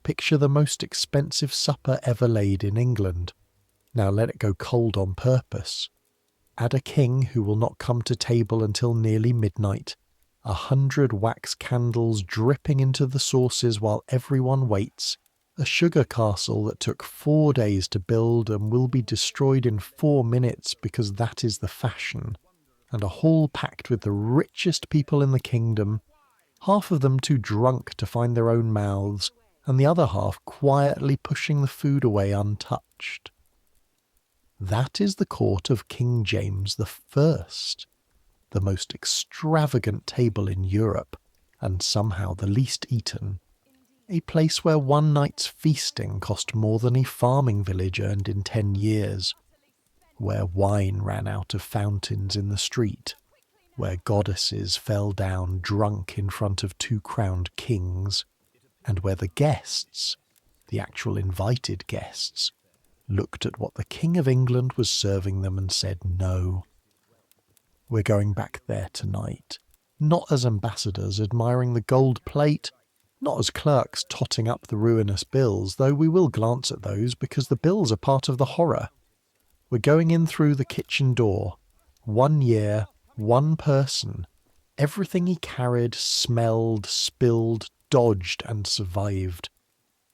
Picture the most expensive supper ever laid in England. Now let it go cold on purpose. Add a king who will not come to table until nearly midnight, 100 wax candles dripping into the sauces while everyone waits, a sugar castle that took 4 days to build and will be destroyed in 4 minutes because that is the fashion, and a hall packed with the richest people in the kingdom, half of them too drunk to find their own mouths, and the other half quietly pushing the food away untouched. That is the court of King James I, the most extravagant table in Europe, and somehow the least eaten. A place where one night's feasting cost more than a farming village earned in 10 years, where wine ran out of fountains in the street, where goddesses fell down drunk in front of 2-crowned kings, and where the guests, the actual invited guests, looked at what the King of England was serving them and said no. We're going back there tonight, not as ambassadors admiring the gold plate, not as clerks totting up the ruinous bills, though we will glance at those because the bills are part of the horror. We're going in through the kitchen door. 1 year, 1 person. Everything he carried, smelled, spilled, dodged and survived.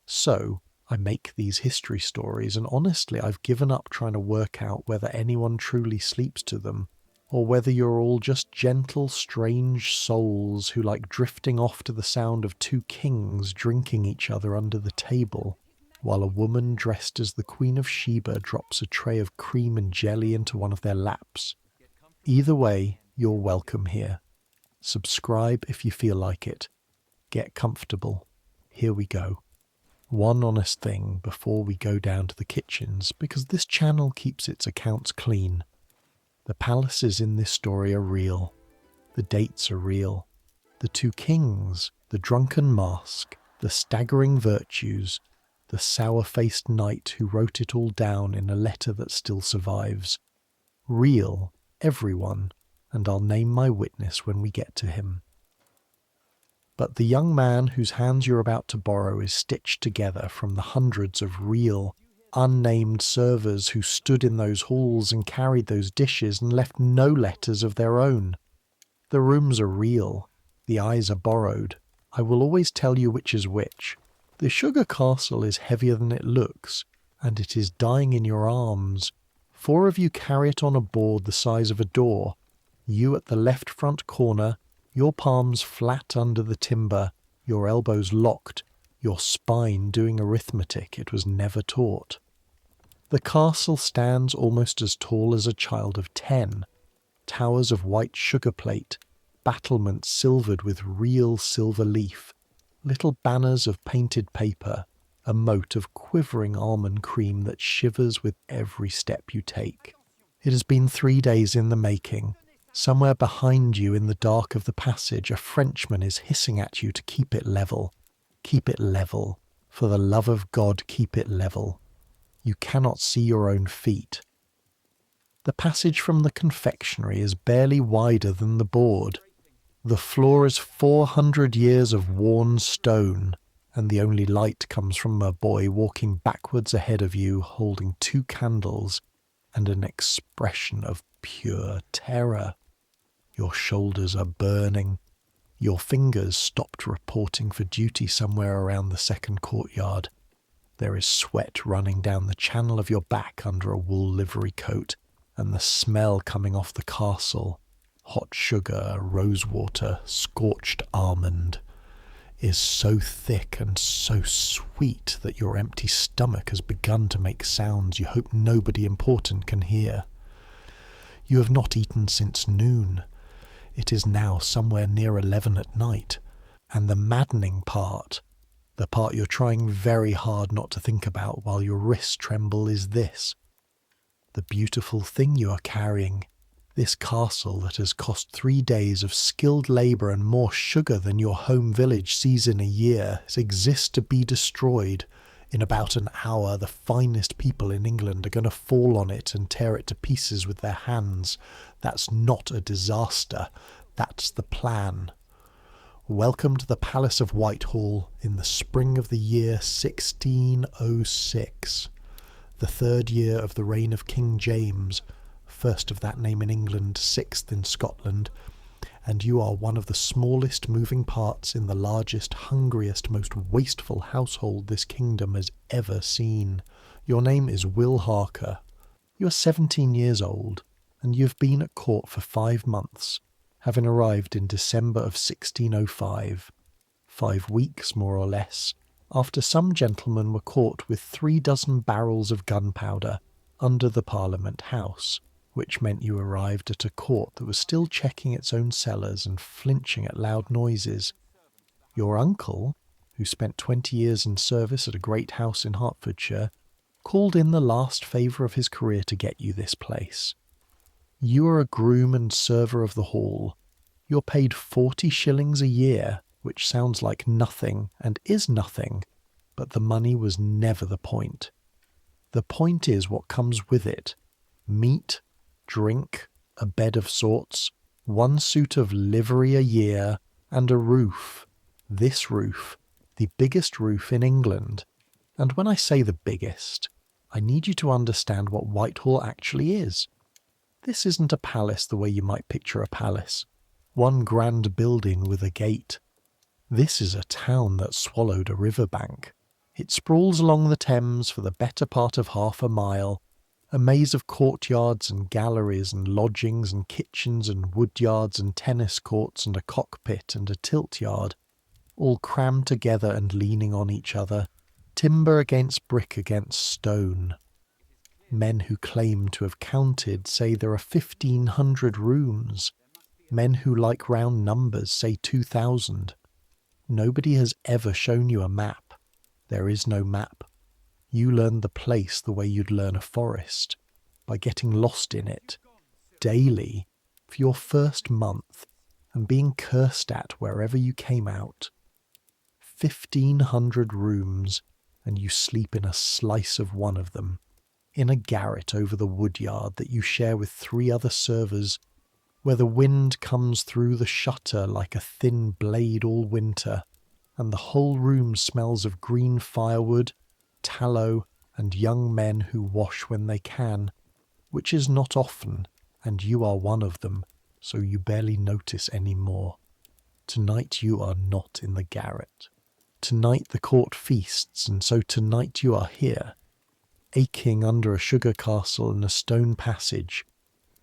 So I make these history stories, and honestly I've given up trying to work out whether anyone truly sleeps to them, or whether you're all just gentle, strange souls who like drifting off to the sound of 2 kings drinking each other under the table, while a woman dressed as the Queen of Sheba drops a tray of cream and jelly into one of their laps. Either way, you're welcome here. Subscribe if you feel like it. Get comfortable. Here we go. One honest thing before we go down to the kitchens, because this channel keeps its accounts clean. The palaces in this story are real. The dates are real. The 2 kings, the drunken mask, the staggering virtues, the sour-faced knight who wrote it all down in a letter that still survives. Real, everyone, and I'll name my witness when we get to him. But the young man whose hands you're about to borrow is stitched together from the hundreds of real, unnamed servers who stood in those halls and carried those dishes and left no letters of their own. The rooms are real. The eyes are borrowed. I will always tell you which is which. The sugar castle is heavier than it looks, and it is dying in your arms. 4 of you carry it on a board the size of a door. You at the left front corner, your palms flat under the timber, your elbows locked, your spine doing arithmetic it was never taught. The castle stands almost as tall as a child of 10. Towers of white sugar plate, battlements silvered with real silver leaf, little banners of painted paper, a moat of quivering almond cream that shivers with every step you take. It has been 3 days in the making. Somewhere behind you in the dark of the passage, a Frenchman is hissing at you to keep it level. Keep it level. For the love of God, keep it level. You cannot see your own feet. The passage from the confectionery is barely wider than the board. The floor is 400 years of worn stone, and the only light comes from a boy walking backwards ahead of you, holding 2 candles and an expression of pure terror. Your shoulders are burning. Your fingers stopped reporting for duty somewhere around the second courtyard. There is sweat running down the channel of your back under a wool livery coat, and the smell coming off the castle, hot sugar, rosewater, scorched almond, is so thick and so sweet that your empty stomach has begun to make sounds you hope nobody important can hear. You have not eaten since noon. It is now somewhere near 11 at night, and the maddening part, the part you're trying very hard not to think about while your wrists tremble, is this. The beautiful thing you are carrying, this castle that has cost 3 days of skilled labour and more sugar than your home village sees in a year, exists to be destroyed. In about an hour, the finest people in England are going to fall on it and tear it to pieces with their hands. That's not a disaster. That's the plan. Welcome to the Palace of Whitehall in the spring of the year 1606, the third year of the reign of King James, first of that name in England, sixth in Scotland, and you are one of the smallest moving parts in the largest, hungriest, most wasteful household this kingdom has ever seen. Your name is Will Harker. You are 17 years old, and you have been at court for 5 months, having arrived in December of 1605, 5 weeks more or less, after some gentlemen were caught with 36 barrels of gunpowder under the Parliament House, which meant you arrived at a court that was still checking its own cellars and flinching at loud noises. Your uncle, who spent 20 years in service at a great house in Hertfordshire, called in the last favour of his career to get you this place. You are a groom and server of the hall. You're paid 40 shillings a year, which sounds like nothing and is nothing, but the money was never the point. The point is what comes with it. Meat, drink, a bed of sorts, 1 suit of livery a year, and a roof. This roof, the biggest roof in England. And when I say the biggest, I need you to understand what Whitehall actually is. This isn't a palace the way you might picture a palace, one grand building with a gate. This is a town that swallowed a riverbank. It sprawls along the Thames for the better part of half a mile, a maze of courtyards and galleries and lodgings and kitchens and woodyards and tennis courts and a cockpit and a tilt yard, all crammed together and leaning on each other, timber against brick against stone. Men who claim to have counted say there are 1,500 rooms. Men who like round numbers say 2,000. Nobody has ever shown you a map. There is no map. You learn the place the way you'd learn a forest, by getting lost in it, daily, for your first month, and being cursed at wherever you came out. 1,500 rooms, and you sleep in a slice of one of them, in a garret over the woodyard that you share with 3 other servers, where the wind comes through the shutter like a thin blade all winter, and the whole room smells of green firewood, tallow, and young men who wash when they can, which is not often, and you are one of them, so you barely notice any more. Tonight you are not in the garret. Tonight the court feasts, and so tonight you are here, aching under a sugar castle in a stone passage,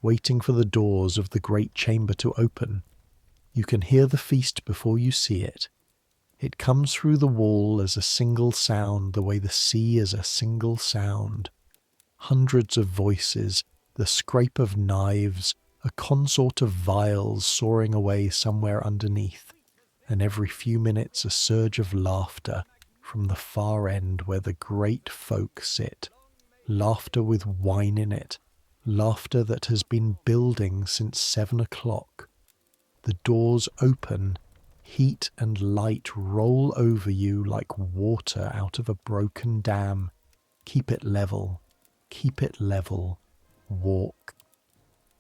waiting for the doors of the great chamber to open. You can hear the feast before you see it. It comes through the wall as a single sound, the way the sea is a single sound. Hundreds of voices, the scrape of knives, a consort of vials soaring away somewhere underneath, and every few minutes a surge of laughter from the far end where the great folk sit. Laughter with wine in it, laughter that has been building since 7 o'clock. The doors open, heat and light roll over you like water out of a broken dam. Keep it level, walk.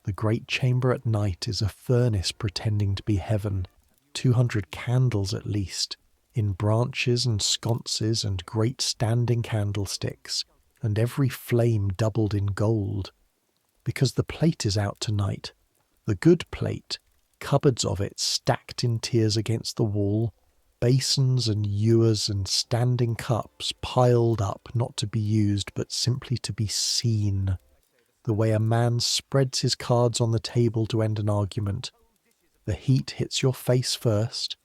The great chamber at night is a furnace pretending to be heaven, 200 candles at least, in branches and sconces and great standing candlesticks, and every flame doubled in gold. Because the plate is out tonight, the good plate, cupboards of it stacked in tiers against the wall, basins and ewers and standing cups piled up not to be used but simply to be seen, the way a man spreads his cards on the table to end an argument. The heat hits your face first,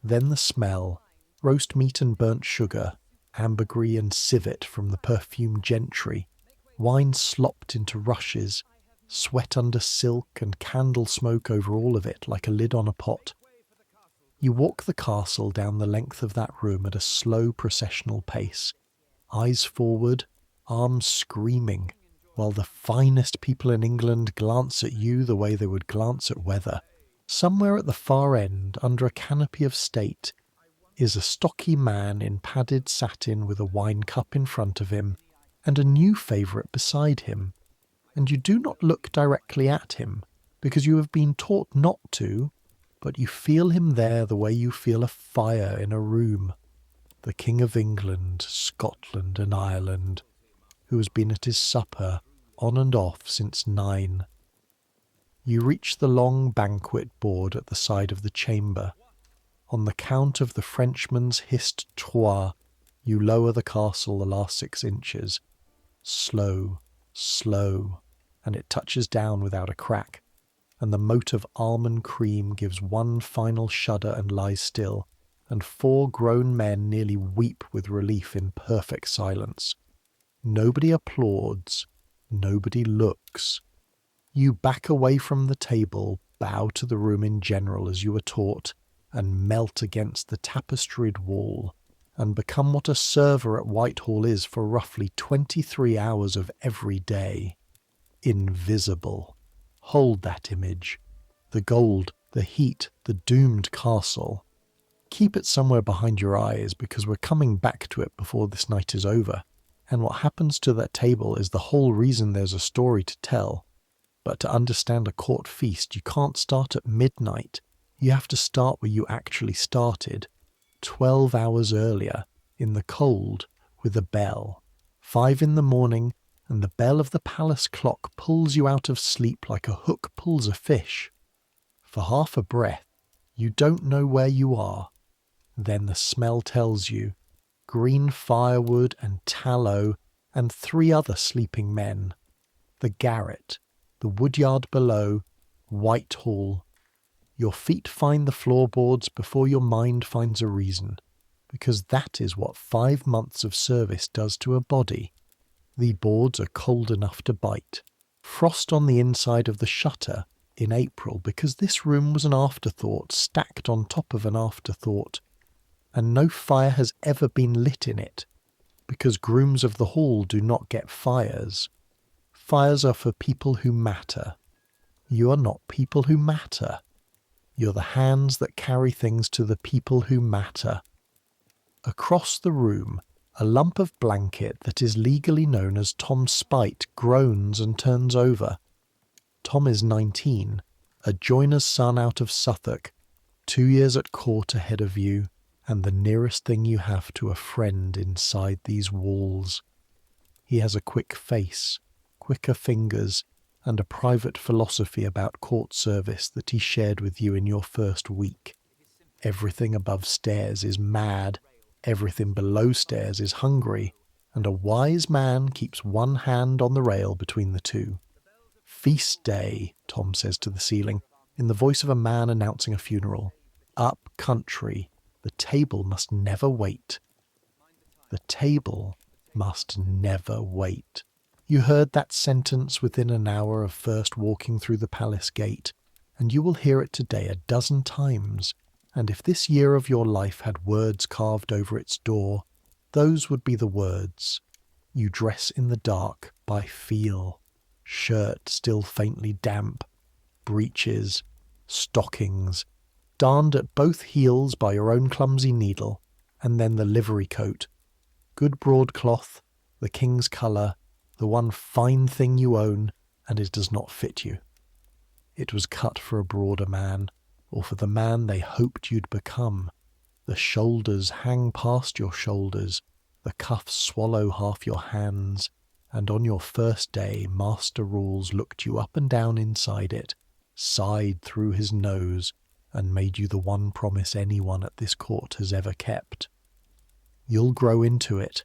then the smell, roast meat and burnt sugar, ambergris and civet from the perfumed gentry, wine slopped into rushes, sweat under silk and candle smoke over all of it like a lid on a pot. You walk the castle down the length of that room at a slow processional pace, eyes forward, arms screaming, while the finest people in England glance at you the way they would glance at weather. Somewhere at the far end, under a canopy of state, is a stocky man in padded satin with a wine cup in front of him, and a new favourite beside him, and you do not look directly at him, because you have been taught not to, but you feel him there the way you feel a fire in a room. The King of England, Scotland and Ireland, who has been at his supper on and off since 9. You reach the long banquet board at the side of the chamber. On the count of the Frenchman's hissed trois, you lower the castle the last 6 inches. Slow, slow, and it touches down without a crack, and the moat of almond cream gives one final shudder and lies still, and 4 grown men nearly weep with relief in perfect silence. Nobody applauds, nobody looks. You back away from the table, bow to the room in general as you were taught, and melt against the tapestried wall, and become what a server at Whitehall is for roughly 23 hours of every day. Invisible. Hold that image. The gold, the heat, the doomed castle. Keep it somewhere behind your eyes, because we're coming back to it before this night is over, and what happens to that table is the whole reason there's a story to tell. But to understand a court feast, you can't start at midnight. You have to start where you actually started, 12 hours earlier, in the cold, with a bell. 5 in the morning, and the bell of the palace clock pulls you out of sleep like a hook pulls a fish. For half a breath, you don't know where you are. Then the smell tells you. Green firewood and tallow, and 3 other sleeping men. The garret, the woodyard below, Whitehall. Your feet find the floorboards before your mind finds a reason, because that is what 5 months of service does to a body. The boards are cold enough to bite. Frost on the inside of the shutter in April, because this room was an afterthought stacked on top of an afterthought, and no fire has ever been lit in it, because grooms of the hall do not get fires. Fires are for people who matter. You are not people who matter. You're the hands that carry things to the people who matter. Across the room, a lump of blanket that is legally known as Tom Spite groans and turns over. Tom is 19, a joiner's son out of Suffolk, 2 years at court ahead of you, and the nearest thing you have to a friend inside these walls. He has a quick face, quicker fingers, and a private philosophy about court service that he shared with you in your first week. Everything above stairs is mad, everything below stairs is hungry, and a wise man keeps one hand on the rail between the two. Feast day, Tom says to the ceiling, in the voice of a man announcing a funeral. Up country, the table must never wait. The table must never wait. You heard that sentence within an hour of first walking through the palace gate, and you will hear it today a dozen times, and if this year of your life had words carved over its door, those would be the words. You dress in the dark by feel, shirt still faintly damp, breeches, stockings, darned at both heels by your own clumsy needle, and then the livery coat, good broadcloth, the king's colour, the one fine thing you own, and it does not fit you. It was cut for a broader man, or for the man they hoped you'd become. The shoulders hang past your shoulders, the cuffs swallow half your hands, and on your first day Master Rules looked you up and down inside it, sighed through his nose, and made you the one promise anyone at this court has ever kept. You'll grow into it.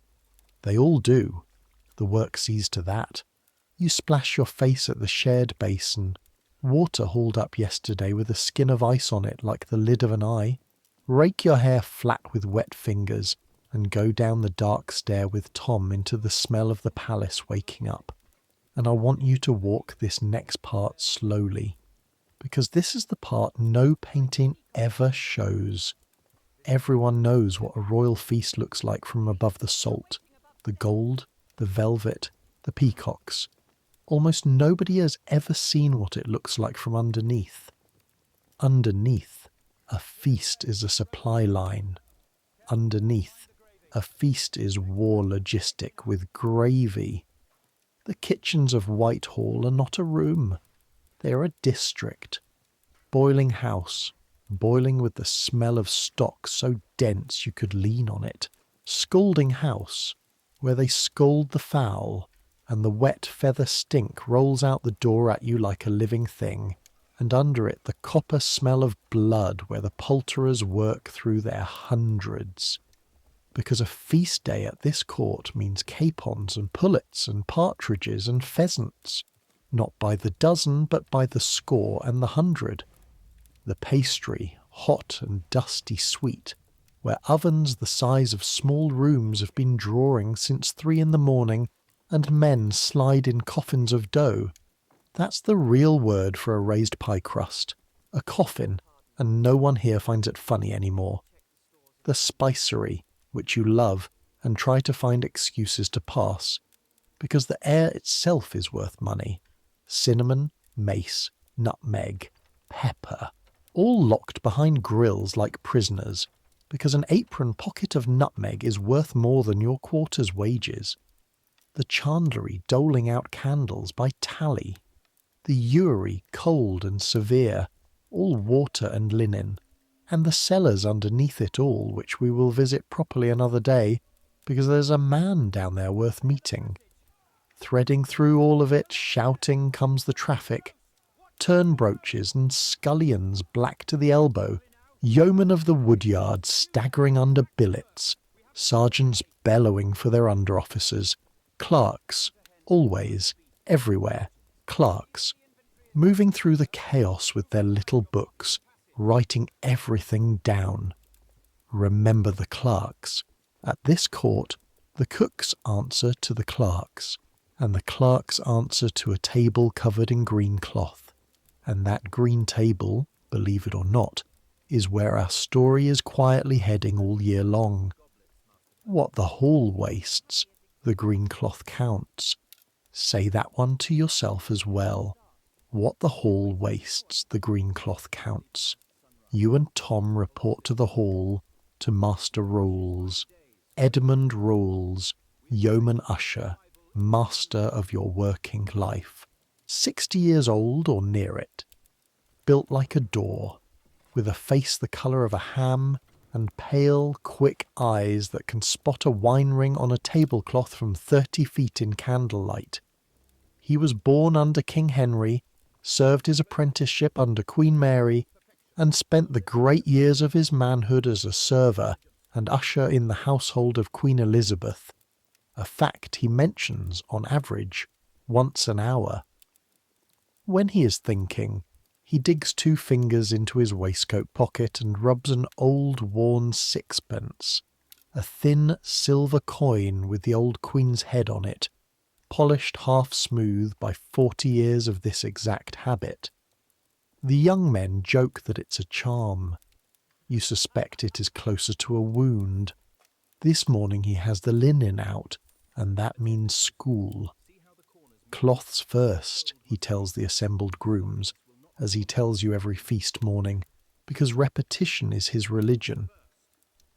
They all do. The work sees to that. You splash your face at the shared basin, water hauled up yesterday with a skin of ice on it like the lid of an eye. Rake your hair flat with wet fingers, and go down the dark stair with Tom into the smell of the palace waking up. And I want you to walk this next part slowly, because this is the part no painting ever shows. Everyone knows what a royal feast looks like from above the salt, the gold, the velvet, the peacocks. Almost nobody has ever seen what it looks like from underneath. Underneath, a feast is a supply line. Underneath, a feast is war logistic with gravy. The kitchens of Whitehall are not a room. They are a district. Boiling house, boiling with the smell of stock so dense you could lean on it, scalding house, where they scald the fowl, and the wet feather stink rolls out the door at you like a living thing, and under it the copper smell of blood where the poulterers work through their hundreds. Because a feast day at this court means capons and pullets and partridges and pheasants, not by the dozen but by the score and the hundred. The pastry, hot and dusty sweet, where ovens the size of small rooms have been drawing since 3 in the morning, and men slide in coffins of dough. That's the real word for a raised pie crust. A coffin, and no one here finds it funny anymore. The spicery, which you love and try to find excuses to pass, because the air itself is worth money. Cinnamon, mace, nutmeg, pepper, all locked behind grills like prisoners, because an apron pocket of nutmeg is worth more than your quarter's wages. The chandlery doling out candles by tally. The ewery cold and severe, all water and linen, and the cellars underneath it all, which we will visit properly another day, because there's a man down there worth meeting. Threading through all of it, shouting, comes the traffic. Turnbrooches and scullions black to the elbow, yeomen of the woodyard staggering under billets, sergeants bellowing for their under-officers, clerks, always, everywhere, clerks, moving through the chaos with their little books, writing everything down. Remember the clerks. At this court, the cooks answer to the clerks, and the clerks answer to a table covered in green cloth. And that green table, believe it or not, is where our story is quietly heading all year long. What the hall wastes, the green cloth counts. Say that one to yourself as well. What the hall wastes, the green cloth counts. You and Tom report to the hall, to Master Rolls. Edmund Rolls, yeoman usher, master of your working life. 60 years old or near it. Built like a door, with a face the colour of a ham, and pale, quick eyes that can spot a wine ring on a tablecloth from 30 feet in candlelight. He was born under King Henry, served his apprenticeship under Queen Mary, and spent the great years of his manhood as a server and usher in the household of Queen Elizabeth, a fact he mentions, on average, once an hour. When he is thinking, he digs 2 fingers into his waistcoat pocket and rubs an old worn sixpence, a thin silver coin with the old Queen's head on it, polished half smooth by 40 years of this exact habit. The young men joke that it's a charm. You suspect it is closer to a wound. This morning he has the linen out, and that means school. Cloths first, he tells the assembled grooms, as he tells you every feast morning, because repetition is his religion.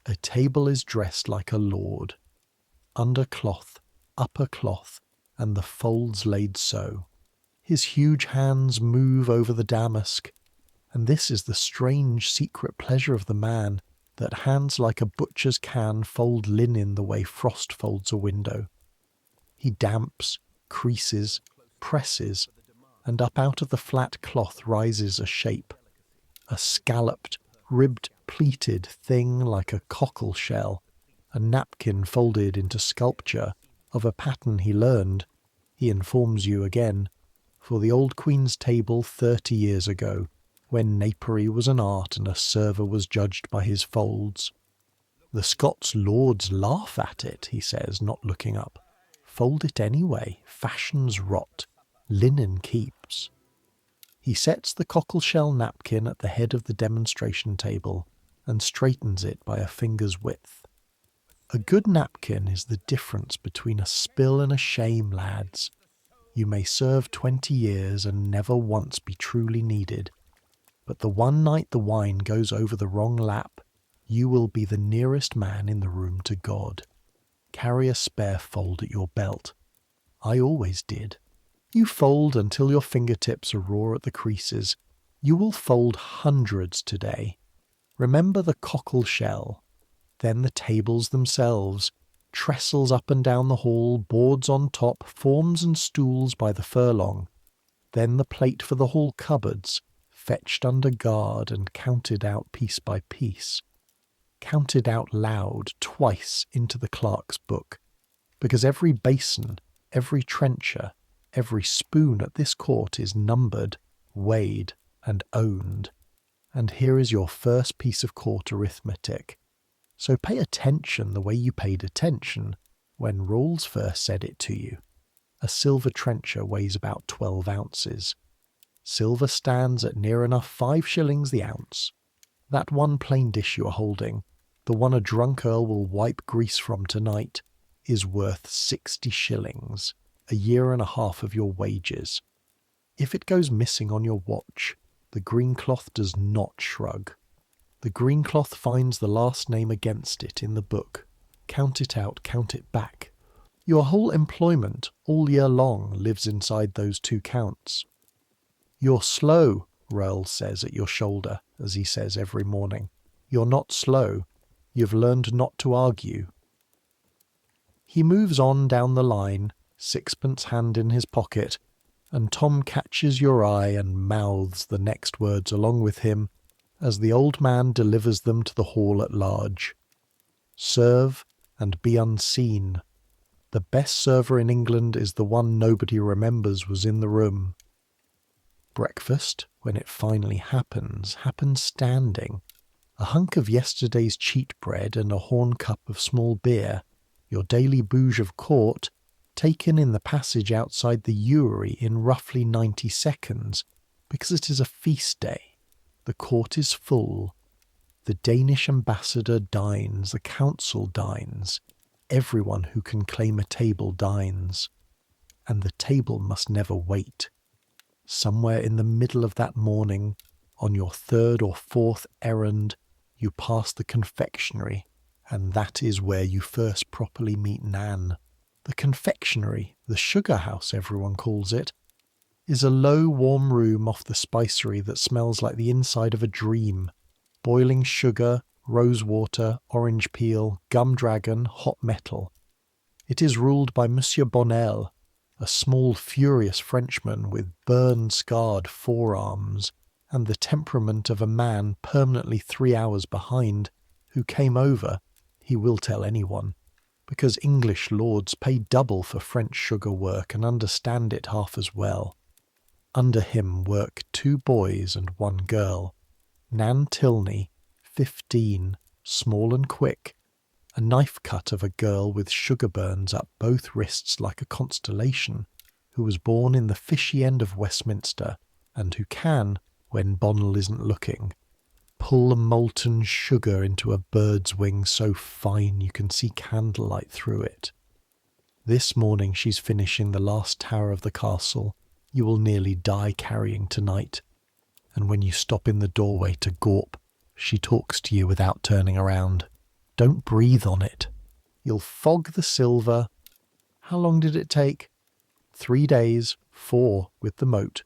A table is dressed like a lord. Under cloth, upper cloth, and the folds laid so. His huge hands move over the damask, and this is the strange secret pleasure of the man, that hands like a butcher's can fold linen the way frost folds a window. He damps, creases, presses, and up out of the flat cloth rises a shape, a scalloped, ribbed, pleated thing like a cockle shell, a napkin folded into sculpture, of a pattern he learned, he informs you again, for the old Queen's table 30 years ago, when napery was an art and a server was judged by his folds. The Scots lords laugh at it, he says, not looking up. Fold it anyway, fashions rot, linen keeps. He sets the cockleshell napkin at the head of the demonstration table and straightens it by a finger's width. A good napkin is the difference between a spill and a shame, lads. You may serve 20 years and never once be truly needed, but the one night the wine goes over the wrong lap, you will be the nearest man in the room to God. Carry a spare fold at your belt. I always did. You fold until your fingertips are raw at the creases. You will fold hundreds today, Remember the cockle shell, then the tables themselves, trestles up and down the hall, boards on top, forms and stools by the furlong, then the plate for the hall cupboards, fetched under guard and counted out piece by piece, counted out loud twice into the clerk's book, because every basin, every trencher, every spoon at this court is numbered, weighed, and owned. And here is your first piece of court arithmetic. So pay attention the way you paid attention when Rawls first said it to you. A silver trencher weighs about 12 ounces. Silver stands at near enough 5 shillings the ounce. That one plain dish you are holding, the one a drunk earl will wipe grease from tonight, is worth 60 shillings, a year and a half of your wages. If it goes missing on your watch, the green cloth does not shrug. The green cloth finds the last name against it in the book. Count it out, count it back. Your whole employment all year long lives inside those 2 counts. You're slow, Rawls says at your shoulder, as he says every morning. You're not slow. You've learned not to argue. He moves on down the line, 6pence hand in his pocket, and Tom catches your eye and mouths the next words along with him as the old man delivers them to the hall at large. Serve and be unseen. The best server in England is the one nobody remembers was in the room. Breakfast, when it finally happens standing. A hunk of yesterday's cheat bread and a horn cup of small beer, your daily bouge of court, taken in the passage outside the Ewery in roughly 90 seconds, because it is a feast day. The court is full. The Danish ambassador dines, the council dines. Everyone who can claim a table dines. And the table must never wait. Somewhere in the middle of that morning, on your 3rd or 4th errand, you pass the confectionery, and that is where you first properly meet Nan. The confectionery, the sugar house everyone calls it, is a low warm room off the spicery that smells like the inside of a dream. Boiling sugar, rose water, orange peel, gum dragon, hot metal. It is ruled by Monsieur Bonnel, a small furious Frenchman with burn-scarred forearms, and the temperament of a man permanently 3 hours behind, who came over, he will tell anyone, because English lords pay double for French sugar work and understand it half as well. Under him work 2 boys and 1 girl. Nan Tilney, 15, small and quick, a knife cut of a girl with sugar burns up both wrists like a constellation, who was born in the fishy end of Westminster, and who can, when Bonnel isn't looking, pull molten sugar into a bird's wing so fine you can see candlelight through it. This morning she's finishing the last tower of the castle you will nearly die carrying tonight, and when you stop in the doorway to gawp, she talks to you without turning around. Don't breathe on it. You'll fog the silver. How long did it take? 3 days, 4 with the moat.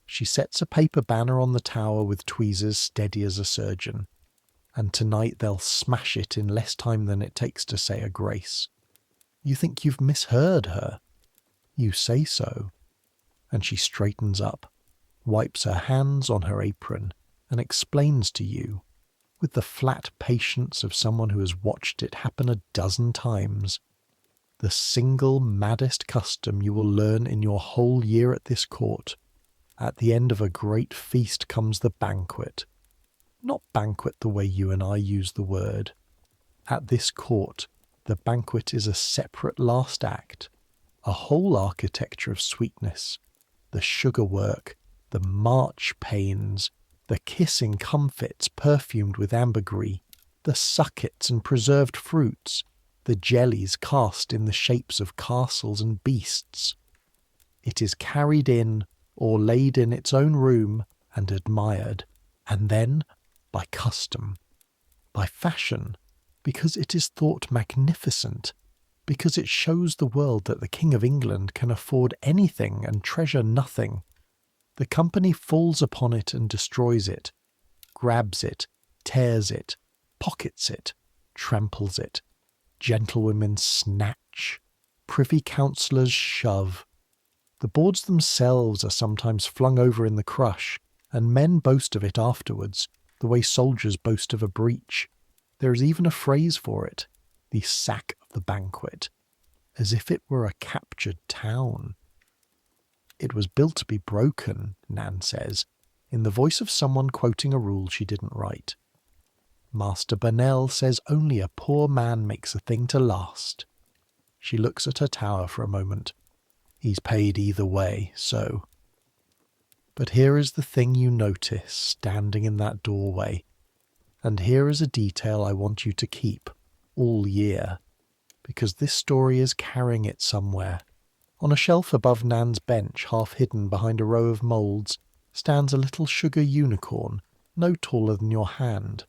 She sets a paper banner on the tower with tweezers steady as a surgeon, and tonight they'll smash it in less time than it takes to say a grace. You think you've misheard her. You say so. And she straightens up, wipes her hands on her apron, and explains to you, with the flat patience of someone who has watched it happen a dozen times, the single maddest custom you will learn in your whole year at this court. At the end of a great feast comes the banquet. Not banquet the way you and I use the word. At this court, the banquet is a separate last act, a whole architecture of sweetness, the sugar work, the march panes, the kissing comfits perfumed with ambergris, the suckets and preserved fruits, the jellies cast in the shapes of castles and beasts. It is carried in or laid in its own room and admired, and then by custom, by fashion, because it is thought magnificent, because it shows the world that the King of England can afford anything and treasure nothing. The company falls upon it and destroys it, grabs it, tears it, pockets it, tramples it. Gentlewomen snatch, privy councillors shove. The boards themselves are sometimes flung over in the crush, and men boast of it afterwards, the way soldiers boast of a breach. There is even a phrase for it, the sack of the banquet, as if it were a captured town. It was built to be broken, Nan says, in the voice of someone quoting a rule she didn't write. Master Burnell says only a poor man makes a thing to last. She looks at her tower for a moment. He's paid either way, so. But here is the thing you notice standing in that doorway, and here is a detail I want you to keep all year, because this story is carrying it somewhere. On a shelf above Nan's bench, half hidden behind a row of moulds, stands a little sugar unicorn, no taller than your hand.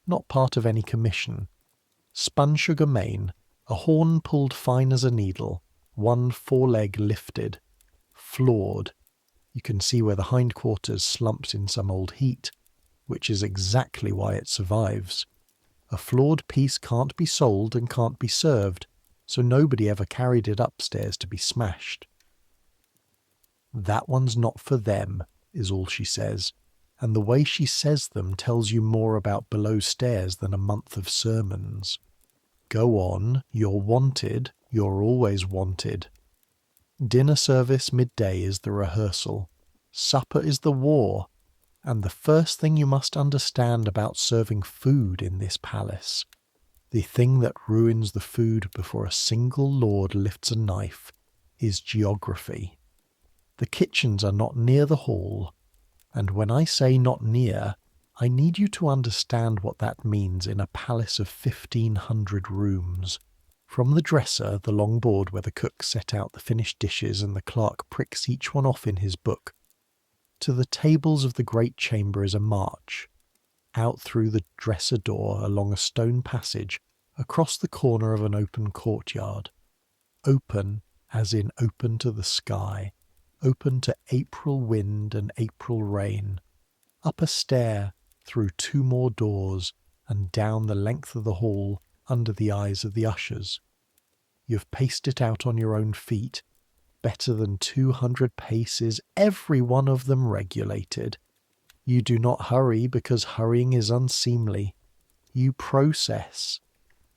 Not part of any commission. Spun sugar mane, a horn pulled fine as a needle, one foreleg lifted, flawed. You can see where the hindquarters slumped in some old heat, which is exactly why it survives. A flawed piece can't be sold and can't be served, so nobody ever carried it upstairs to be smashed. That one's not for them, is all she says, and the way she says them tells you more about below stairs than a month of sermons. Go on, you're wanted, you're always wanted. Dinner service midday is the rehearsal. Supper is the war. And the first thing you must understand about serving food in this palace, the thing that ruins the food before a single lord lifts a knife, is geography. The kitchens are not near the hall, and when I say not near, I need you to understand what that means in a palace of 1,500 rooms. From the dresser, the long board where the cook set out the finished dishes and the clerk pricks each one off in his book, to the tables of the great chamber is a march, out through the dresser door along a stone passage, across the corner of an open courtyard. Open, as in open to the sky, open to April wind and April rain. Up a stair, through 2 more doors, and down the length of the hall under the eyes of the ushers. You've paced it out on your own feet, better than 200 paces, every one of them regulated. You do not hurry because hurrying is unseemly. You process.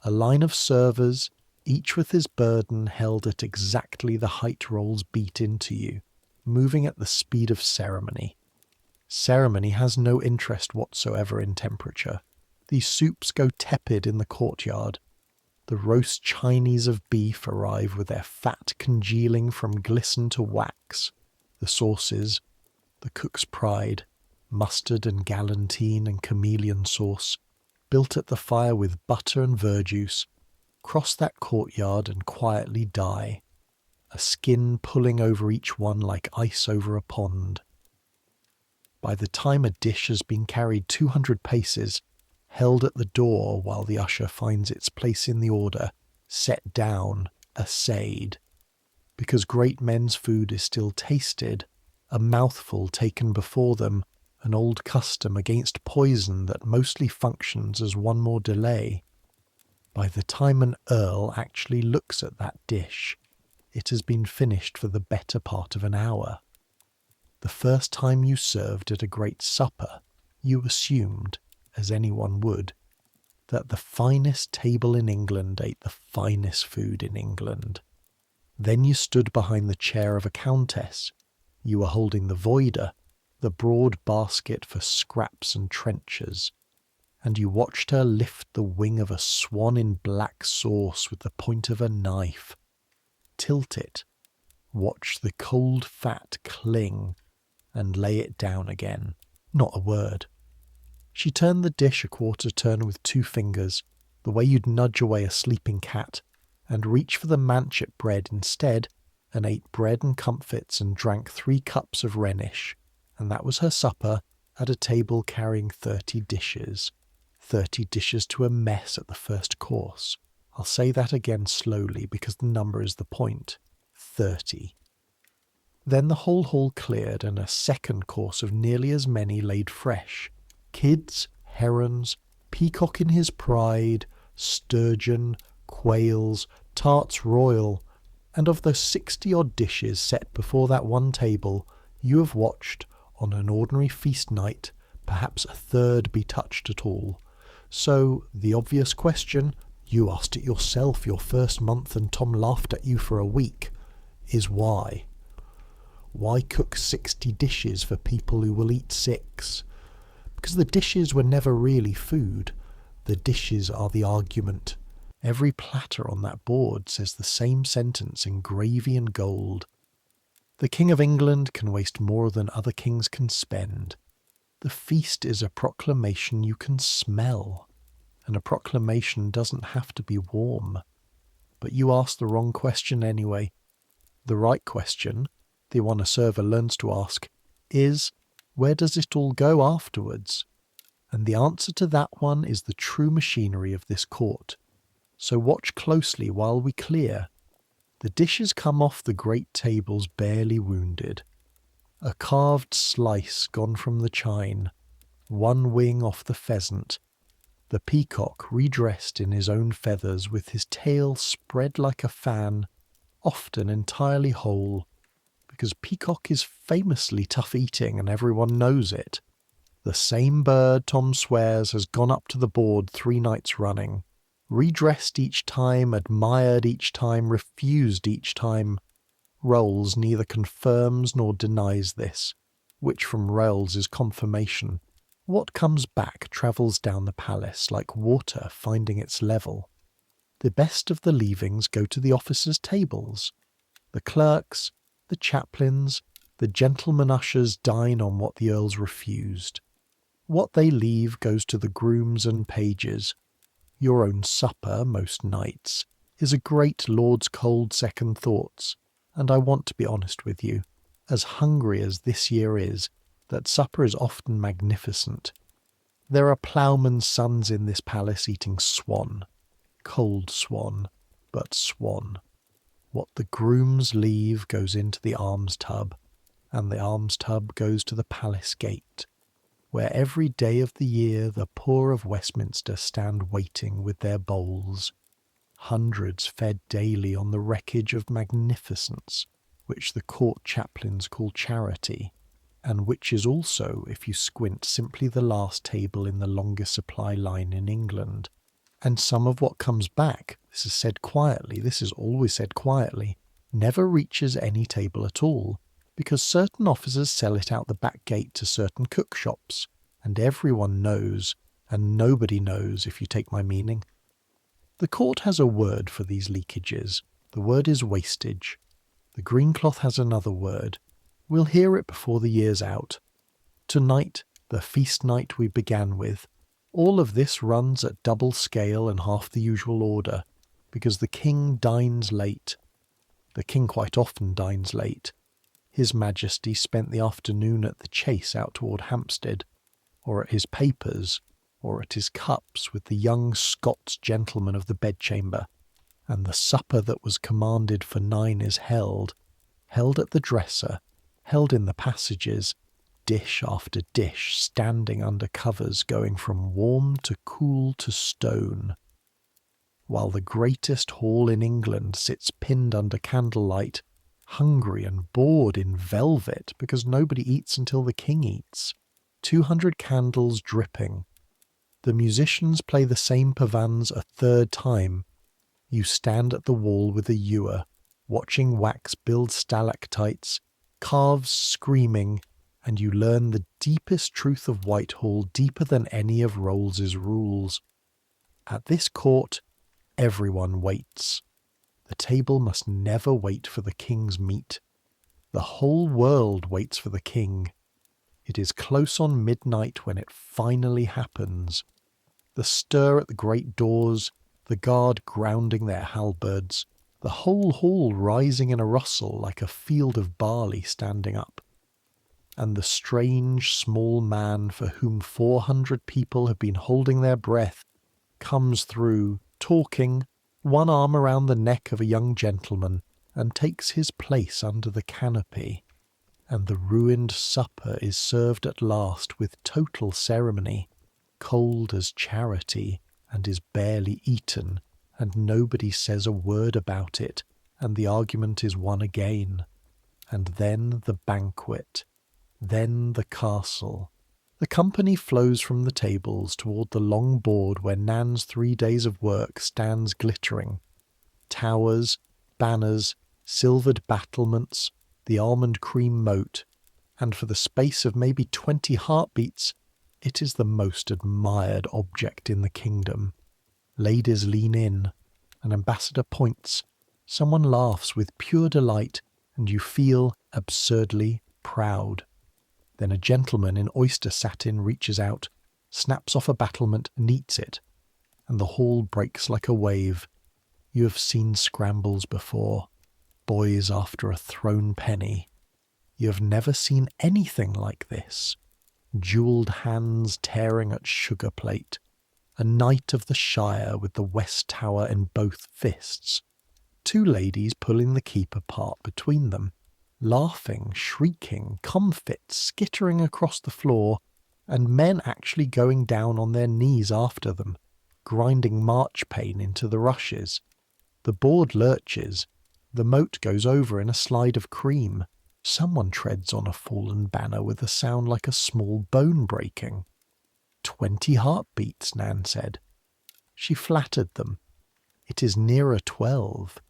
A line of servers, each with his burden held at exactly the height rolls beat into you, moving at the speed of ceremony. Ceremony has no interest whatsoever in temperature. These soups go tepid in the courtyard. The roast Chinese of beef arrive with their fat congealing from glisten to wax. The sauces, the cook's pride, mustard and galantine and chameleon sauce, built at the fire with butter and verjuice, cross that courtyard and quietly die, a skin pulling over each one like ice over a pond. By the time a dish has been carried 200 paces, held at the door while the usher finds its place in the order, set down, assayed. Because great men's food is still tasted, a mouthful taken before them, an old custom against poison that mostly functions as one more delay. By the time an earl actually looks at that dish, it has been finished for the better part of an hour. The first time you served at a great supper, you assumed, as anyone would, that the finest table in England ate the finest food in England. Then you stood behind the chair of a countess. You were holding the voider, the broad basket for scraps and trenchers, and you watched her lift the wing of a swan in black sauce with the point of a knife, tilt it, watch the cold fat cling, and lay it down again. Not a word. She turned the dish a quarter turn with 2 fingers, the way you'd nudge away a sleeping cat, and reach for the manchet bread instead, and ate bread and comfits and drank 3 cups of Rhenish, and that was her supper at a table carrying 30 dishes. 30 dishes to a mess at the first course. I'll say that again slowly because the number is the point. 30. Then the whole hall cleared and a second course of nearly as many laid fresh. Kids, herons, peacock in his pride, sturgeon, quails, tarts royal, and of those 60-odd dishes set before that one table, you have watched, on an ordinary feast night, perhaps a third be touched at all. So, the obvious question, you asked it yourself your first month and Tom laughed at you for a week, is why? Why cook 60 dishes for people who will eat 6? Because the dishes were never really food. The dishes are the argument. Every platter on that board says the same sentence in gravy and gold. The King of England can waste more than other kings can spend. The feast is a proclamation you can smell, and a proclamation doesn't have to be warm. But you asked the wrong question anyway. The right question, the one a server learns to ask, is, where does it all go afterwards? And the answer to that one is the true machinery of this court. So watch closely while we clear. The dishes come off the great tables barely wounded. A carved slice gone from the chine, one wing off the pheasant, the peacock redressed in his own feathers with his tail spread like a fan, often entirely whole, because peacock is famously tough eating and everyone knows it. The same bird, Tom swears, has gone up to the board 3 nights running. Redressed each time, admired each time, refused each time. Rolls neither confirms nor denies this, which from Rolls is confirmation. What comes back travels down the palace like water finding its level. The best of the leavings go to the officers' tables. The clerks, the chaplains, the gentlemen ushers dine on what the earls refused. What they leave goes to the grooms and pages. Your own supper, most nights, is a great lord's cold second thoughts, and I want to be honest with you, as hungry as this year is, that supper is often magnificent. There are ploughmen's sons in this palace eating swan, cold swan, but swan. What the grooms leave goes into the alms tub, and the alms tub goes to the palace gate, where every day of the year the poor of Westminster stand waiting with their bowls, hundreds fed daily on the wreckage of magnificence, which the court chaplains call charity, and which is also, if you squint, simply the last table in the longest supply line in England. And some of what comes back, this is said quietly, this is always said quietly, never reaches any table at all, because certain officers sell it out the back gate to certain cook shops, and everyone knows, and nobody knows if you take my meaning. The court has a word for these leakages. The word is wastage. The green cloth has another word. We'll hear it before the year's out. Tonight, the feast night we began with, all of this runs at double scale and half the usual order, because the king dines late. The king quite often dines late. His Majesty spent the afternoon at the chase out toward Hampstead, or at his papers, or at his cups with the young Scots gentlemen of the bedchamber, and the supper that was commanded for 9 is held at the dresser, held in the passages, dish after dish, standing under covers going from warm to cool to stone, while the greatest hall in England sits pinned under candlelight, hungry and bored in velvet because nobody eats until the king eats, 200 candles dripping. The musicians play the same pavans a 3rd time. You stand at the wall with a ewer, watching wax build stalactites, calves screaming, and you learn the deepest truth of Whitehall deeper than any of Rolls's rules. At this court, everyone waits. The table must never wait for the king's meat. The whole world waits for the king. It is close on midnight when it finally happens. The stir at the great doors, the guard grounding their halberds, the whole hall rising in a rustle like a field of barley standing up. And the strange small man for whom 400 people have been holding their breath comes through, talking, one arm around the neck of a young gentleman, and takes his place under the canopy. And the ruined supper is served at last with total ceremony. cold as charity, and is barely eaten, and nobody says a word about it, and the argument is won again. And then the banquet, then the castle. The company flows from the tables toward the long board where Nan's 3 days of work stands glittering. Towers, banners, silvered battlements, the almond cream moat, and for the space of maybe 20 heartbeats, it is the most admired object in the kingdom. Ladies lean in, an ambassador points, someone laughs with pure delight, and you feel absurdly proud. Then a gentleman in oyster satin reaches out, snaps off a battlement and eats it, and the hall breaks like a wave. You have seen scrambles before, boys after a thrown penny. You have never seen anything like this. Jewelled hands tearing at sugar plate, a knight of the Shire with the West Tower in both fists, 2 ladies pulling the keep apart between them, laughing, shrieking, comfits skittering across the floor, and men actually going down on their knees after them, grinding marchpane into the rushes. The board lurches, the moat goes over in a slide of cream. Someone treads on a fallen banner with a sound like a small bone breaking. 20 heartbeats, Nan said. She flattered them. It is nearer 12,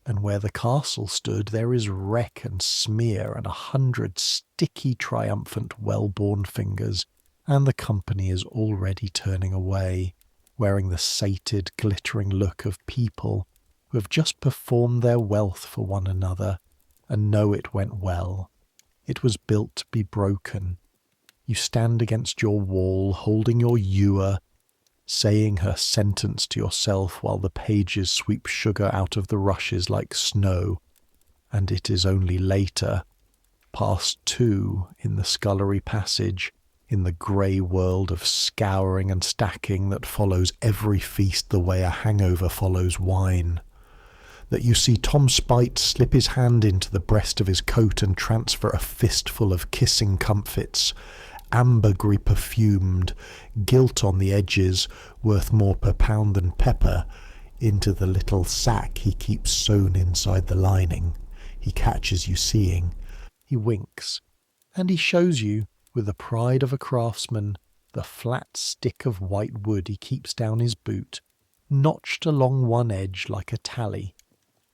and where the castle stood there is wreck and smear and 100 sticky, triumphant, well-born fingers, and the company is already turning away, wearing the sated, glittering look of people who have just performed their wealth for one another, and know it went well. It was built to be broken. You stand against your wall, holding your ewer, saying her sentence to yourself while the pages sweep sugar out of the rushes like snow, and it is only later, past 2 in the scullery passage, in the grey world of scouring and stacking that follows every feast the way a hangover follows wine, that you see Tom Spite slip his hand into the breast of his coat and transfer a fistful of kissing comfits, ambergris perfumed, gilt on the edges, worth more per pound than pepper, into the little sack he keeps sewn inside the lining. He catches you seeing. He winks, and he shows you, with the pride of a craftsman, the flat stick of white wood he keeps down his boot, notched along one edge like a tally.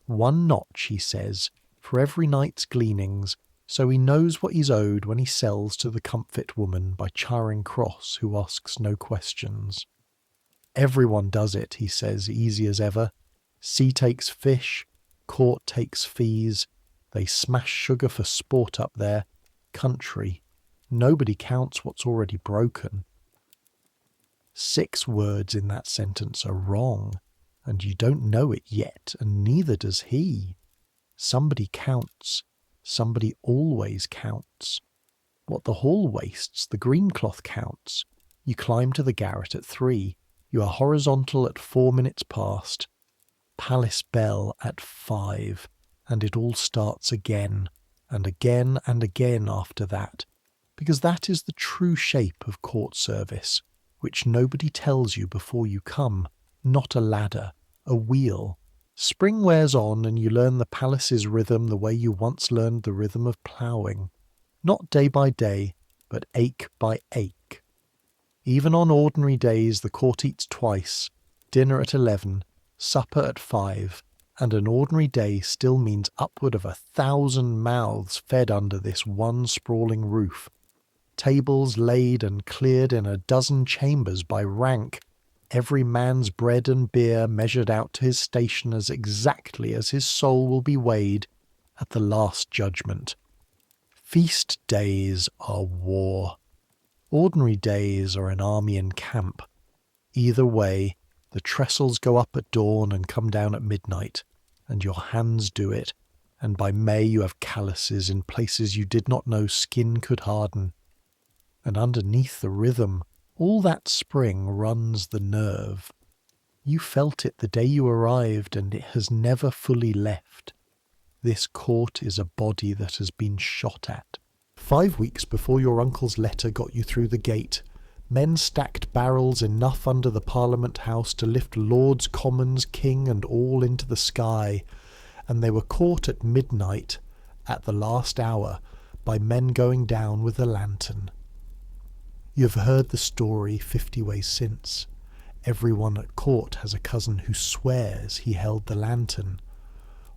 1 notch, he says, for every night's gleanings, so he knows what he's owed when he sells to the comfit woman by Charing Cross who asks no questions. Everyone does it, he says, easy as ever. Sea takes fish, court takes fees, they smash sugar for sport up there, country. Nobody counts what's already broken. 6 words in that sentence are wrong, and you don't know it yet, and neither does he. Somebody counts. Somebody always counts. What the hall wastes, the green cloth counts. You climb to the garret at 3. You are horizontal at 4 minutes past. Palace bell at 5. And it all starts again, and again and again after that, because that is the true shape of court service, which nobody tells you before you come, not a ladder, a wheel. Spring wears on and you learn the palace's rhythm the way you once learned the rhythm of ploughing, not day by day, but ache by ache. Even on ordinary days the court eats twice, dinner at 11, supper at 5, and an ordinary day still means upward of 1,000 mouths fed under this one sprawling roof, tables laid and cleared in a dozen chambers by rank, every man's bread and beer measured out to his station as exactly as his soul will be weighed at the last judgment. Feast days are war. Ordinary days are an army in camp. Either way, the trestles go up at dawn and come down at midnight, and your hands do it, and by May you have calluses in places you did not know skin could harden. And underneath the rhythm, all that spring runs the nerve. You felt it the day you arrived, and it has never fully left. This court is a body that has been shot at. 5 weeks before your uncle's letter got you through the gate, Men stacked barrels enough under the Parliament House to lift lords, commons, king, and all into the sky, and they were caught at midnight, at the last hour, by men going down with a lantern. You have heard the story 50 ways since. Everyone at court has a cousin who swears he held the lantern.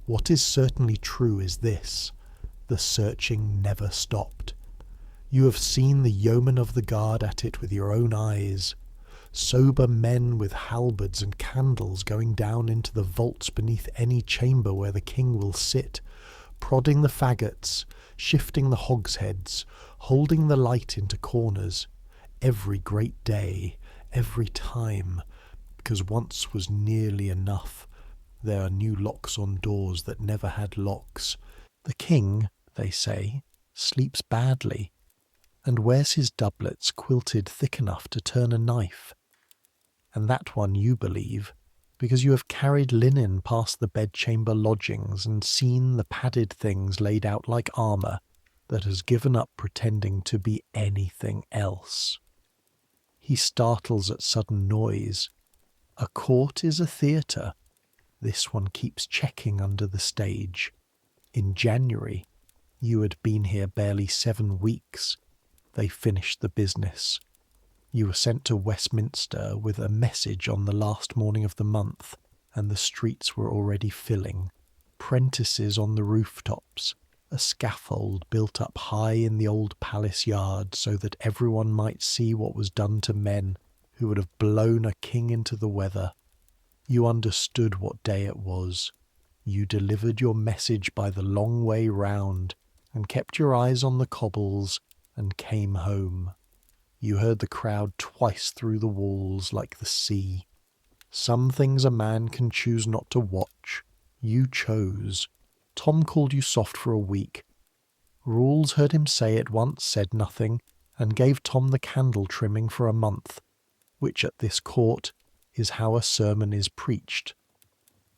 What is certainly true is this: the searching never stopped. You have seen the yeomen of the guard at it with your own eyes. Sober men with halberds and candles going down into the vaults beneath any chamber where the king will sit, prodding the faggots, shifting the hogsheads, holding the light into corners, every great day, every time, because once was nearly enough. There are new locks on doors that never had locks. The king, they say, sleeps badly, and wears his doublets quilted thick enough to turn a knife. And that one you believe, because you have carried linen past the bedchamber lodgings and seen the padded things laid out like armour that has given up pretending to be anything else. He startles at sudden noise. A court is a theatre. This one keeps checking under the stage. In January, you had been here barely 7 weeks. They finished the business. You were sent to Westminster with a message on the last morning of the month, and the streets were already filling. Prentices on the rooftops, a scaffold built up high in the old palace yard so that everyone might see what was done to men who would have blown a king into the weather. You understood what day it was. You delivered your message by the long way round, and kept your eyes on the cobbles, and came home. You heard the crowd twice through the walls like the sea. Some things a man can choose not to watch. You chose. Tom called you soft for a week. Rules heard him say it once, said nothing, and gave Tom the candle trimming for a month, which at this court is how a sermon is preached.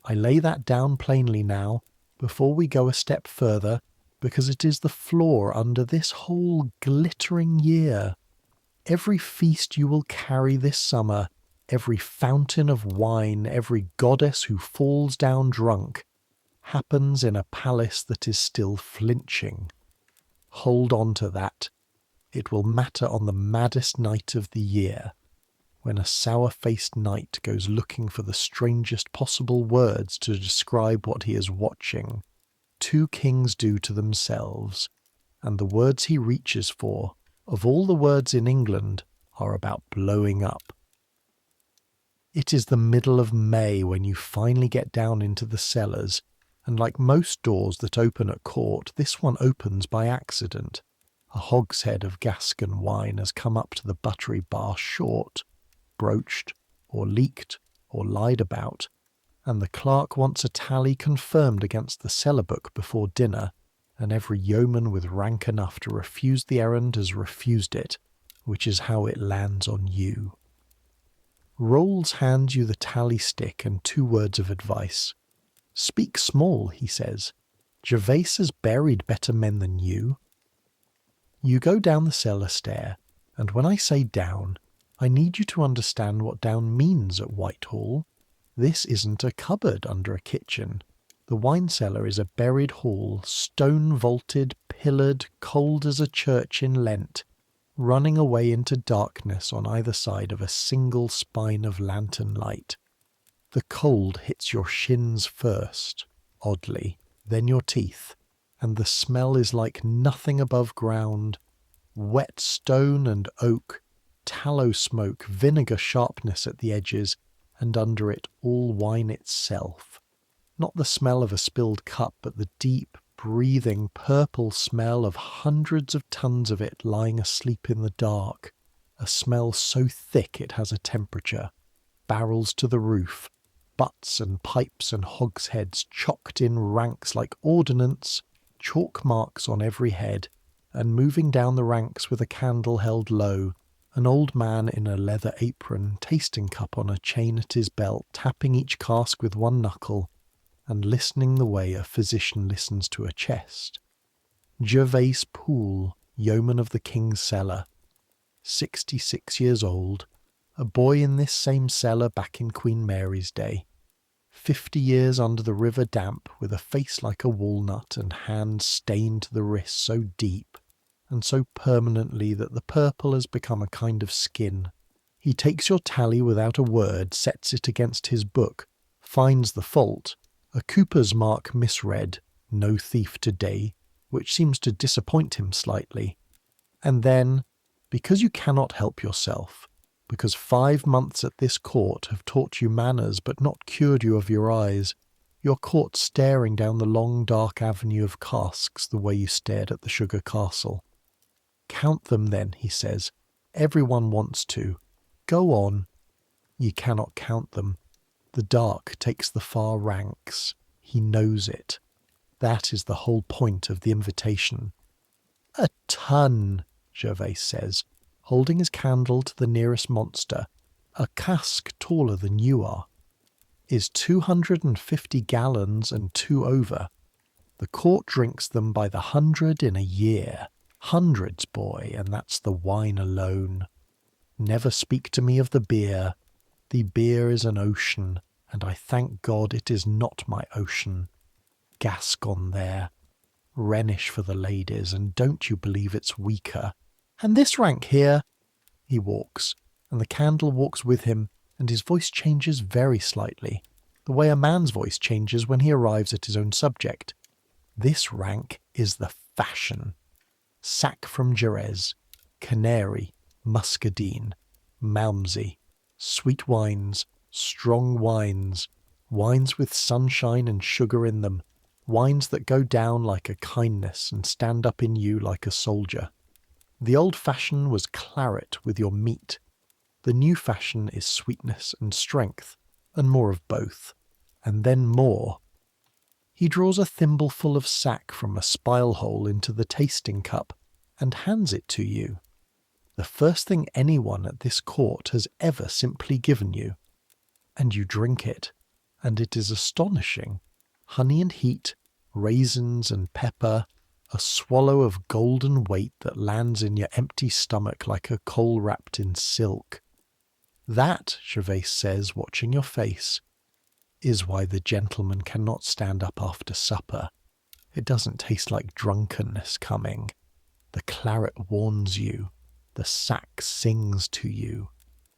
I lay that down plainly now, before we go a step further, because it is the flaw under this whole glittering year. Every feast you will carry this summer, every fountain of wine, every goddess who falls down drunk, happens in a palace that is still flinching. Hold on to that. It will matter on the maddest night of the year, when a sour-faced knight goes looking for the strangest possible words to describe what he is watching. 2 kings do to themselves, and the words he reaches for, of all the words in England, are about blowing up. It is the middle of May when you finally get down into the cellars, and like most doors that open at court, this one opens by accident. A hogshead of Gascon wine has come up to the buttery bar short, broached, or leaked, or lied about, and the clerk wants a tally confirmed against the cellar book before dinner, and every yeoman with rank enough to refuse the errand has refused it, which is how it lands on you. Rolls hands you the tally stick and 2 words of advice. Speak small, he says. Gervase has buried better men than you. You go down the cellar stair, and when I say down, I need you to understand what down means at Whitehall. This isn't a cupboard under a kitchen. The wine cellar is a buried hall, stone-vaulted, pillared, cold as a church in Lent, running away into darkness on either side of a single spine of lantern light. The cold hits your shins first, oddly, then your teeth, and the smell is like nothing above ground. Wet stone and oak, tallow smoke, vinegar sharpness at the edges, and under it all wine itself. Not the smell of a spilled cup, but the deep, breathing, purple smell of hundreds of tons of it lying asleep in the dark. A smell so thick it has a temperature. Barrels to the roof, butts and pipes and hogsheads chocked in ranks like ordnance, chalk marks on every head, and moving down the ranks with a candle held low, an old man in a leather apron, tasting cup on a chain at his belt, tapping each cask with one knuckle, and listening the way a physician listens to a chest. Gervase Poole, yeoman of the King's Cellar. 66 years old, a boy in this same cellar back in Queen Mary's day, 50 years under the river damp, with a face like a walnut and hands stained to the wrist so deep and so permanently that the purple has become a kind of skin. He takes your tally without a word, sets it against his book, finds the fault, a cooper's mark misread, no thief today, which seems to disappoint him slightly. And then, because you cannot help yourself, because 5 months at this court have taught you manners but not cured you of your eyes, you're caught staring down the long dark avenue of casks the way you stared at the sugar castle. Count them then, he says. Everyone wants to. Go on. You cannot count them. The dark takes the far ranks. He knows it. That is the whole point of the invitation. A ton, Gervais says, holding his candle to the nearest monster, a cask taller than you are, is 250 gallons and 2 over. The court drinks them by the 100 in a year. Hundreds, boy, and that's the wine alone. Never speak to me of the beer. The beer is an ocean, and I thank God it is not my ocean. Gascon there. Rhenish for the ladies, and don't you believe it's weaker. And this rank here. He walks, and the candle walks with him, and his voice changes very slightly, the way a man's voice changes when he arrives at his own subject. This rank is the fashion. Sack from Jerez, Canary, Muscadine, Malmsey, sweet wines, strong wines, wines with sunshine and sugar in them, wines that go down like a kindness and stand up in you like a soldier. The old fashion was claret with your meat. The new fashion is sweetness and strength, and more of both, and then more. He draws a thimbleful of sack from a spile hole into the tasting cup and hands it to you. The first thing anyone at this court has ever simply given you. And you drink it, and it is astonishing. Honey and heat, raisins and pepper, a swallow of golden weight that lands in your empty stomach like a coal wrapped in silk. That, Gervais says, watching your face, is why the gentleman cannot stand up after supper. It doesn't taste like drunkenness coming. The claret warns you. The sack sings to you.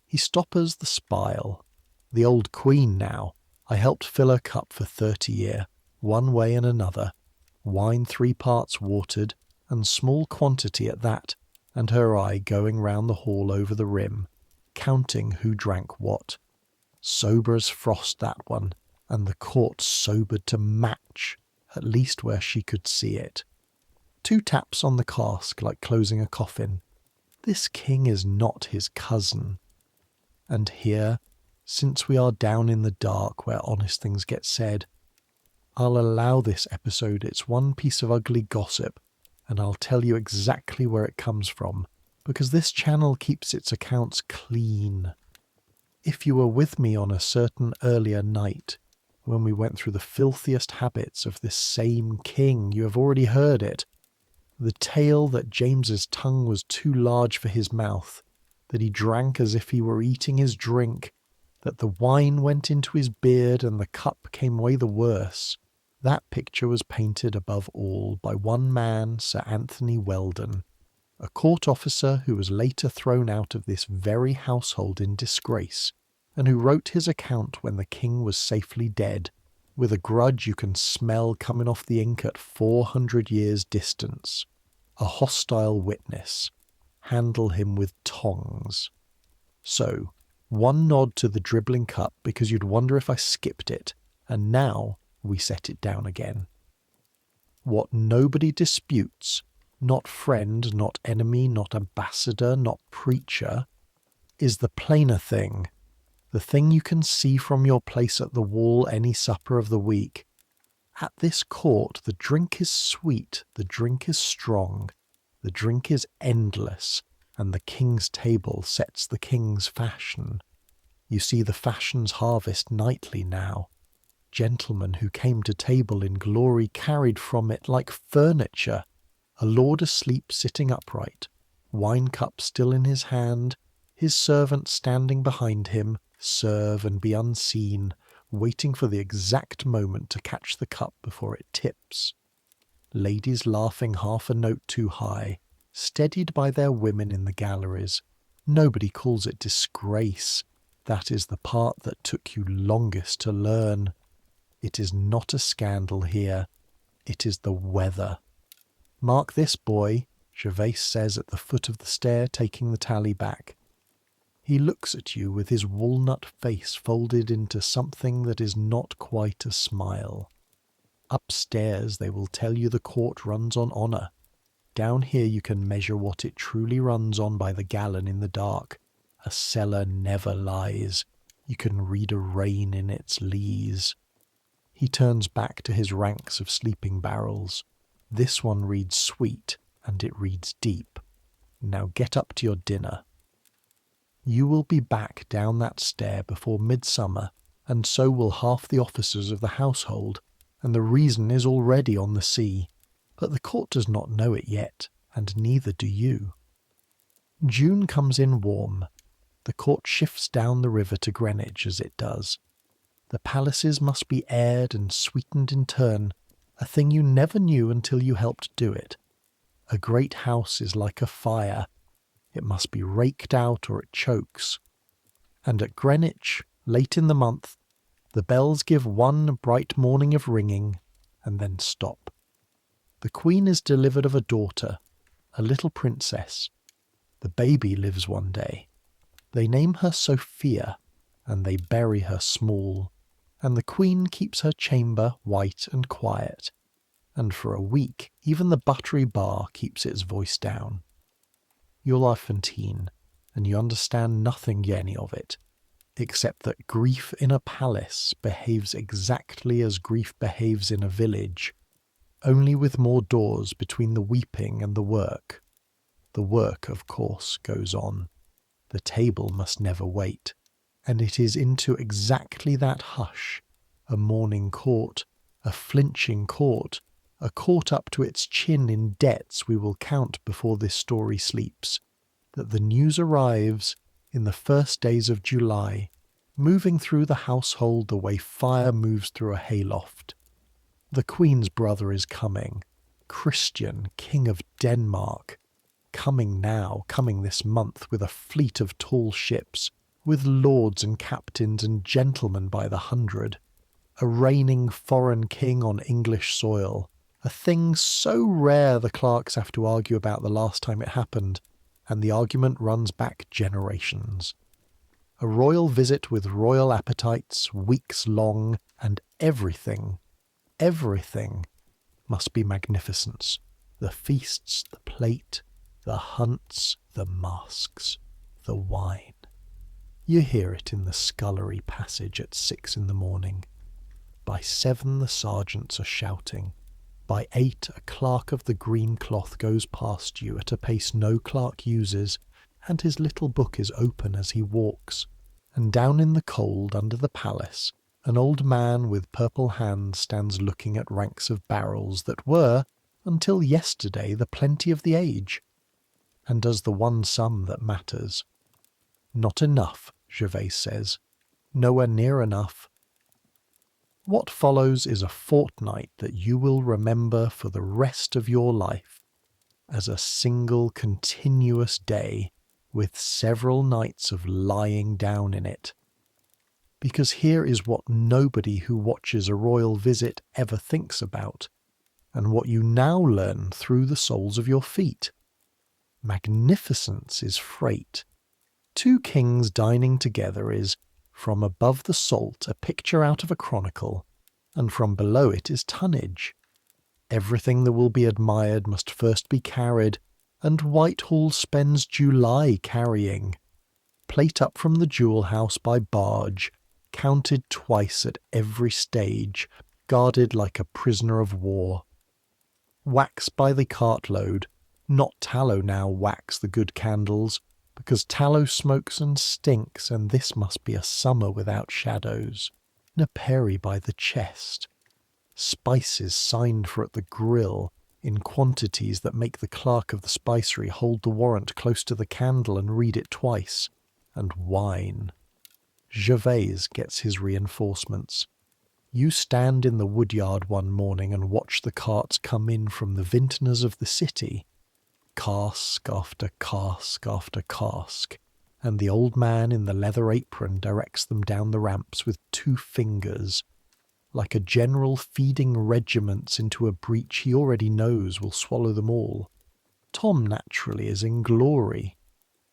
He stoppers the spile. The old queen now. I helped fill her cup for 30 year, one way and another. Wine 3 parts watered, and small quantity at that, and her eye going round the hall over the rim, counting who drank what. Sober as frost, that one, and the court sobered to match, at least where she could see it. 2 taps on the cask like closing a coffin. This king is not his cousin. And here, since we are down in the dark where honest things get said, I'll allow this episode its one piece of ugly gossip, and I'll tell you exactly where it comes from, because this channel keeps its accounts clean. If you were with me on a certain earlier night, when we went through the filthiest habits of this same king, you have already heard it. The tale that James's tongue was too large for his mouth, that he drank as if he were eating his drink, that the wine went into his beard and the cup came away the worse. That picture was painted above all by one man, Sir Anthony Weldon, a court officer who was later thrown out of this very household in disgrace, and who wrote his account when the king was safely dead, with a grudge you can smell coming off the ink at 400 years' distance. A hostile witness. Handle him with tongs. So, one nod to the dribbling cup because you'd wonder if I skipped it, and now we set it down again. What nobody disputes, not friend, not enemy, not ambassador, not preacher, is the plainer thing, the thing you can see from your place at the wall any supper of the week. At this court the drink is sweet, the drink is strong, the drink is endless, and the king's table sets the king's fashion. You see the fashion's harvest nightly now. Gentlemen who came to table in glory carried from it like furniture, a lord asleep sitting upright, wine cup still in his hand, his servant standing behind him, serve and be unseen, waiting for the exact moment to catch the cup before it tips. Ladies laughing half a note too high, steadied by their women in the galleries. Nobody calls it disgrace. That is the part that took you longest to learn. It is not a scandal here. It is the weather. Mark this, boy, Gervais says at the foot of the stair, taking the tally back. He looks at you with his walnut face folded into something that is not quite a smile. Upstairs they will tell you the court runs on honour. Down here you can measure what it truly runs on by the gallon in the dark. A cellar never lies. You can read a rain in its lees. He turns back to his ranks of sleeping barrels. This one reads sweet, and it reads deep. Now get up to your dinner. You will be back down that stair before midsummer, and so will half the officers of the household, and the reason is already on the sea. But the court does not know it yet, and neither do you. June comes in warm. The court shifts down the river to Greenwich as it does. The palaces must be aired and sweetened in turn, a thing you never knew until you helped do it. A great house is like a fire. It must be raked out or it chokes. And at Greenwich, late in the month, the bells give one bright morning of ringing, and then stop. The Queen is delivered of a daughter, a little princess. The baby lives one day. They name her Sophia, and they bury her small, and the Queen keeps her chamber white and quiet, and for a week even the buttery bar keeps its voice down. You're Lafontaine, and you understand nothing any of it, except that grief in a palace behaves exactly as grief behaves in a village, only with more doors between the weeping and the work. The work, of course, goes on. The table must never wait, and it is into exactly that hush, a morning court, a flinching court, a court up to its chin in debts we will count before this story sleeps, that the news arrives in the first days of July, moving through the household the way fire moves through a hayloft. The Queen's brother is coming, Christian, King of Denmark, coming now, coming this month with a fleet of tall ships, with lords and captains and gentlemen by the hundred, a reigning foreign king on English soil, a thing so rare the clerks have to argue about the last time it happened, and the argument runs back generations. A royal visit with royal appetites, weeks long, and everything must be magnificence. The feasts, the plate, the hunts, the masks, the wine. You hear it in the scullery passage at 6 in the morning. By 7 the sergeants are shouting. By 8 a clerk of the green cloth goes past you at a pace no clerk uses, and his little book is open as he walks. And down in the cold under the palace, an old man with purple hands stands looking at ranks of barrels that were, until yesterday, the plenty of the age, and does the one sum that matters. Not enough, Gervais says. Nowhere near enough. What follows is a fortnight that you will remember for the rest of your life as a single continuous day with several nights of lying down in it. Because here is what nobody who watches a royal visit ever thinks about, and what you now learn through the soles of your feet. Magnificence is freight. 2 kings dining together is, from above the salt, a picture out of a chronicle, and from below it is tonnage. Everything that will be admired must first be carried, and Whitehall spends July carrying. Plate up from the jewel house by barge, counted twice at every stage, guarded like a prisoner of war. Wax by the cartload, not tallow now wax the good candles, because tallow smokes and stinks, and this must be a summer without shadows. Naperi by the chest. Spices signed for at the grill, in quantities that make the clerk of the spicery hold the warrant close to the candle and read it twice, and wine. Gervais gets his reinforcements. You stand in the woodyard one morning and watch the carts come in from the vintners of the city, cask after cask after cask, and the old man in the leather apron directs them down the ramps with 2 fingers, like a general feeding regiments into a breach he already knows will swallow them all. Tom naturally is in glory.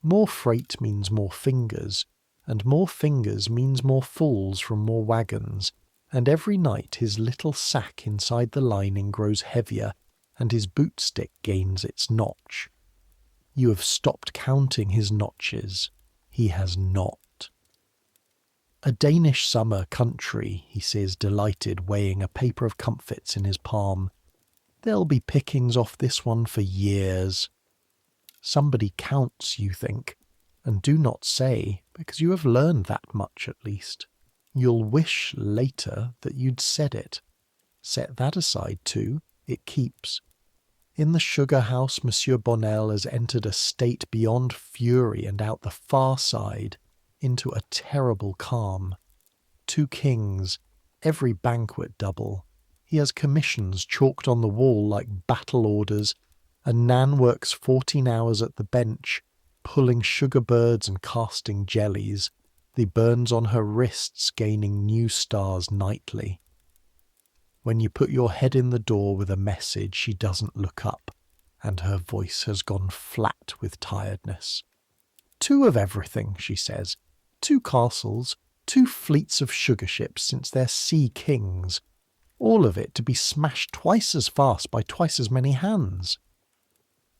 More freight means more fingers, and more fingers means more falls from more wagons, and every night his little sack inside the lining grows heavier, and his bootstick gains its notch. You have stopped counting his notches. He has not. A Danish summer country, he says, delighted, weighing a paper of comfits in his palm. There'll be pickings off this one for years. Somebody counts, you think, and do not say, because you have learned that much at least. You'll wish later that you'd said it. Set that aside too, it keeps. In the sugar house, Monsieur Bonnel has entered a state beyond fury and out the far side, into a terrible calm. 2 kings, every banquet double. He has commissions chalked on the wall like battle orders, and Nan works 14 hours at the bench, pulling sugar birds and casting jellies, the burns on her wrists gaining new stars nightly. When you put your head in the door with a message, she doesn't look up, and her voice has gone flat with tiredness. 2 of everything, she says. 2 castles, 2 fleets of sugar ships since they're sea kings. All of it to be smashed twice as fast by twice as many hands.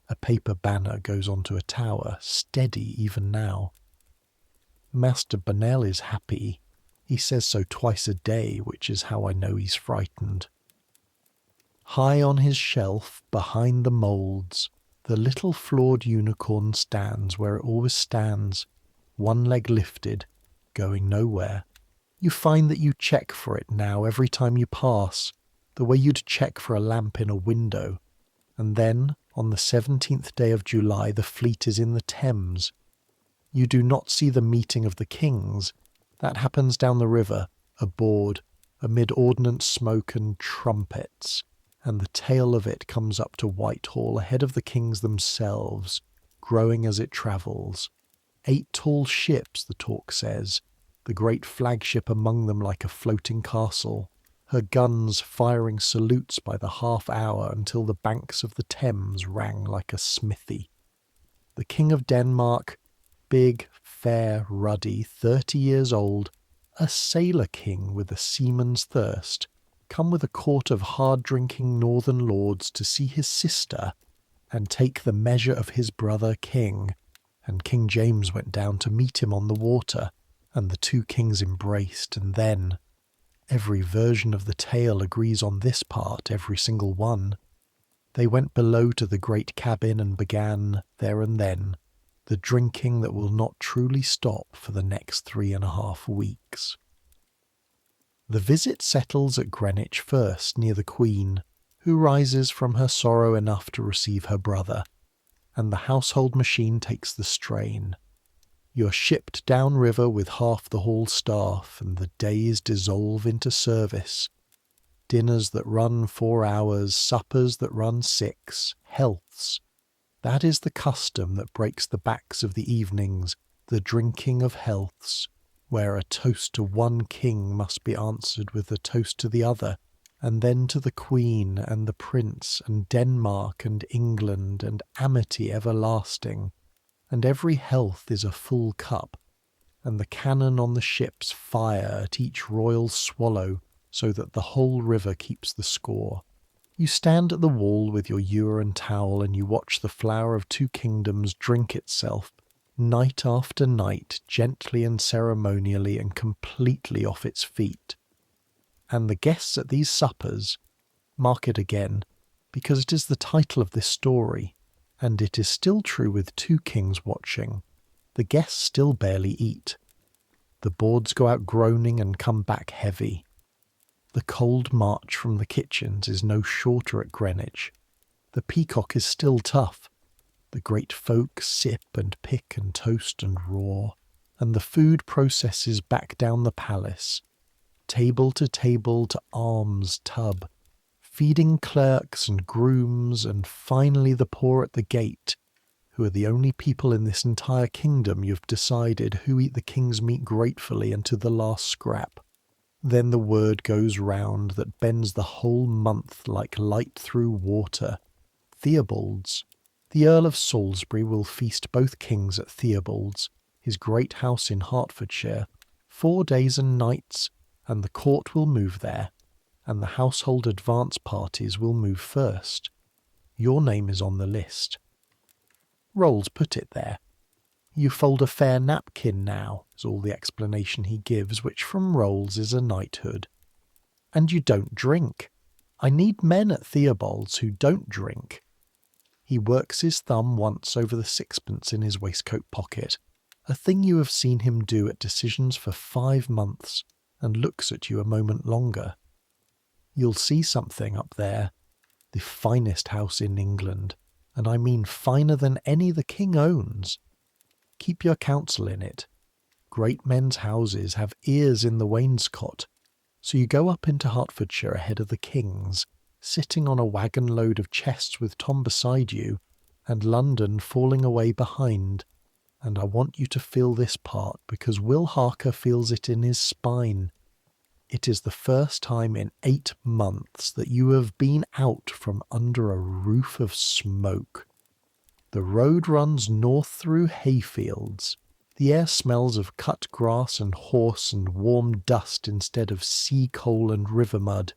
A paper banner goes onto a tower, steady even now. Master Bonnel is happy. He says so twice a day, which is how I know he's frightened. High on his shelf, behind the moulds, the little flawed unicorn stands where it always stands, one leg lifted, going nowhere. You find that you check for it now every time you pass, the way you'd check for a lamp in a window. And then, on the 17th day of July, the fleet is in the Thames. You do not see the meeting of the kings. That happens down the river, aboard, amid ordnance smoke and trumpets, and the tail of it comes up to Whitehall ahead of the kings themselves, growing as it travels. 8 tall ships, the talk says, the great flagship among them like a floating castle, her guns firing salutes by the half hour until the banks of the Thames rang like a smithy. The King of Denmark, big, fair, ruddy, 30 years old, a sailor king with a seaman's thirst, come with a court of hard-drinking northern lords to see his sister and take the measure of his brother king, and King James went down to meet him on the water, and the 2 kings embraced, and then, every version of the tale agrees on this part, every single one, they went below to the great cabin and began, there and then, the drinking that will not truly stop for the next 3.5 weeks. The visit settles at Greenwich first, near the Queen, who rises from her sorrow enough to receive her brother, and the household machine takes the strain. You're shipped down river with half the hall staff, and the days dissolve into service. Dinners that run 4 hours, suppers that run 6, healths. That is the custom that breaks the backs of the evenings, the drinking of healths, where a toast to one king must be answered with a toast to the other, and then to the Queen and the Prince and Denmark and England and amity everlasting, and every health is a full cup, and the cannon on the ships fire at each royal swallow, so that the whole river keeps the score. You stand at the wall with your ewer and towel, and you watch the flower of 2 kingdoms drink itself, night after night, gently and ceremonially and completely off its feet. And the guests at these suppers, mark it again, because it is the title of this story, and it is still true with 2 kings watching, the guests still barely eat. The boards go out groaning and come back heavy. The cold march from the kitchens is no shorter at Greenwich. The peacock is still tough. The great folk sip and pick and toast and roar, and the food processes back down the palace, table to arms tub, feeding clerks and grooms, and finally the poor at the gate, who are the only people in this entire kingdom you've decided who eat the king's meat gratefully and to the last scrap. Then the word goes round that bends the whole month like light through water. Theobald's. The Earl of Salisbury will feast both kings at Theobald's, his great house in Hertfordshire, 4 days and nights, and the court will move there, and the household advance parties will move first. Your name is on the list. Rolls put it there. You fold a fair napkin now, is all the explanation he gives, which from Rolls is a knighthood. And you don't drink. I need men at Theobald's who don't drink. He works his thumb once over the sixpence in his waistcoat pocket, a thing you have seen him do at decisions for 5 months, and looks at you a moment longer. You'll see something up there, the finest house in England, and I mean finer than any the king owns. Keep your counsel in it. Great men's houses have ears in the wainscot, so you go up into Hertfordshire ahead of the king's, sitting on a wagon load of chests with Tom beside you, and London falling away behind. And I want you to feel this part, because Will Harker feels it in his spine. It is the first time in 8 months that you have been out from under a roof of smoke. The road runs north through hayfields. The air smells of cut grass and horse and warm dust instead of sea coal and river mud.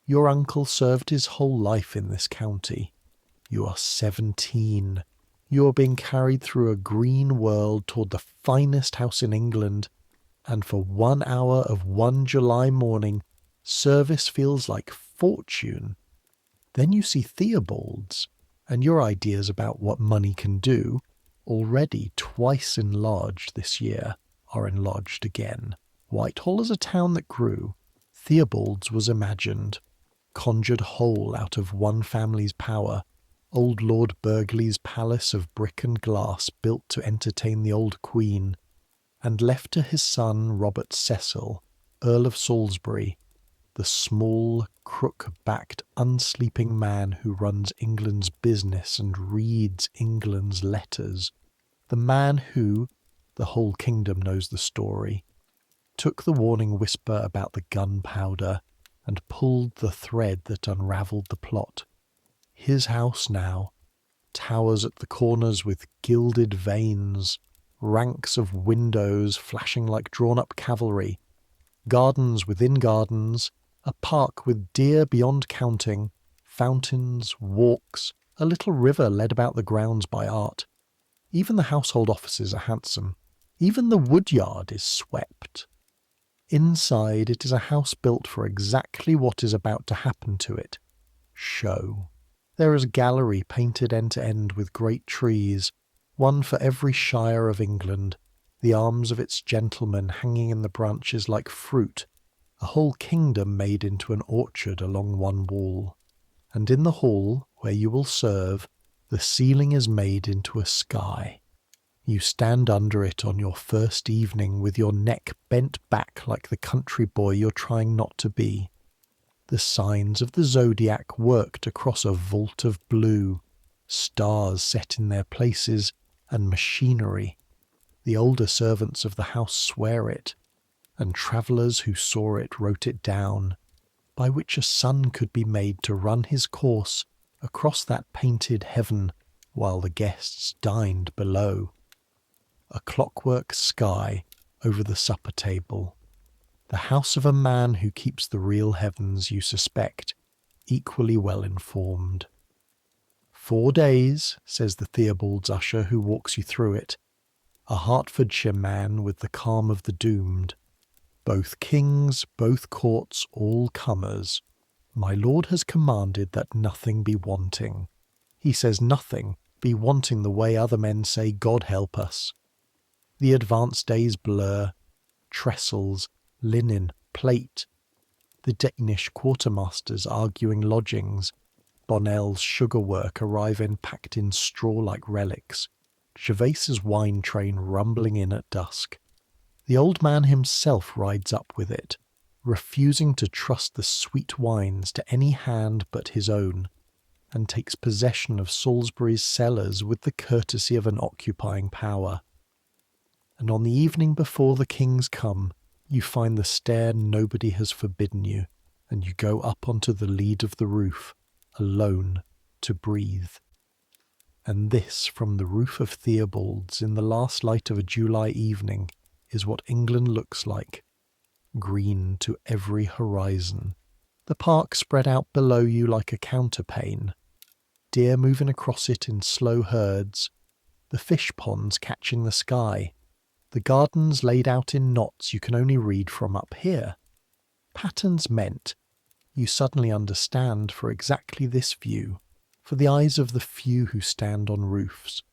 Your uncle served his whole life in this county. You are 17. You are being carried through a green world toward the finest house in England, and for 1 hour of one July morning, service feels like fortune. Then you see Theobald's, and your ideas about what money can do, already twice enlarged this year, are enlarged again. Whitehall is a town that grew. Theobald's was imagined, conjured whole out of one family's power, old Lord Burghley's palace of brick and glass built to entertain the old Queen, and left to his son Robert Cecil, Earl of Salisbury, the small, crook-backed, unsleeping man who runs England's business and reads England's letters, the man who, the whole kingdom knows the story, took the warning whisper about the gunpowder and pulled the thread that unravelled the plot. His house now, towers at the corners with gilded vanes, ranks of windows flashing like drawn-up cavalry, gardens within gardens, a park with deer beyond counting, fountains, walks, a little river led about the grounds by art. Even the household offices are handsome. Even the woodyard is swept. Inside it is a house built for exactly what is about to happen to it. Show. There is a gallery painted end to end with great trees, one for every shire of England, the arms of its gentlemen hanging in the branches like fruit, a whole kingdom made into an orchard along one wall. And in the hall, where you will serve, the ceiling is made into a sky. You stand under it on your first evening with your neck bent back like the country boy you're trying not to be. The signs of the zodiac worked across a vault of blue, stars set in their places, and machinery. The older servants of the house swear it, and travellers who saw it wrote it down, by which a sun could be made to run his course across that painted heaven while the guests dined below. A clockwork sky over the supper table. The house of a man who keeps the real heavens, you suspect, equally well informed. 4 days, says the Theobald's usher who walks you through it, a Hertfordshire man with the calm of the doomed. Both kings, both courts, all comers. My lord has commanded that nothing be wanting. He says nothing be wanting the way other men say God help us. The advance days blur, trestles, linen, plate, the Danish quartermasters arguing lodgings, Bonnell's sugar-work arrive in packed in straw-like relics, Gervais's wine train rumbling in at dusk. The old man himself rides up with it, refusing to trust the sweet wines to any hand but his own, and takes possession of Salisbury's cellars with the courtesy of an occupying power. And on the evening before the kings come, you find the stair nobody has forbidden you, and you go up onto the lead of the roof, alone, to breathe. And this, from the roof of Theobald's in the last light of a July evening, is what England looks like, green to every horizon. The park spread out below you like a counterpane, deer moving across it in slow herds, the fish ponds catching the sky, the gardens laid out in knots you can only read from up here. Patterns meant, you suddenly understand, for exactly this view, for the eyes of the few who stand on roofs.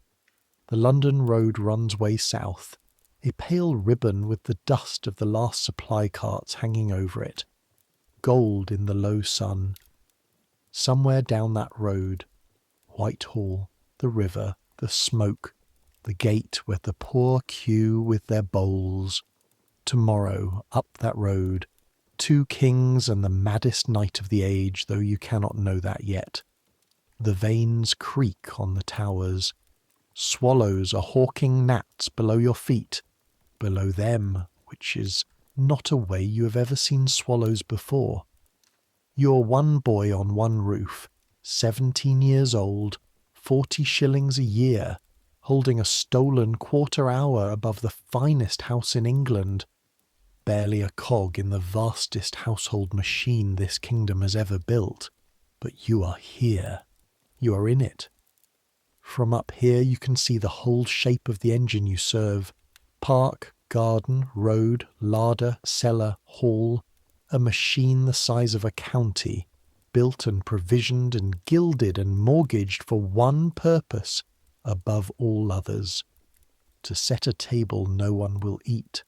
The London road runs way south, a pale ribbon with the dust of the last supply carts hanging over it, gold in the low sun. Somewhere down that road, Whitehall, the river, the smoke, the gate where the poor queue with their bowls. Tomorrow, up that road, 2 kings and the maddest night of the age, though you cannot know that yet. The vanes creak on the towers. Swallows are hawking gnats below your feet, below them, which is not a way you have ever seen swallows before. You're one boy on one roof, 17 years old, 40 shillings a year, holding a stolen quarter hour above the finest house in England, barely a cog in the vastest household machine this kingdom has ever built. But you are here. You are in it. From up here you can see the whole shape of the engine you serve. Park, garden, road, larder, cellar, hall. A machine the size of a county, built and provisioned and gilded and mortgaged for one purpose above all others: to set a table no one will eat.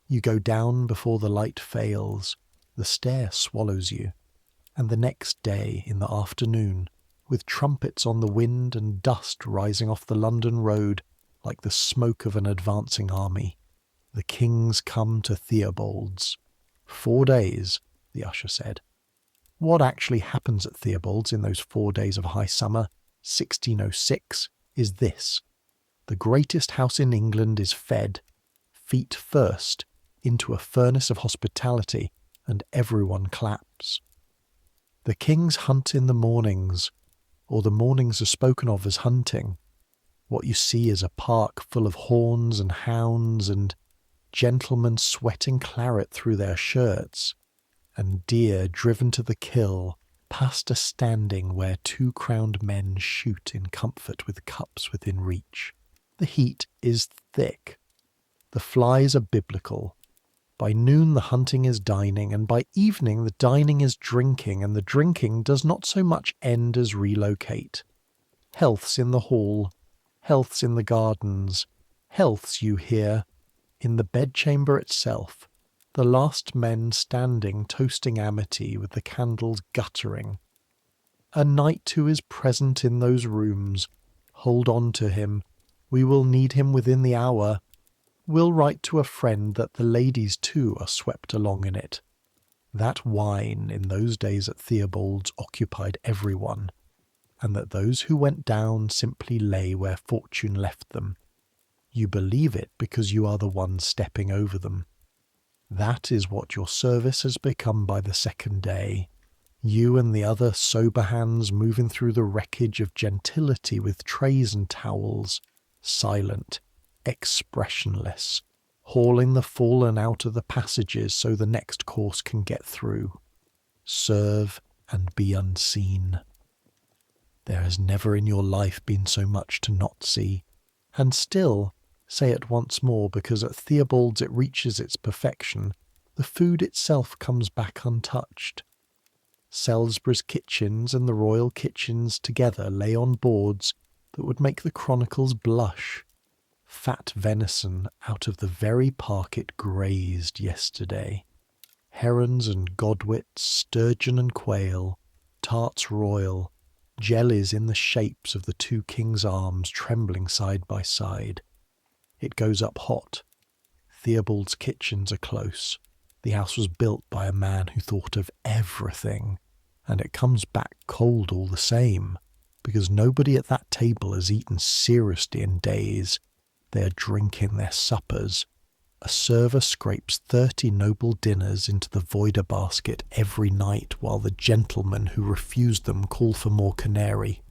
You go down before the light fails, the stair swallows you, and the next day in the afternoon, with trumpets on the wind and dust rising off the London road like the smoke of an advancing army, the kings come to Theobald's. 4 days, the usher said. What actually happens at Theobald's in those 4 days of high summer, 1606, is this. The greatest house in England is fed, feet first, into a furnace of hospitality, and everyone claps. The kings hunt in the mornings, or the mornings are spoken of as hunting. What you see is a park full of horns and hounds and gentlemen sweating claret through their shirts, and deer driven to the kill, past a standing where 2 crowned men shoot in comfort with cups within reach. The heat is thick. The flies are biblical. By noon the hunting is dining, and by evening the dining is drinking, and the drinking does not so much end as relocate. Healths in the hall, healths in the gardens, healths, you hear, in the bedchamber itself, the last men standing toasting amity with the candles guttering. A knight who is present in those rooms, hold on to him, we will need him within the hour. We'll write to a friend that the ladies too are swept along in it. That wine in those days at Theobald's occupied everyone, and that those who went down simply lay where fortune left them. You believe it because you are the one stepping over them. That is what your service has become by the second day. You and the other sober hands moving through the wreckage of gentility with trays and towels, silent, expressionless, hauling the fallen out of the passages so the next course can get through. Serve and be unseen. There has never in your life been so much to not see, and still, say it once more because at Theobald's it reaches its perfection, the food itself comes back untouched. Salisbury's kitchens and the royal kitchens together lay on boards that would make the chronicles blush. Fat venison out of the very park it grazed yesterday. Herons and godwits, sturgeon and quail, tarts royal, jellies in the shapes of the two kings' arms trembling side by side. It goes up hot. Theobald's kitchens are close. The house was built by a man who thought of everything, and it comes back cold all the same, because nobody at that table has eaten seriously in days. They are drinking their suppers. A server scrapes 30 noble dinners into the voider basket every night, while the gentlemen who refuse them call for more canary.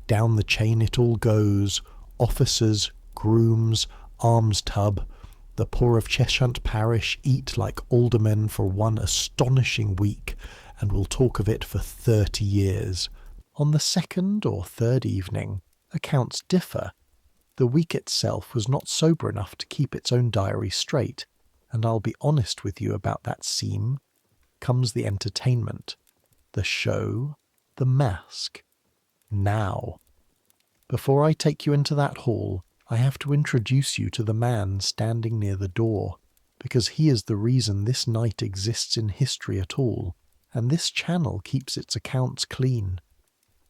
Down the chain it all goes, officers, grooms, alms tub. The poor of Cheshunt parish eat like aldermen for one astonishing week, and will talk of it for 30 years. On the second or third evening, accounts differ. The week itself was not sober enough to keep its own diary straight, and I'll be honest with you about that seam. Comes the entertainment, the show, the mask. Now, before I take you into that hall, I have to introduce you to the man standing near the door, because he is the reason this night exists in history at all, and this channel keeps its accounts clean.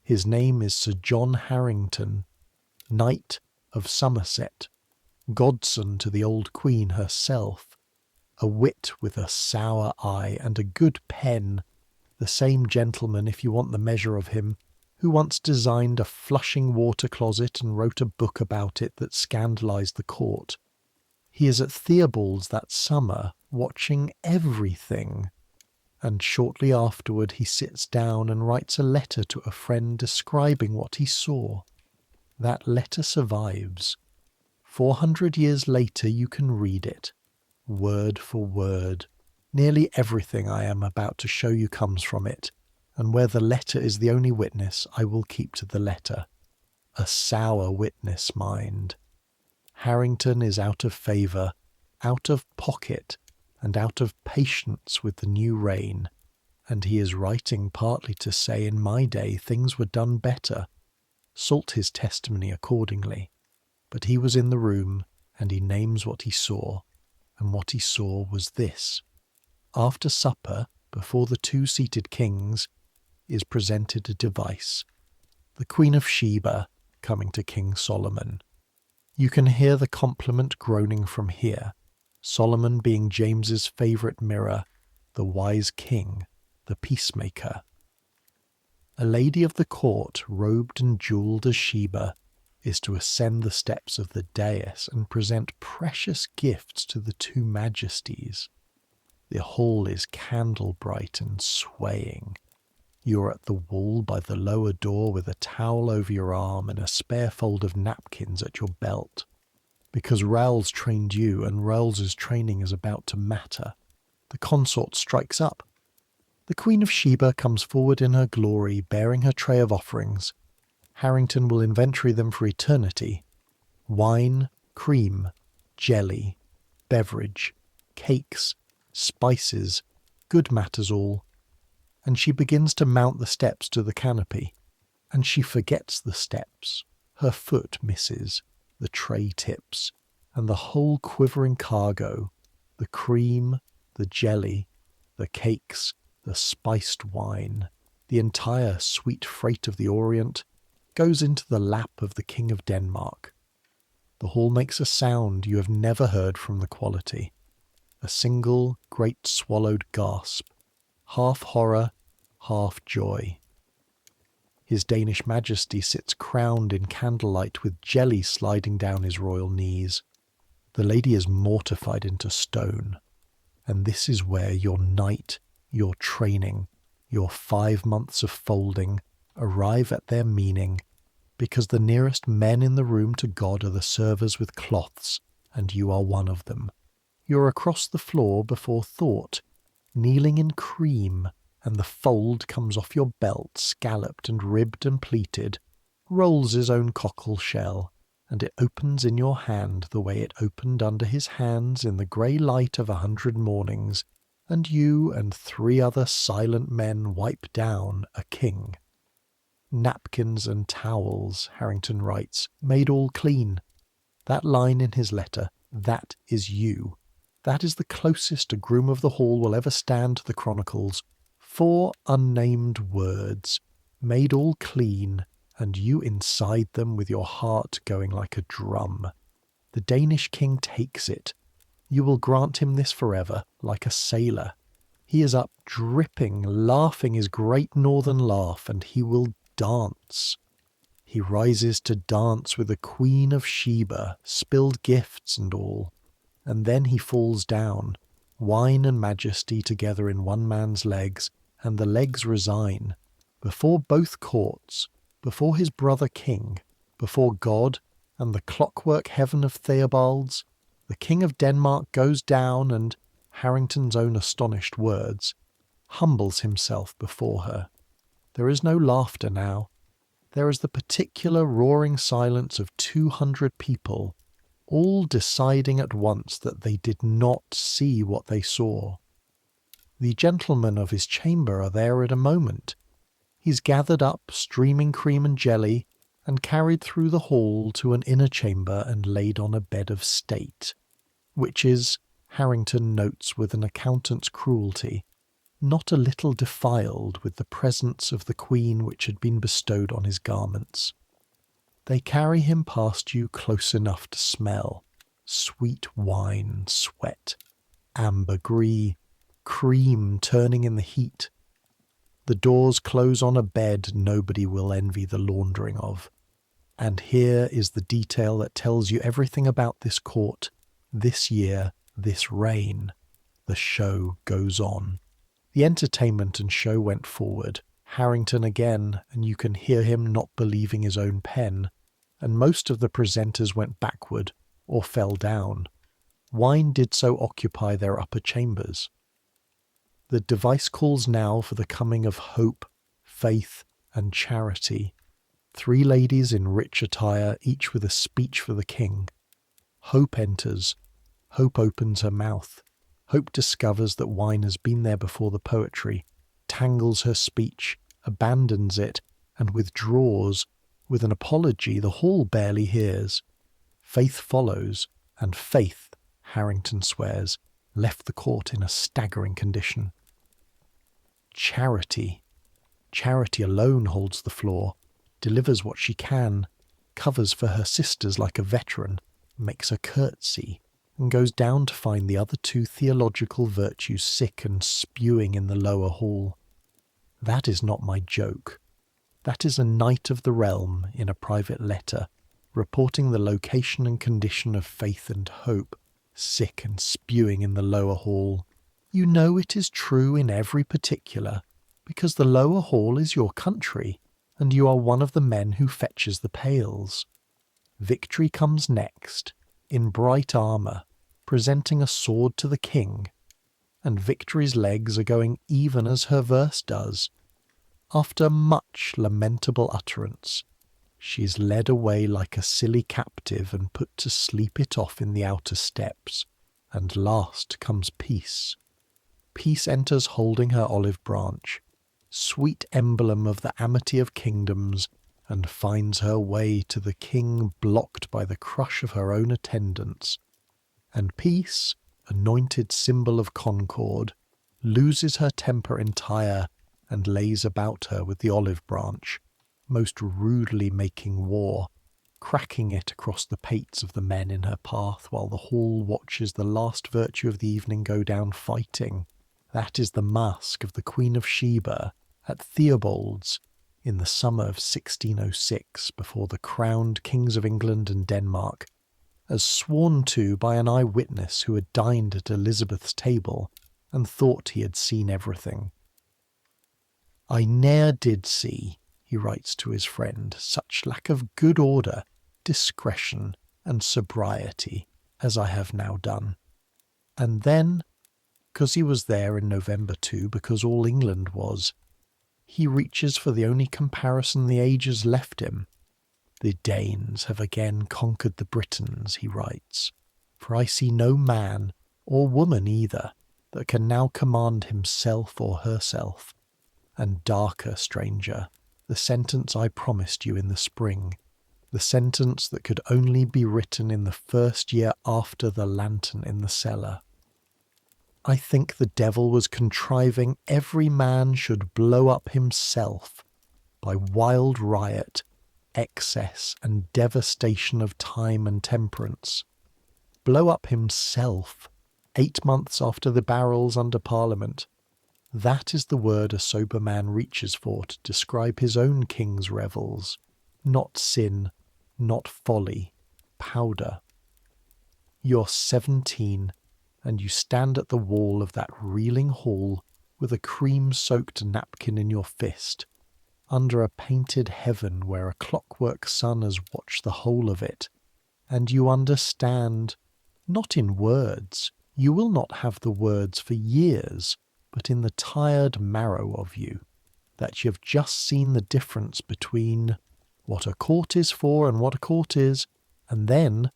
His name is Sir John Harrington, Knight of Somerset, godson to the old Queen herself, a wit with a sour eye and a good pen, the same gentleman, if you want the measure of him, who once designed a flushing water closet and wrote a book about it that scandalised the court. He is at Theobald's that summer, watching everything, and shortly afterward he sits down and writes a letter to a friend describing what he saw. That letter survives. 400 years later you can read it, word for word. Nearly everything I am about to show you comes from it, and where the letter is the only witness, I will keep to the letter. A sour witness, mind. Harrington is out of favour, out of pocket, and out of patience with the new reign, and he is writing partly to say in my day things were done better. Salt his testimony accordingly. But he was in the room, and he names what he saw, and what he saw was this. After supper, before the two seated kings, is presented a device, the Queen of Sheba coming to King Solomon. You can hear the compliment groaning from here, Solomon being James's favourite mirror, the wise king, the peacemaker. A lady of the court, robed and jewelled as Sheba, is to ascend the steps of the dais and present precious gifts to the two majesties. The hall is candle-bright and swaying. You are at the wall by the lower door with a towel over your arm and a spare fold of napkins at your belt. Because Raoul's trained you, and Raoul's training is about to matter, the consort strikes up. The Queen of Sheba comes forward in her glory, bearing her tray of offerings. Harrington will inventory them for eternity. Wine, cream, jelly, beverage, cakes, spices, good matters all. And she begins to mount the steps to the canopy, and she forgets the steps. Her foot misses, the tray tips, and the whole quivering cargo, the cream, the jelly, the cakes, the spiced wine, the entire sweet freight of the Orient, goes into the lap of the King of Denmark. The hall makes a sound you have never heard from the quality, a single great swallowed gasp, half horror, half joy. His Danish Majesty sits crowned in candlelight with jelly sliding down his royal knees. The lady is mortified into stone, and this is where your night, your training, your 5 months of folding arrive at their meaning, because the nearest men in the room to God are the servers with cloths, and you are one of them. You're across the floor before thought, kneeling in cream, and the fold comes off your belt, scalloped and ribbed and pleated, rolls his own cockle shell, and it opens in your hand the way it opened under his hands in the grey light of 100 mornings, and you and 3 other silent men wipe down a king. Napkins and towels, Harrington writes, made all clean. That line in his letter, that is you. That is the closest a groom of the hall will ever stand to the chronicles. 4 unnamed words, made all clean, and you inside them with your heart going like a drum. The Danish king takes it. You will grant him this forever, like a sailor. He is up dripping, laughing his great northern laugh, and he will dance. He rises to dance with the Queen of Sheba, spilled gifts and all, and then he falls down, wine and majesty together in one man's legs, and the legs resign, before both courts, before his brother king, before God and the clockwork heaven of Theobalds. The King of Denmark goes down and, Harrington's own astonished words, humbles himself before her. There is no laughter now. There is the particular roaring silence of 200 people, all deciding at once that they did not see what they saw. The gentlemen of his chamber are there at a moment. He's gathered up streaming cream and jelly, and carried through the hall to an inner chamber and laid on a bed of state, which is, Harrington notes with an accountant's cruelty, not a little defiled with the presence of the Queen which had been bestowed on his garments. They carry him past you close enough to smell sweet wine, sweat, ambergris, cream turning in the heat. The doors close on a bed nobody will envy the laundering of. And here is the detail that tells you everything about this court, this year, this reign. The show goes on. The entertainment and show went forward. Harrington again, and you can hear him not believing his own pen, and most of the presenters went backward or fell down. Wine did so occupy their upper chambers. The device calls now for the coming of hope, faith, and charity. 3 ladies in rich attire, each with a speech for the king. Hope enters. Hope opens her mouth. Hope discovers that wine has been there before the poetry, tangles her speech, abandons it, and withdraws. With an apology the hall barely hears. Faith follows, and Faith, Harrington swears, left the court in a staggering condition. Charity. Charity alone holds the floor, delivers what she can, covers for her sisters like a veteran, makes a curtsy, and goes down to find the other 2 theological virtues sick and spewing in the lower hall. That is not my joke. That is a knight of the realm in a private letter, reporting the location and condition of Faith and Hope, sick and spewing in the lower hall. You know it is true in every particular, because the lower hall is your country, and you are one of the men who fetches the pails. Victory comes next, in bright armour, presenting a sword to the king, and Victory's legs are going even as her verse does. After much lamentable utterance, she is led away like a silly captive and put to sleep it off in the outer steps, and last comes Peace. Peace enters holding her olive branch, sweet emblem of the amity of kingdoms, and finds her way to the king blocked by the crush of her own attendants. And Peace, anointed symbol of concord, loses her temper entire and lays about her with the olive branch, most rudely making war, cracking it across the pates of the men in her path while the hall watches the last virtue of the evening go down fighting. That is the mask of the Queen of Sheba at Theobalds in the summer of 1606 before the crowned kings of England and Denmark, as sworn to by an eyewitness who had dined at Elizabeth's table and thought he had seen everything. "I ne'er did see," he writes to his friend, "such lack of good order, discretion, and sobriety as I have now done." And then, because he was there in November too, because all England was, he reaches for the only comparison the ages left him. "The Danes have again conquered the Britons," he writes, "for I see no man, or woman either, that can now command himself or herself. And darker, stranger, the sentence I promised you in the spring, the sentence that could only be written in the first year after the lantern in the cellar. I think the devil was contriving every man should blow up himself, by wild riot, excess and devastation of time and temperance. Blow up himself 8 months after the barrels under Parliament. That is the word a sober man reaches for to describe his own king's revels. Not sin, not folly, powder. You're 17, and you stand at the wall of that reeling hall with a cream-soaked napkin in your fist, under a painted heaven where a clockwork sun has watched the whole of it, and you understand, not in words, you will not have the words for years, but in the tired marrow of you, that you've just seen the difference between what a court is for and what a court is, and then,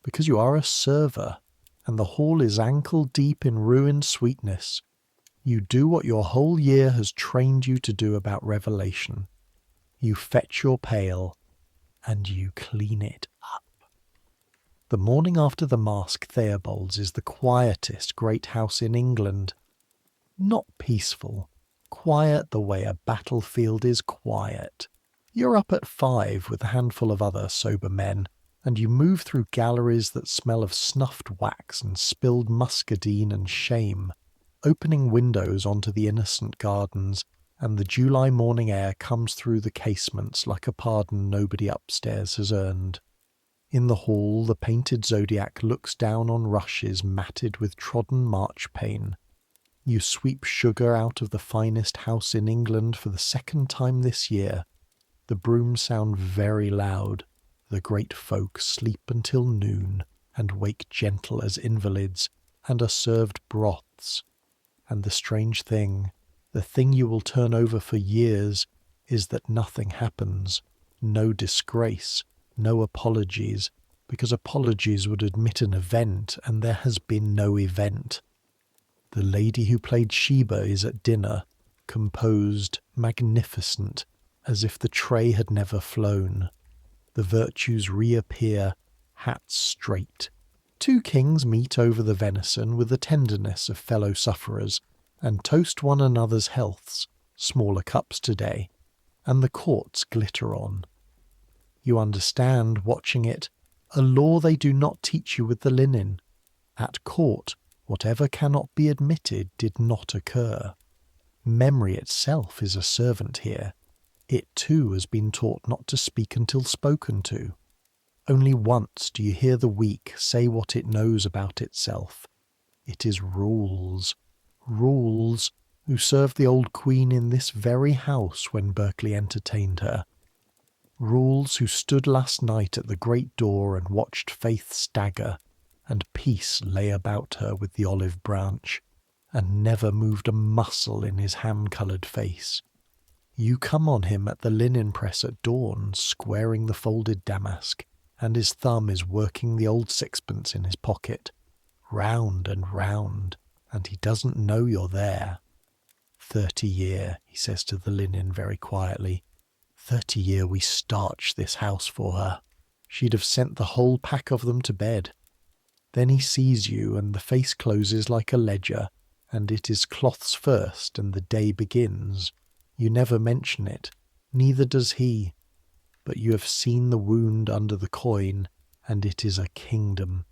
because you are a server, and the hall is ankle-deep in ruined sweetness, you do what your whole year has trained you to do about revelation. You fetch your pail, and you clean it up. The morning after the Mask Theobald's is the quietest great house in England. Not peaceful, quiet the way a battlefield is quiet. You're up at 5 with a handful of other sober men, and you move through galleries that smell of snuffed wax and spilled muscadine and shame, opening windows onto the innocent gardens, and the July morning air comes through the casements like a pardon nobody upstairs has earned. In the hall, the painted zodiac looks down on rushes matted with trodden marchpane. You sweep sugar out of the finest house in England for the second time this year. The brooms sound very loud. The great folk sleep until noon, and wake gentle as invalids, and are served broths. And the strange thing, the thing you will turn over for years, is that nothing happens. No disgrace, no apologies, because apologies would admit an event, and there has been no event. The lady who played Sheba is at dinner, composed, magnificent, as if the tray had never flown. The virtues reappear, hats straight. 2 kings meet over the venison with the tenderness of fellow sufferers, and toast one another's healths, smaller cups today, and the courts glitter on. You understand, watching it, a law they do not teach you with the linen. At court, whatever cannot be admitted did not occur. Memory itself is a servant here. It too has been taught not to speak until spoken to. Only once do you hear the weak say what it knows about itself. It is rules. Rules, who served the old queen in this very house when Berkeley entertained her. Rules who stood last night at the great door and watched Faith stagger, and peace lay about her with the olive branch, and never moved a muscle in his ham-coloured face. You come on him at the linen press at dawn, squaring the folded damask, and his thumb is working the old sixpence in his pocket, round and round, and he doesn't know you're there. 30-year, he says to the linen very quietly. 30-year we starched this house for her. She'd have sent the whole pack of them to bed. Then he sees you, and the face closes like a ledger, and it is cloths first, and the day begins. You never mention it, neither does he. But you have seen the wound under the coin, and it is a kingdom.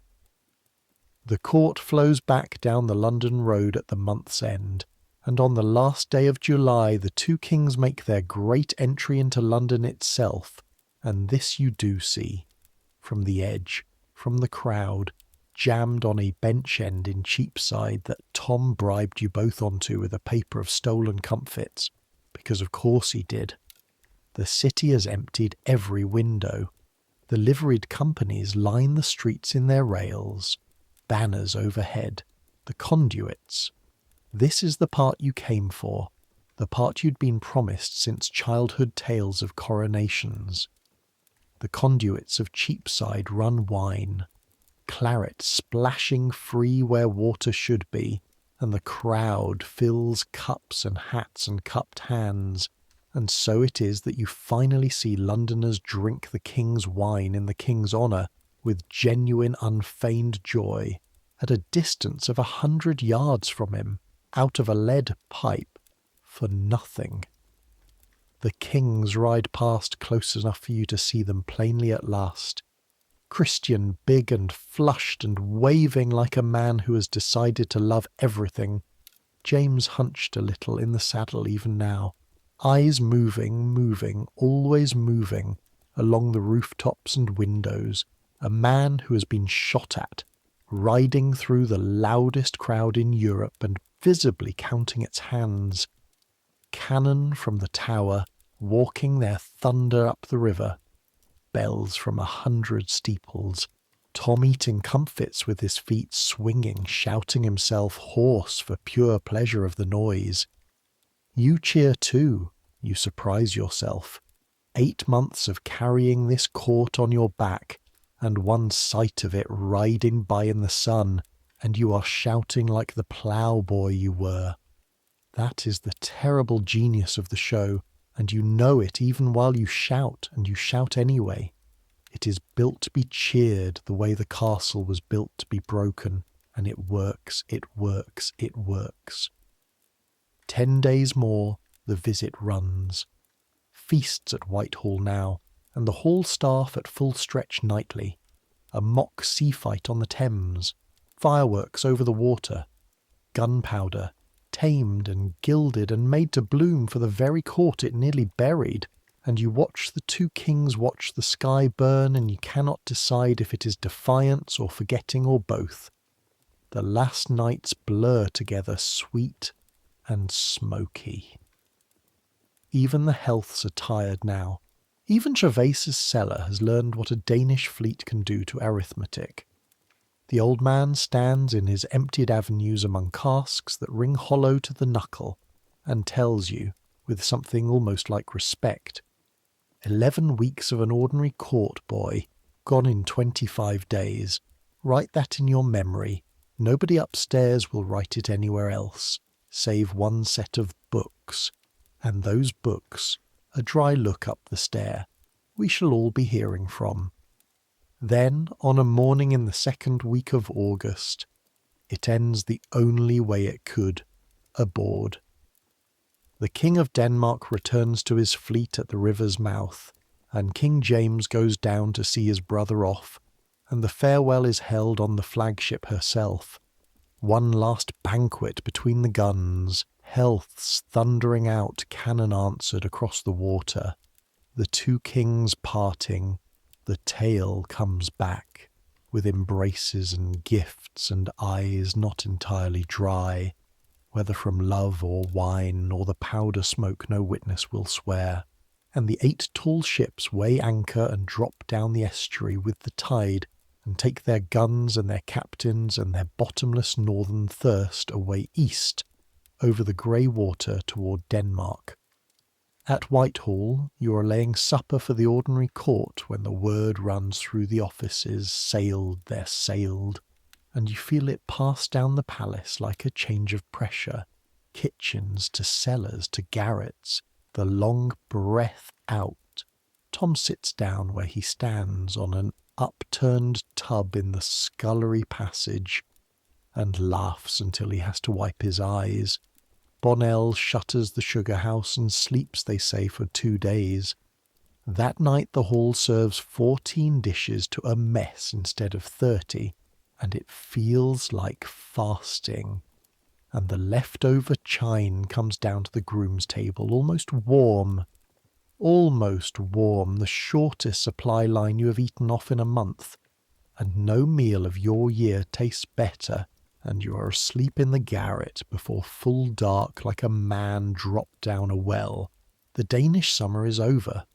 The court flows back down the London road at the month's end, and on the last day of July the 2 kings make their great entry into London itself, and this you do see. From the edge, from the crowd, jammed on a bench end in Cheapside that Tom bribed you both onto with a paper of stolen comfits, because of course he did. The city has emptied every window. The liveried companies line the streets in their rails, banners overhead, the conduits. This is the part you came for, the part you'd been promised since childhood tales of coronations. The conduits of Cheapside run wine, claret splashing free where water should be, and the crowd fills cups and hats and cupped hands, and so it is that you finally see Londoners drink the king's wine in the king's honour with genuine unfeigned joy, at a distance of 100 yards from him, out of a lead pipe, for nothing. The kings ride past close enough for you to see them plainly at last. Christian, big and flushed and waving like a man who has decided to love everything. James hunched a little in the saddle even now, eyes moving, always moving, along the rooftops and windows, a man who has been shot at, riding through the loudest crowd in Europe and visibly counting its hands. Cannon from the tower, walking their thunder up the river, bells from 100 steeples, Tom eating comfits with his feet swinging, shouting himself hoarse for pure pleasure of the noise. You cheer too, you surprise yourself. 8 months of carrying this court on your back, and one sight of it riding by in the sun, and you are shouting like the ploughboy you were. That is the terrible genius of the show, and you know it even while you shout, and you shout anyway. It is built to be cheered the way the castle was built to be broken, and it works. 10 days more, the visit runs. Feasts at Whitehall now, and the hall staff at full stretch nightly. A mock sea fight on the Thames, fireworks over the water, gunpowder, tamed and gilded and made to bloom for the very court it nearly buried, and you watch the two kings watch the sky burn, and you cannot decide if it is defiance or forgetting or both. The last nights blur together, sweet and smoky. Even the healths are tired now. Even Gervaise's cellar has learned what a Danish fleet can do to arithmetic. The old man stands in his emptied avenues among casks that ring hollow to the knuckle, and tells you, with something almost like respect, 11 weeks of an ordinary court, boy, gone in 25 days. Write that in your memory. Nobody upstairs will write it anywhere else, save one set of books. And those books, a dry look up the stair, we shall all be hearing from. Then, on a morning in the 2nd week of August, it ends the only way it could, aboard. The King of Denmark returns to his fleet at the river's mouth, and King James goes down to see his brother off, and the farewell is held on the flagship herself. One last banquet between the guns, healths thundering out, cannon answered across the water. The two kings parting, the tale comes back, with embraces and gifts and eyes not entirely dry, whether from love or wine or the powder smoke no witness will swear, and the 8 tall ships weigh anchor and drop down the estuary with the tide, and take their guns and their captains and their bottomless northern thirst away east, over the grey water toward Denmark. At Whitehall, you are laying supper for the ordinary court when the word runs through the offices, sailed, they're sailed, and you feel it pass down the palace like a change of pressure, kitchens to cellars to garrets, the long breath out. Tom sits down where he stands on an upturned tub in the scullery passage, and laughs until he has to wipe his eyes. Bonnell shutters the sugar house and sleeps, they say, for 2 days. That night the hall serves 14 dishes to a mess instead of 30, and it feels like fasting. And the leftover chine comes down to the groom's table, almost warm, the shortest supply line you have eaten off in a month, and no meal of your year tastes better, and you are asleep in the garret before full dark like a man dropped down a well. The Danish summer is over.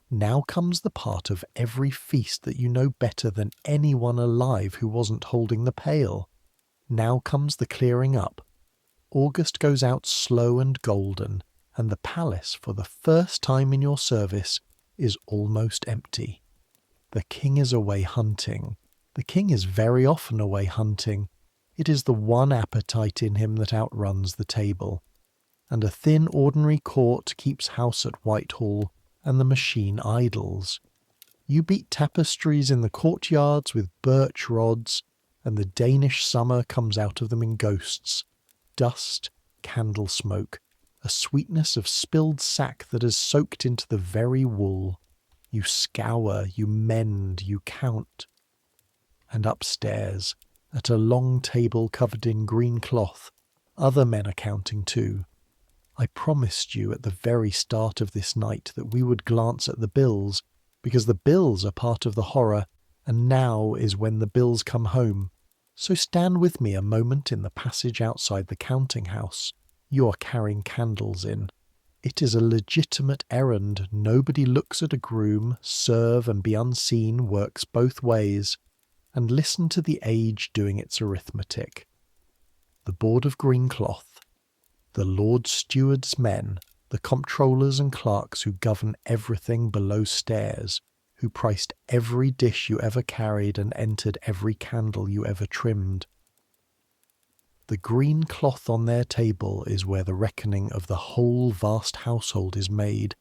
Now comes the part of every feast that you know better than anyone alive who wasn't holding the pail. Now comes the clearing up. August goes out slow and golden, and the palace, for the first time in your service, is almost empty. The king is away hunting. The king is very often away hunting. It is the one appetite in him that outruns the table. And a thin ordinary court keeps house at Whitehall, and the machine idles. You beat tapestries in the courtyards with birch rods, and the Danish summer comes out of them in ghosts. Dust, candle smoke, a sweetness of spilled sack that has soaked into the very wool. You scour, you mend, you count. And upstairs, at a long table covered in green cloth, other men are counting too. I promised you at the very start of this night that we would glance at the bills, because the bills are part of the horror, and now is when the bills come home. So stand with me a moment in the passage outside the counting house. You are carrying candles in. It is a legitimate errand. Nobody looks at a groom. Serve and be unseen works both ways. And listen to the age doing its arithmetic. The board of green cloth, the Lord Steward's men, the comptrollers and clerks who govern everything below stairs, who priced every dish you ever carried and entered every candle you ever trimmed. The green cloth on their table is where the reckoning of the whole vast household is made,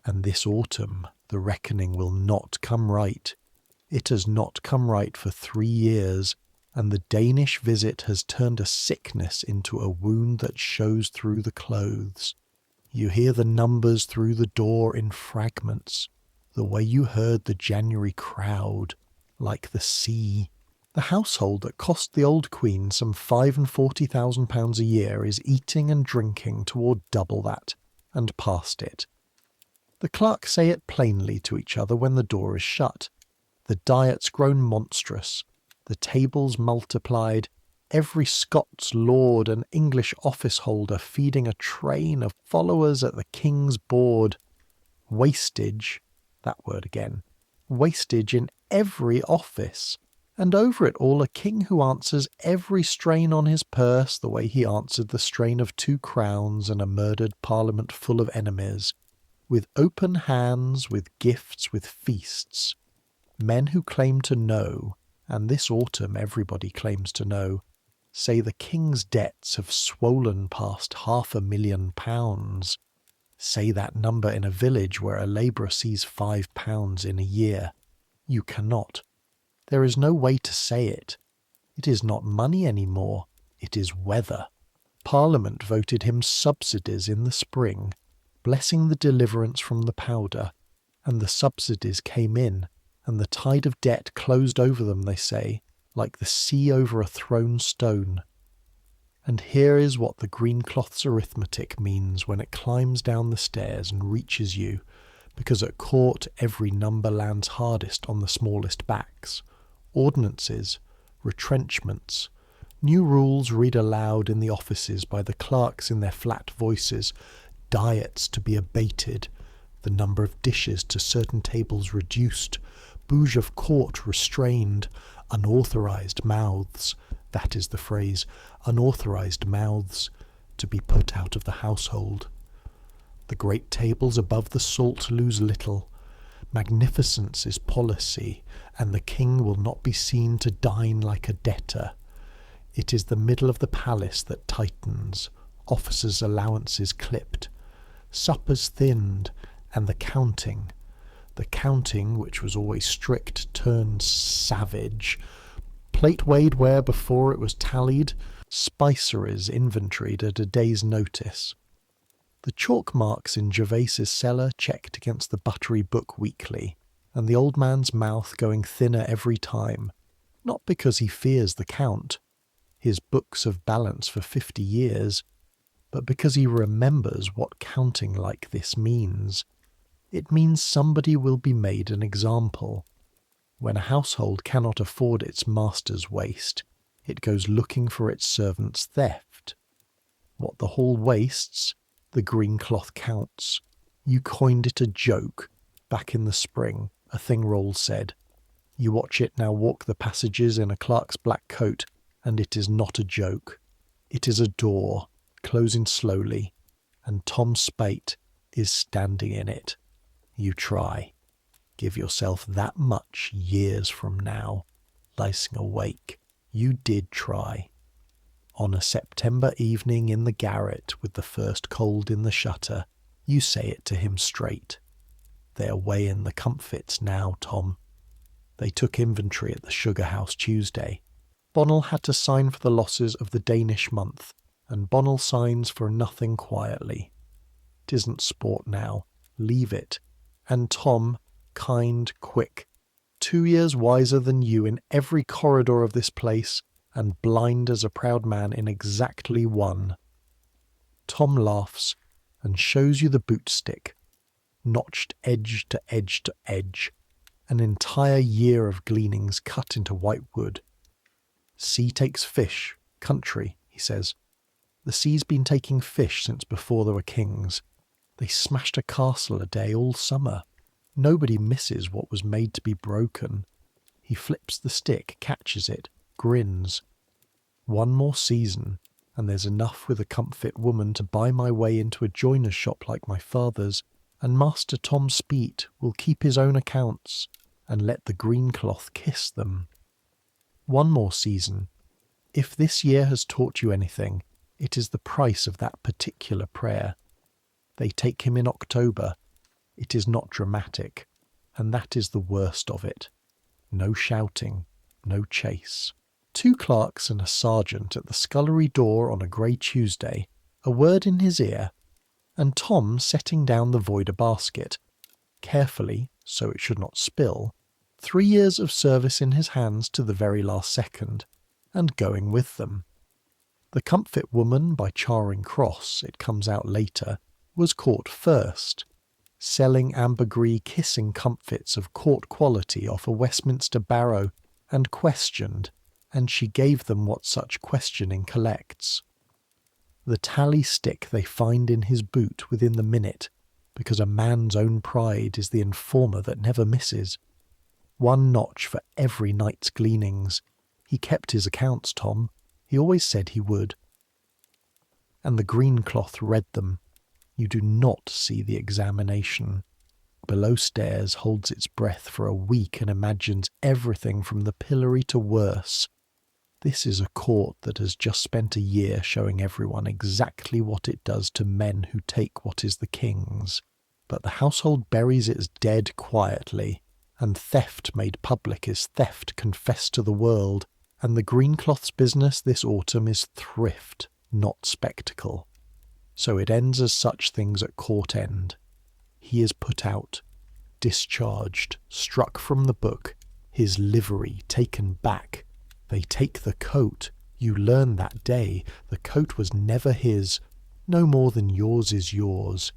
and this autumn the reckoning will not come right. It has not come right for 3 years, and the Danish visit has turned a sickness into a wound that shows through the clothes. You hear the numbers through the door in fragments, the way you heard the January crowd, like the sea. The household that cost the old queen some £45,000 a year is eating and drinking toward double that, and past it. The clerks say it plainly to each other when the door is shut. The diet's grown monstrous, the tables multiplied, every Scots lord and English office holder feeding a train of followers at the king's board. Wastage, that word again, wastage in every office. And over it all a king who answers every strain on his purse the way he answered the strain of 2 crowns and a murdered parliament full of enemies, with open hands, with gifts, with feasts. Men who claim to know, and this autumn everybody claims to know, say the king's debts have swollen past £500,000. Say that number in a village where a labourer sees £5 in a year. You cannot. There is no way to say it. It is not money any more. It is weather. Parliament voted him subsidies in the spring, blessing the deliverance from the powder, and the subsidies came in, and the tide of debt closed over them, they say, like the sea over a thrown stone. And here is what the green cloth's arithmetic means when it climbs down the stairs and reaches you, because at court every number lands hardest on the smallest backs. Ordinances, retrenchments, new rules read aloud in the offices by the clerks in their flat voices, diets to be abated, the number of dishes to certain tables reduced, bouge of court restrained, unauthorized mouths, that is the phrase, unauthorized mouths, to be put out of the household. The great tables above the salt lose little. Magnificence is policy, and the king will not be seen to dine like a debtor. It is the middle of the palace that tightens, officers' allowances clipped, suppers thinned, and the counting, which was always strict, turns savage. Plate weighed where before it was tallied, spiceries inventoried at a day's notice. The chalk marks in Gervais's cellar checked against the buttery book weekly, and the old man's mouth going thinner every time, not because he fears the count, his books of balance for 50 years, but because he remembers what counting like this means. It means somebody will be made an example. When a household cannot afford its master's waste, it goes looking for its servant's theft. What the hall wastes, the green cloth counts. You coined it a joke, back in the spring, a thing Rolls said. You watch it now walk the passages in a clerk's black coat, and it is not a joke. It is a door, closing slowly, and Tom Spate is standing in it. You try. Give yourself that much years from now, licing awake. You did try. On a September evening in the garret with the first cold in the shutter, you say it to him straight. They are weighing the comfits now, Tom. They took inventory at the sugar house Tuesday. Bonnell had to sign for the losses of the Danish month, and Bonnell signs for nothing quietly. 'Tisn't sport now, leave it. And Tom, kind, quick, 2 years wiser than you in every corridor of this place, and blind as a proud man in exactly one. Tom laughs and shows you the boot stick, notched edge to edge to edge, an entire year of gleanings cut into white wood. Sea takes fish, country, he says. The sea's been taking fish since before there were kings. They smashed a castle a day all summer. Nobody misses what was made to be broken. He flips the stick, catches it, grins. One more season, and there's enough with a comfit woman to buy my way into a joiner's shop like my father's, and Master Tom Speet will keep his own accounts, and let the green cloth kiss them. One more season. If this year has taught you anything, it is the price of that particular prayer. They take him in October. It is not dramatic, and that is the worst of it. No shouting, no chase. 2 clerks and a sergeant at the scullery door on a grey Tuesday, a word in his ear, and Tom setting down the voider basket, carefully, so it should not spill, 3 years of service in his hands to the very last second, and going with them. The Comfit Woman by Charing Cross, it comes out later, was caught first, selling ambergris kissing comfits of court quality off a Westminster barrow, and questioned, and she gave them what such questioning collects. The tally stick they find in his boot within the minute, because a man's own pride is the informer that never misses. 1 notch for every night's gleanings. He kept his accounts, Tom. He always said he would. And the green cloth read them. You do not see the examination. Below stairs holds its breath for a week and imagines everything from the pillory to worse. This is a court that has just spent a year showing everyone exactly what it does to men who take what is the king's. But the household buries its dead quietly, and theft made public is theft confessed to the world, and the green cloth's business this autumn is thrift, not spectacle. So it ends as such things at court end. He is put out, discharged, struck from the book, his livery taken back. They take the coat. You learn that day the coat was never his, no more than yours is yours,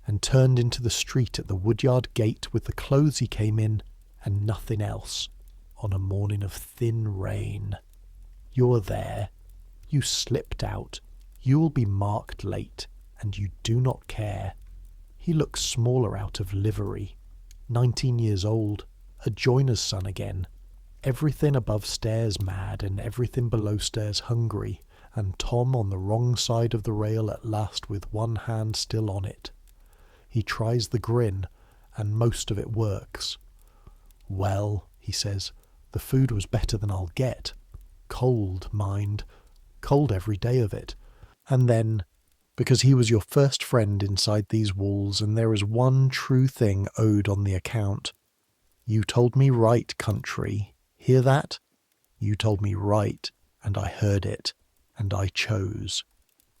and turned into the street at the Woodyard gate with the clothes he came in, and nothing else, on a morning of thin rain. You're there. You slipped out. You will be marked late, and you do not care. He looks smaller out of livery. 19 years old, a joiner's son again. Everything above stairs mad, and everything below stairs hungry, and Tom on the wrong side of the rail at last with one hand still on it. He tries the grin, and most of it works. Well, he says, the food was better than I'll get. Cold, mind. Cold every day of it. And then, because he was your first friend inside these walls, and there is one true thing owed on the account. You told me right, country. Hear that? You told me right, and I heard it, and I chose.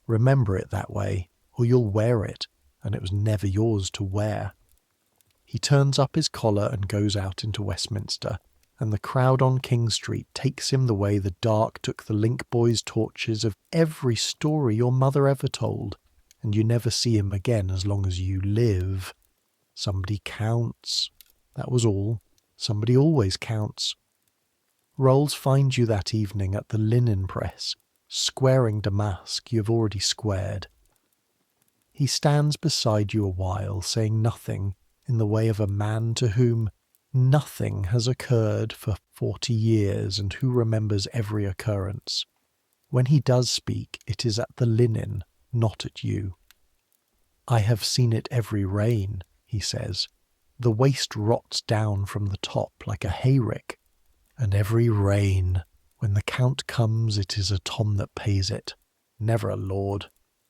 Remember it that way, or you'll wear it, and it was never yours to wear. He turns up his collar and goes out into Westminster, and the crowd on King Street takes him the way the dark took the link boys' torches of every story your mother ever told, and you never see him again as long as you live. Somebody counts. That was all. Somebody always counts. Rolls finds you that evening at the linen press, squaring damask you have already squared. He stands beside you a while, saying nothing, in the way of a man to whom nothing has occurred for 40 years and who remembers every occurrence. When he does speak, it is at the linen, not at you. I have seen it every rain, he says. The waste rots down from the top like a hayrick. And every rain, when the count comes, it is a Tom that pays it, never a lord.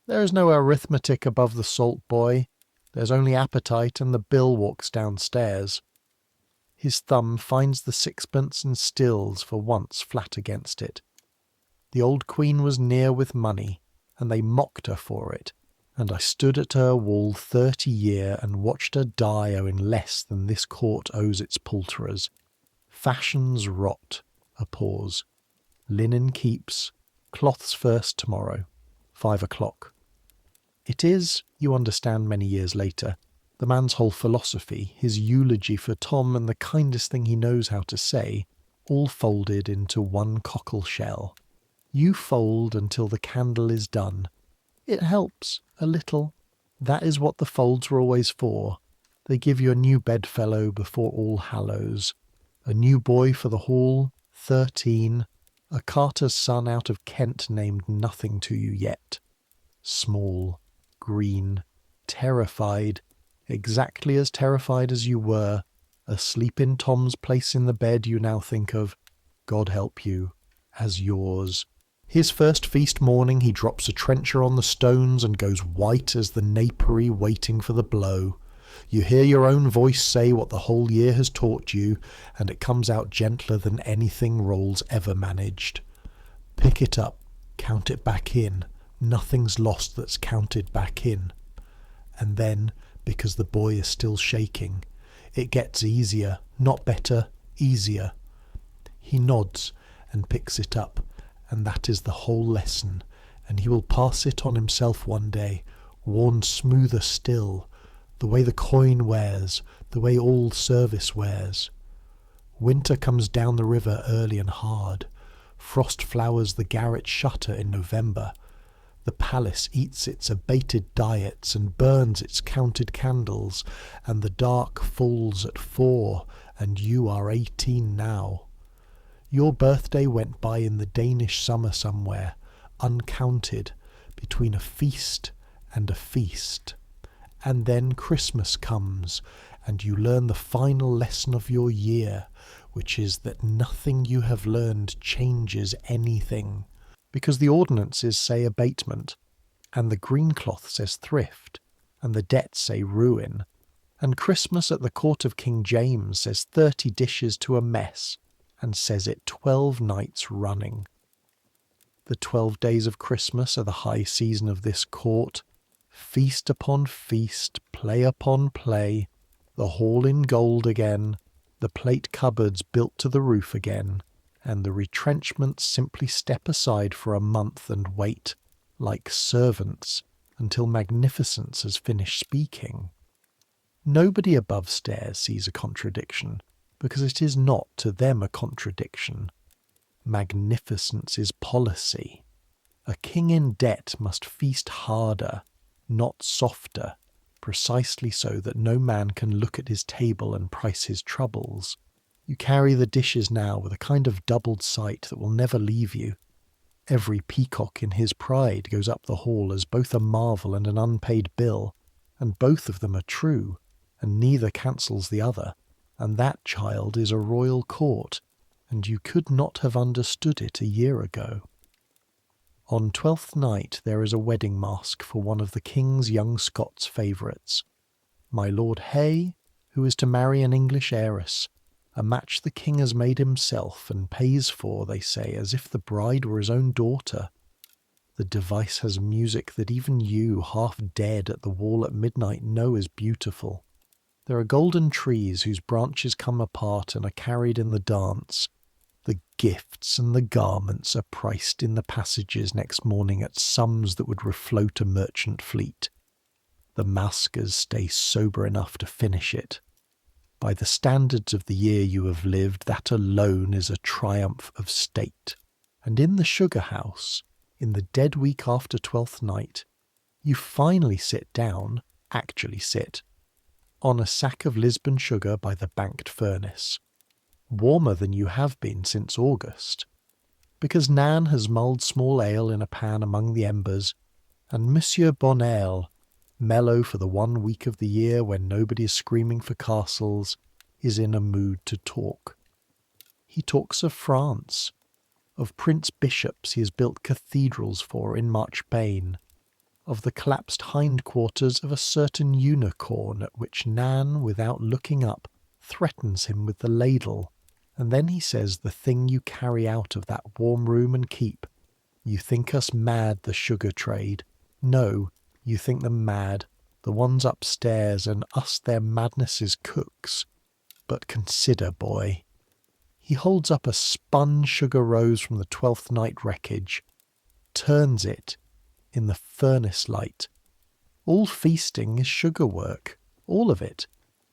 There is no arithmetic above the salt boy. There's only appetite, and the bill walks downstairs. His thumb finds the sixpence and stills for once flat against it. The old queen was near with money, and they mocked her for it, and I stood at her wall 30 year and watched her die owing less than this court owes its poulterers. Fashions rot. A pause. Linen keeps. Cloths first tomorrow. 5 o'clock. It is, you understand many years later, the man's whole philosophy, his eulogy for Tom and the kindest thing he knows how to say, all folded into one cockle shell. You fold until the candle is done. It helps, a little. That is what the folds were always for. They give you a new bedfellow before All Hallows. A new boy for the hall, 13. A carter's son out of Kent named nothing to you yet. Small, green, terrified, exactly as terrified as you were, asleep in Tom's place in the bed you now think of, God help you, as yours. His first feast morning he drops a trencher on the stones and goes white as the napery waiting for the blow. You hear your own voice say what the whole year has taught you, and it comes out gentler than anything Rolls ever managed. Pick it up, count it back in. Nothing's lost that's counted back in. And then, because the boy is still shaking, it gets easier, not better, easier. He nods and picks it up, and that is the whole lesson, and he will pass it on himself one day, worn smoother still, the way the coin wears, the way all service wears. Winter comes down the river early and hard. Frost flowers the garret shutter in November. The palace eats its abated diets and burns its counted candles, and the dark falls at 4, and you are 18 now. Your birthday went by in the Danish summer somewhere, uncounted, between a feast and a feast. And then Christmas comes, and you learn the final lesson of your year, which is that nothing you have learned changes anything, because the ordinances say abatement, and the green cloth says thrift, and the debts say ruin, and Christmas at the court of King James says 30 dishes to a mess, and says it 12 nights running. The 12 days of Christmas are the high season of this court. Feast upon feast, play upon play, the hall in gold again, the plate cupboards built to the roof again, and the retrenchments simply step aside for a month and wait, like servants, until magnificence has finished speaking. Nobody above stairs sees a contradiction, because it is not to them a contradiction. Magnificence is policy. A king in debt must feast harder, not softer, precisely so that no man can look at his table and price his troubles. You carry the dishes now with a kind of doubled sight that will never leave you. Every peacock in his pride goes up the hall as both a marvel and an unpaid bill, and both of them are true, and neither cancels the other, and that child is a royal court, and you could not have understood it a year ago. On 12th night there is a wedding masque for one of the king's young Scots favourites, my Lord Hay, who is to marry an English heiress, a match the king has made himself and pays for, they say, as if the bride were his own daughter. The device has music that even you, half dead at the wall at midnight, know is beautiful. There are golden trees whose branches come apart and are carried in the dance. The gifts and the garments are priced in the passages next morning at sums that would refloat a merchant fleet. The maskers stay sober enough to finish it. By the standards of the year you have lived, that alone is a triumph of state. And in the sugar house, in the dead week after 12th night, you finally sit down, actually sit, on a sack of Lisbon sugar by the banked furnace, warmer than you have been since August, because Nan has mulled small ale in a pan among the embers, and Monsieur Bonale, mellow for the 1 week of the year when nobody is screaming for castles, is in a mood to talk. He talks of France, of prince bishops he has built cathedrals for in Marchpane, of the collapsed hindquarters of a certain unicorn at which Nan, without looking up, threatens him with the ladle, and then he says the thing you carry out of that warm room and keep, You think us mad, the sugar trade. No, you think them mad, the ones upstairs, and us their madness's cooks. But consider, boy. He holds up a spun sugar rose from the 12th Night wreckage, turns it in the furnace light. All feasting is sugar work, all of it.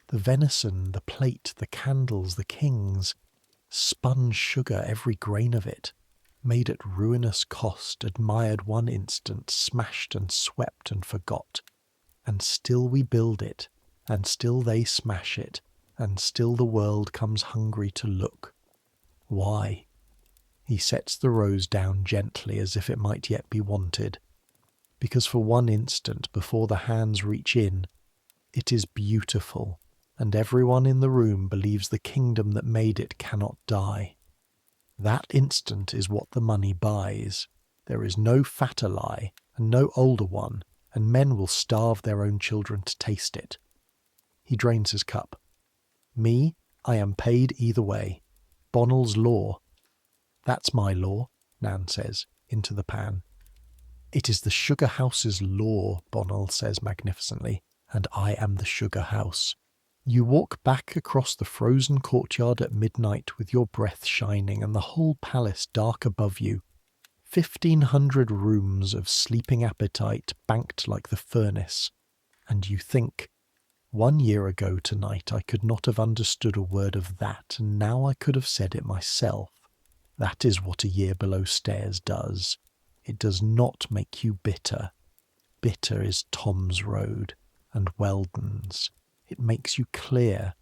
The venison, the plate, the candles, the kings. Spun sugar, every grain of it. Made at ruinous cost, admired one instant, smashed and swept and forgot. And still we build it, and still they smash it, and still the world comes hungry to look. Why? He sets the rose down gently as if it might yet be wanted. Because for one instant before the hands reach in, it is beautiful, and everyone in the room believes the kingdom that made it cannot die. That instant is what the money buys. There is no fatter lie, and no older one, and men will starve their own children to taste it. He drains his cup. Me, I am paid either way. Bonnell's law. That's my law, Nan says, into the pan. It is the sugar house's law, Bonnell says magnificently, and I am the sugar house. You walk back across the frozen courtyard at midnight with your breath shining and the whole palace dark above you. 1,500 rooms of sleeping appetite banked like the furnace. And you think, 1 year ago tonight I could not have understood a word of that, and now I could have said it myself. That is what a year below stairs does. It does not make you bitter. Bitter is Tom's Road and Weldon's. It makes you clear.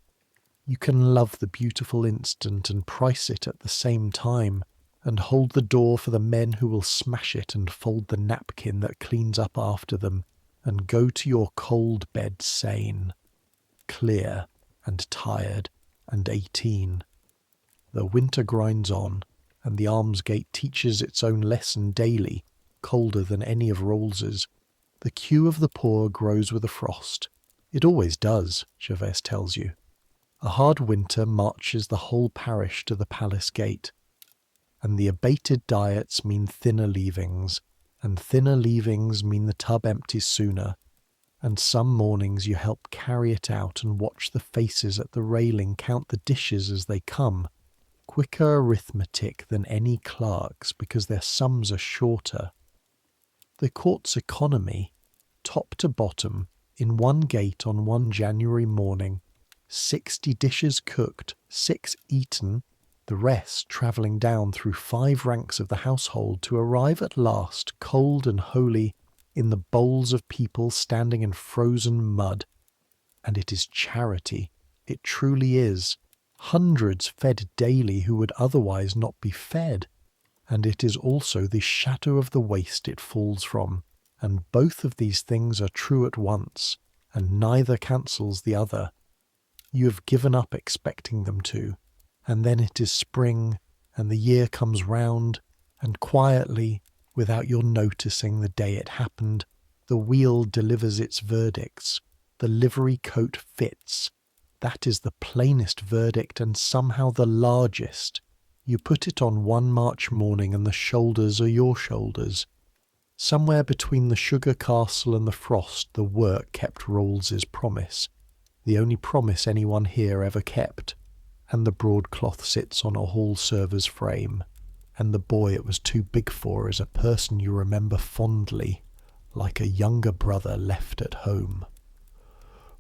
You can love the beautiful instant and price it at the same time, and hold the door for the men who will smash it and fold the napkin that cleans up after them, and go to your cold bed sane, clear and tired and 18. The winter grinds on, and the almsgate teaches its own lesson daily, colder than any of Rolls's. The queue of the poor grows with a frost. It always does, Gervais tells you. A hard winter marches the whole parish to the palace gate, and the abated diets mean thinner leavings, and thinner leavings mean the tub empties sooner, and some mornings you help carry it out and watch the faces at the railing count the dishes as they come. Quicker arithmetic than any clerk's because their sums are shorter. The court's economy, top to bottom, in one gate on one January morning, 60 dishes cooked, 6 eaten, the rest travelling down through 5 ranks of the household to arrive at last, cold and holy, in the bowls of people standing in frozen mud. And it is charity, it truly is. Hundreds fed daily who would otherwise not be fed. And it is also the shadow of the waste it falls from. And both of these things are true at once, and neither cancels the other. You have given up expecting them to, and then it is spring, and the year comes round, and quietly, without your noticing the day it happened, the wheel delivers its verdicts. The livery coat fits. That is the plainest verdict and somehow the largest. You put it on one March morning and the shoulders are your shoulders. Somewhere between the sugar castle and the frost the work kept Rolls's promise, the only promise anyone here ever kept, and the broadcloth sits on a hall server's frame, and the boy it was too big for is a person you remember fondly, like a younger brother left at home.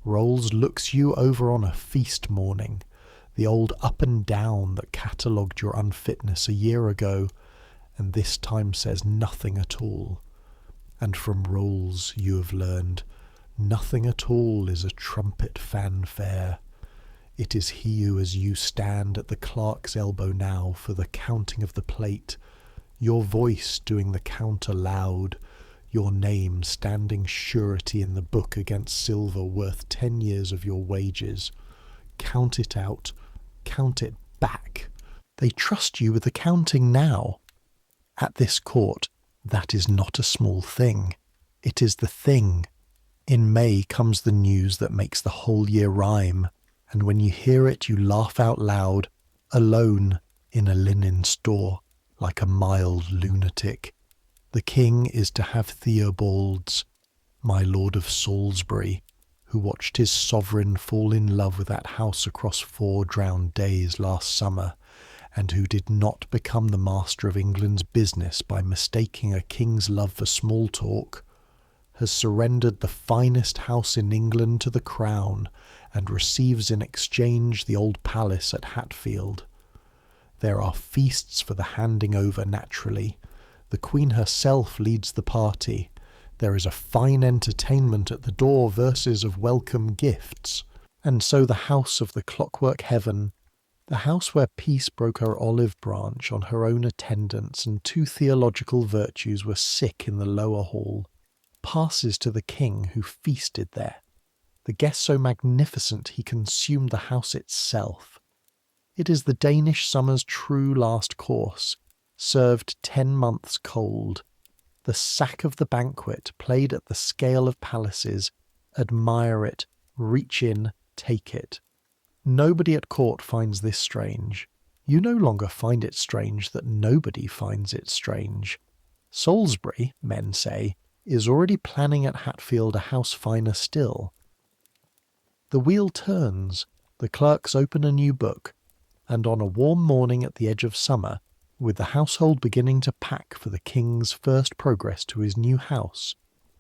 Rolls looks you over on a feast morning, the old up and down that catalogued your unfitness a year ago, and this time says nothing at all. And from Rolls you have learned, nothing at all is a trumpet fanfare. It is he who, as you stand at the clerk's elbow now for the counting of the plate, your voice doing the count aloud, your name standing surety in the book against silver worth 10 years of your wages. Count it out, count it back. They trust you with the counting now. At this court, that is not a small thing. It is the thing. In May comes the news that makes the whole year rhyme, and when you hear it you laugh out loud, alone in a linen store, like a mild lunatic. The king is to have Theobalds, my lord of Salisbury, who watched his sovereign fall in love with that house across 4 drowned days last summer, and who did not become the master of England's business by mistaking a king's love for small talk, has surrendered the finest house in England to the crown, and receives in exchange the old palace at Hatfield. There are feasts for the handing over naturally. The Queen herself leads the party. There is a fine entertainment at the door, verses of welcome gifts. And so the house of the clockwork heaven, the house where peace broke her olive branch on her own attendants and 2 theological virtues were sick in the lower hall, passes to the king who feasted there. The guest so magnificent he consumed the house itself. It is the Danish summer's true last course, served 10 months cold. The sack of the banquet, played at the scale of palaces. Admire it, reach in, take it. Nobody at court finds this strange. You no longer find it strange that nobody finds it strange. Salisbury, men say, is already planning at Hatfield a house finer still. The wheel turns, the clerks open a new book, and on a warm morning at the edge of summer, with the household beginning to pack for the king's first progress to his new house,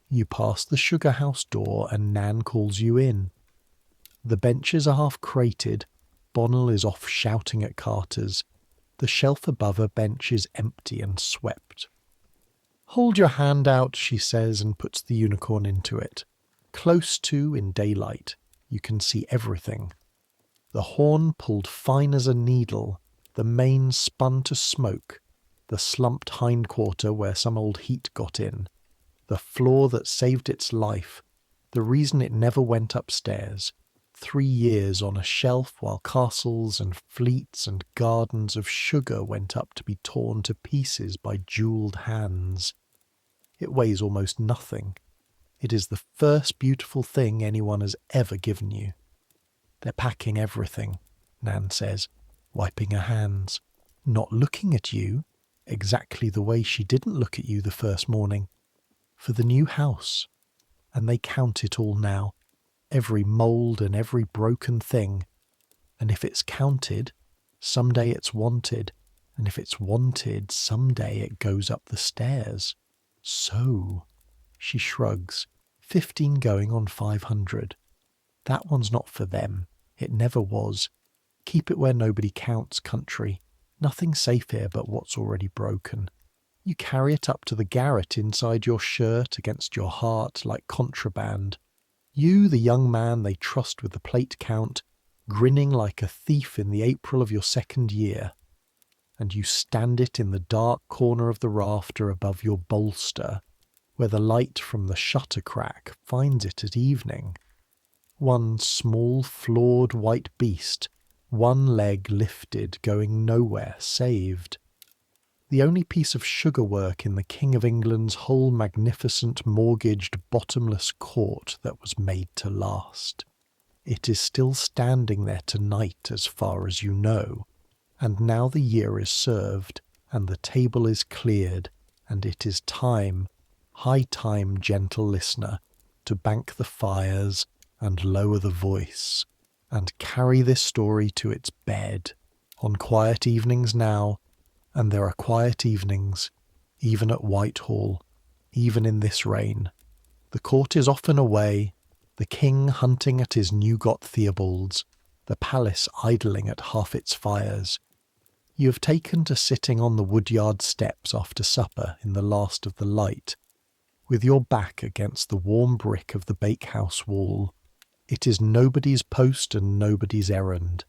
you pass the sugar-house door and Nan calls you in. The benches are half crated, Bonnell is off shouting at carters, the shelf above her bench is empty and swept. "Hold your hand out," she says, and puts the unicorn into it. Close to, in daylight, you can see everything. The horn pulled fine as a needle, the mane spun to smoke, the slumped hindquarter where some old heat got in, the flaw that saved its life, the reason it never went upstairs, 3 years on a shelf while castles and fleets and gardens of sugar went up to be torn to pieces by jewelled hands. It weighs almost nothing. It is the first beautiful thing anyone has ever given you. They're packing everything, Nan says, wiping her hands, not looking at you, exactly the way she didn't look at you the first morning, for the new house. And they count it all now, every mould and every broken thing. And if it's counted, someday it's wanted, and if it's wanted, someday it goes up the stairs. So, she shrugs, 15 going on 500. That one's not for them. It never was. Keep it where nobody counts, country. Nothing safe here but what's already broken. You carry it up to the garret inside your shirt against your heart like contraband. You, the young man they trust with the plate count, grinning like a thief in the April of your 2nd year. And you stand it in the dark corner of the rafter above your bolster, where the light from the shutter crack finds it at evening. One small, flawed white beast, one leg lifted, going nowhere, saved. The only piece of sugar work in the King of England's whole magnificent, mortgaged, bottomless court that was made to last. It is still standing there tonight, as far as you know, and now the year is served, and the table is cleared, and it is time, high time, gentle listener, to bank the fires, and lower the voice, and carry this story to its bed, on quiet evenings now, and there are quiet evenings, even at Whitehall, even in this reign. The court is often away, the king hunting at his new-got Theobalds, the palace idling at half its fires. You have taken to sitting on the woodyard steps after supper in the last of the light, with your back against the warm brick of the bakehouse wall. It is nobody's post and nobody's errand.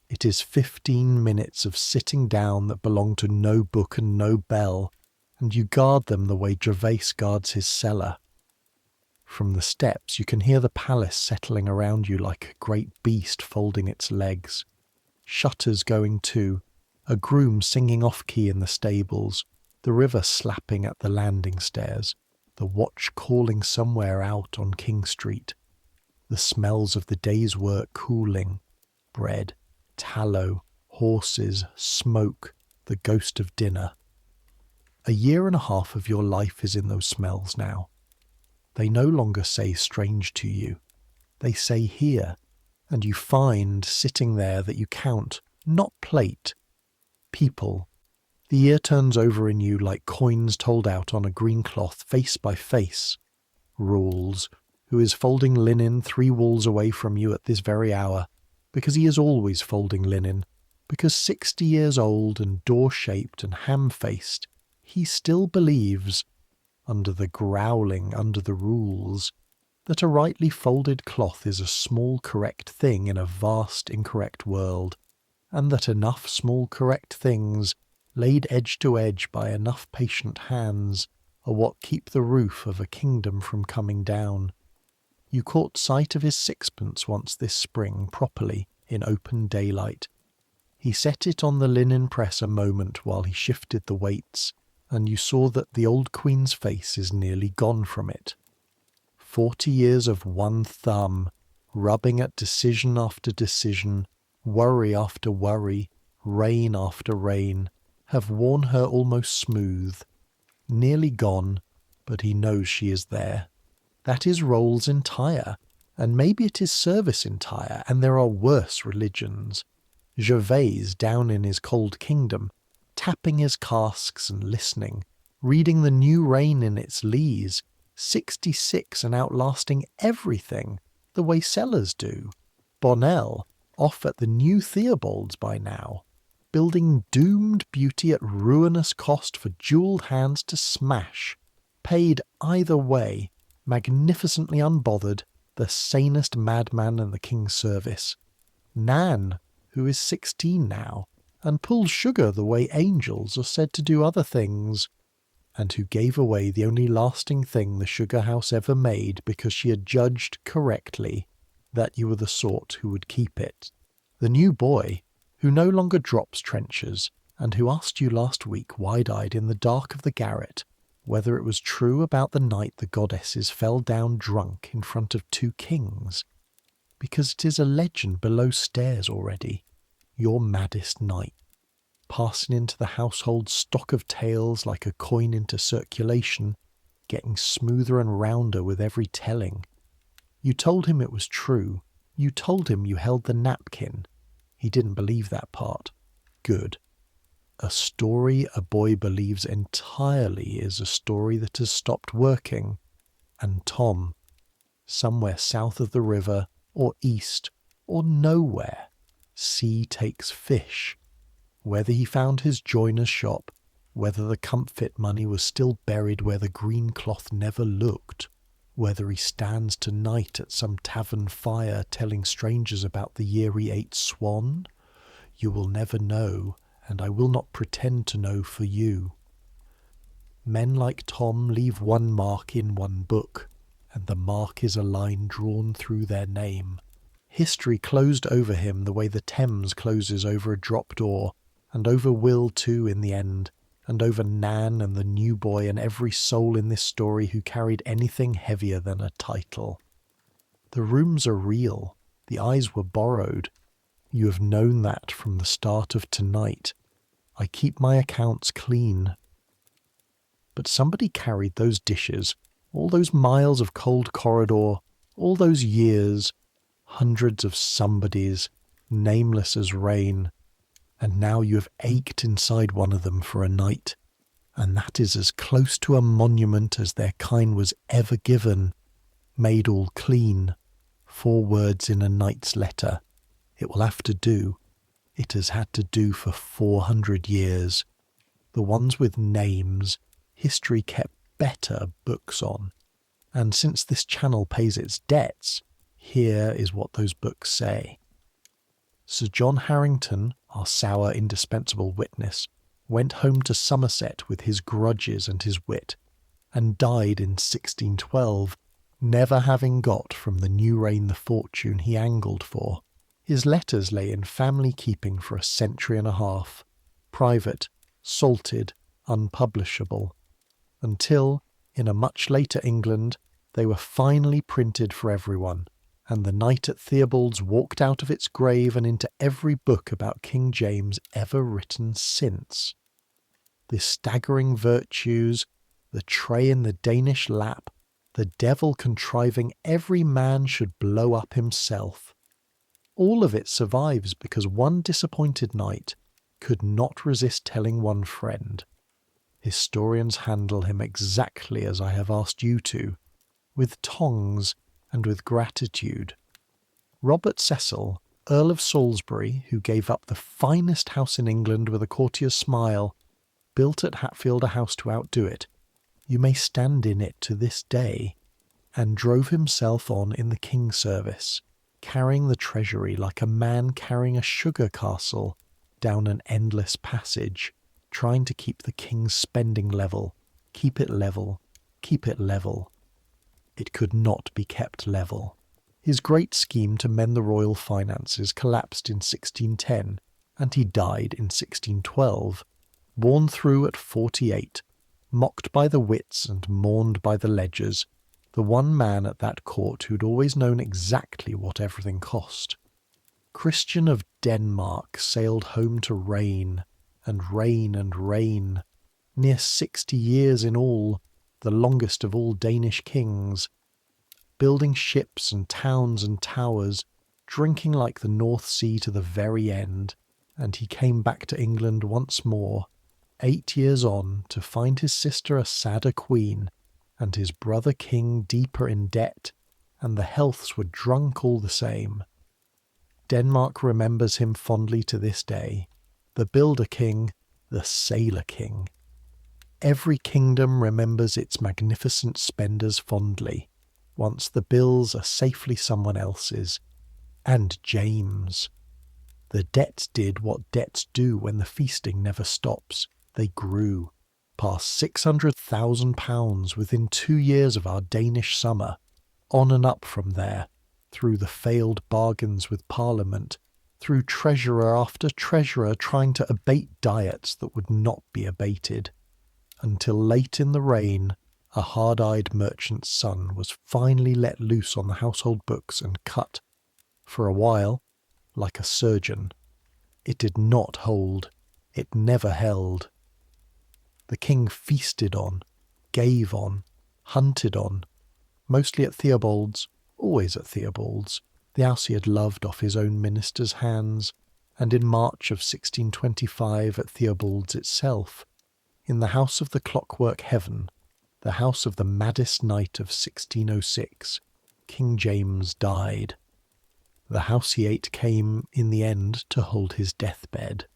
It is 15 minutes of sitting down that belong to no book and no bell, and you guard them the way Gervase guards his cellar. From the steps you can hear the palace settling around you like a great beast folding its legs. Shutters going to, a groom singing off-key in the stables, the river slapping at the landing stairs, the watch calling somewhere out on King Street. The smells of the day's work cooling, bread, tallow, horses, smoke, the ghost of dinner. A year and a half of your life is in those smells now. They no longer say strange to you. They say here, and you find sitting there that you count, not plate, people. The year turns over in you like coins told out on a green cloth, face by face. Rules, who is folding linen 3 walls away from you at this very hour, because he is always folding linen, because 60 years old and door-shaped and ham-faced, he still believes, under the growling, under the rules, that a rightly folded cloth is a small correct thing in a vast incorrect world, and that enough small correct things, laid edge to edge by enough patient hands, are what keep the roof of a kingdom from coming down. You caught sight of his sixpence once this spring properly, in open daylight. He set it on the linen press a moment while he shifted the weights, and you saw that the old queen's face is nearly gone from it. 40 years of one thumb, rubbing at decision after decision, worry after worry, rain after rain, have worn her almost smooth. Nearly gone, but he knows she is there. That is roles entire, and maybe it is service entire, and there are worse religions. Gervais down in his cold kingdom, tapping his casks and listening, reading the new rain in its lees, 66 and outlasting everything, the way sellers do. Bonnell, off at the new Theobald's by now, building doomed beauty at ruinous cost for jewelled hands to smash, paid either way, magnificently unbothered, the sanest madman in the king's service. Nan, who is 16 now, and pulls sugar the way angels are said to do other things, and who gave away the only lasting thing the sugar house ever made because she had judged correctly that you were the sort who would keep it. The new boy, who no longer drops trenchers, and who asked you last week wide-eyed in the dark of the garret whether it was true about the night the goddesses fell down drunk in front of 2 kings, because it is a legend below stairs already, your maddest night, passing into the household stock of tales like a coin into circulation, getting smoother and rounder with every telling. You told him it was true. You told him you held the napkin. He didn't believe that part. Good. A story a boy believes entirely is a story that has stopped working. And Tom, somewhere south of the river, or east, or nowhere, sea takes fish. Whether he found his joiner's shop, whether the comfit money was still buried where the green cloth never looked, whether he stands tonight at some tavern fire telling strangers about the year he ate swan, you will never know, and I will not pretend to know for you. Men like Tom leave one mark in one book, and the mark is a line drawn through their name. History closed over him the way the Thames closes over a drop door, and over Will too in the end, and over Nan and the new boy and every soul in this story who carried anything heavier than a title. The rooms are real, the eyes were borrowed. You have known that from the start of tonight. I keep my accounts clean. But somebody carried those dishes, all those miles of cold corridor, all those years, hundreds of somebodies, nameless as rain, and now you have ached inside one of them for a night, and that is as close to a monument as their kind was ever given, made all clean, 4 words in a knight's letter. It will have to do. It has had to do for 400 years. The ones with names, history kept better books on. And since this channel pays its debts, here is what those books say. Sir John Harrington, our sour indispensable witness, went home to Somerset with his grudges and his wit, and died in 1612, never having got from the new reign the fortune he angled for. His letters lay in family keeping for a century and a half, private, salted, unpublishable, until, in a much later England, they were finally printed for everyone, and the night at Theobald's walked out of its grave and into every book about King James ever written since. the staggering virtues, the tray in the Danish lap, the devil contriving every man should blow up himself. All of it survives because one disappointed knight could not resist telling one friend. Historians handle him exactly as I have asked you to, with tongs and with gratitude. Robert Cecil, Earl of Salisbury, who gave up the finest house in England with a courtier's smile, built at Hatfield a house to outdo it. You may stand in it to this day, and drove himself on in the king's service, carrying the treasury like a man carrying a sugar castle down an endless passage, trying to keep the king's spending level, keep it level, keep it level. It could not be kept level. His great scheme to mend the royal finances collapsed in 1610, and he died in 1612, borne through at 48, mocked by the wits and mourned by the ledgers, the one man at that court who'd always known exactly what everything cost. Christian of Denmark sailed home to reign, and reign and reign, near 60 years in all, the longest of all Danish kings, building ships and towns and towers, drinking like the North Sea to the very end, and he came back to England once more, 8 years on, to find his sister a sadder queen, and his brother king deeper in debt, and the healths were drunk all the same. Denmark remembers him fondly to this day, the builder king, the sailor king. Every kingdom remembers its magnificent spenders fondly, once the bills are safely someone else's. And James. The debts did what debts do when the feasting never stops. They grew, past £600,000 within 2 years of our Danish summer, on and up from there, through the failed bargains with Parliament, through treasurer after treasurer trying to abate diets that would not be abated, until late in the reign a hard-eyed merchant's son was finally let loose on the household books and cut, for a while, like a surgeon. It did not hold. It never held. The king feasted on, gave on, hunted on, mostly at Theobald's, always at Theobald's, the house he had loved off his own minister's hands, and in March of 1625 at Theobald's itself, in the house of the clockwork heaven, the house of the maddest night of 1606, King James died. The house he ate came, in the end, to hold his deathbed.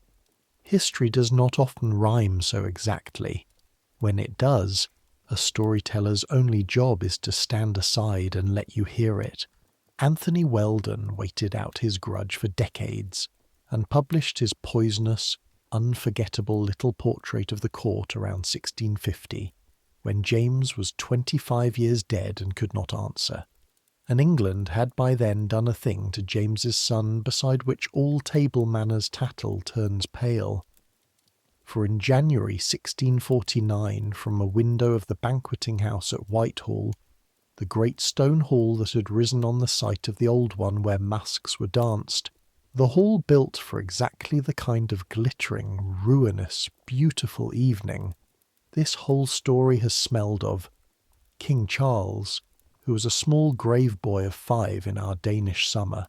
History does not often rhyme so exactly. When it does, a storyteller's only job is to stand aside and let you hear it. Anthony Weldon waited out his grudge for decades, and published his poisonous, unforgettable little portrait of the court around 1650, when James was 25 years dead and could not answer. And England had by then done a thing to James's son beside which all table manners tattle turns pale. For in January 1649, from a window of the banqueting house at Whitehall, the great stone hall that had risen on the site of the old one where masques were danced, the hall built for exactly the kind of glittering, ruinous, beautiful evening this whole story has smelled of, King Charles, who was a small grave boy of 5 in our Danish summer,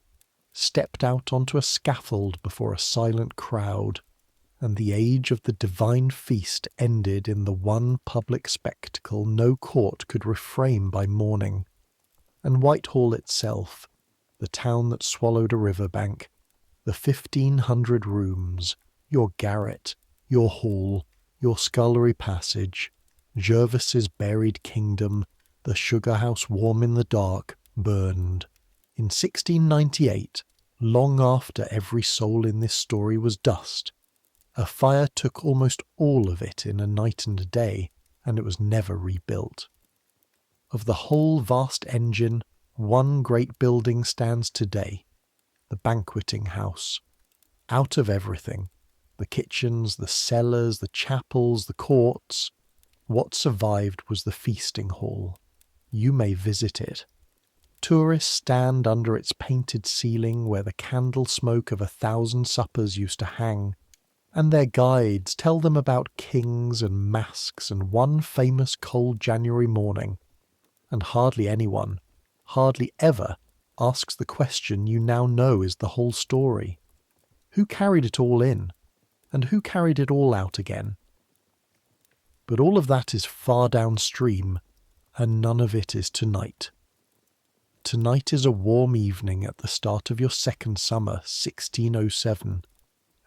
stepped out onto a scaffold before a silent crowd, and the age of the divine feast ended in the one public spectacle no court could refrain by mourning. And Whitehall itself, the town that swallowed a riverbank, the 1,500 rooms, your garret, your hall, your scullery passage, Jervis's buried kingdom, the sugar house warm in the dark, burned. In 1698, long after every soul in this story was dust, a fire took almost all of it in a night and a day, and it was never rebuilt. Of the whole vast engine, one great building stands today, the banqueting house. Out of everything, the kitchens, the cellars, the chapels, the courts, what survived was the feasting hall. You may visit it. Tourists stand under its painted ceiling where the candle smoke of 1,000 suppers used to hang, And their guides tell them about kings and masks and one famous cold January morning, and hardly anyone, hardly ever, asks the question you now know is the whole story. Who carried it all in, and who carried it all out again? But all of that is far downstream, and none of it is tonight. Tonight is a warm evening at the start of your second summer, 1607,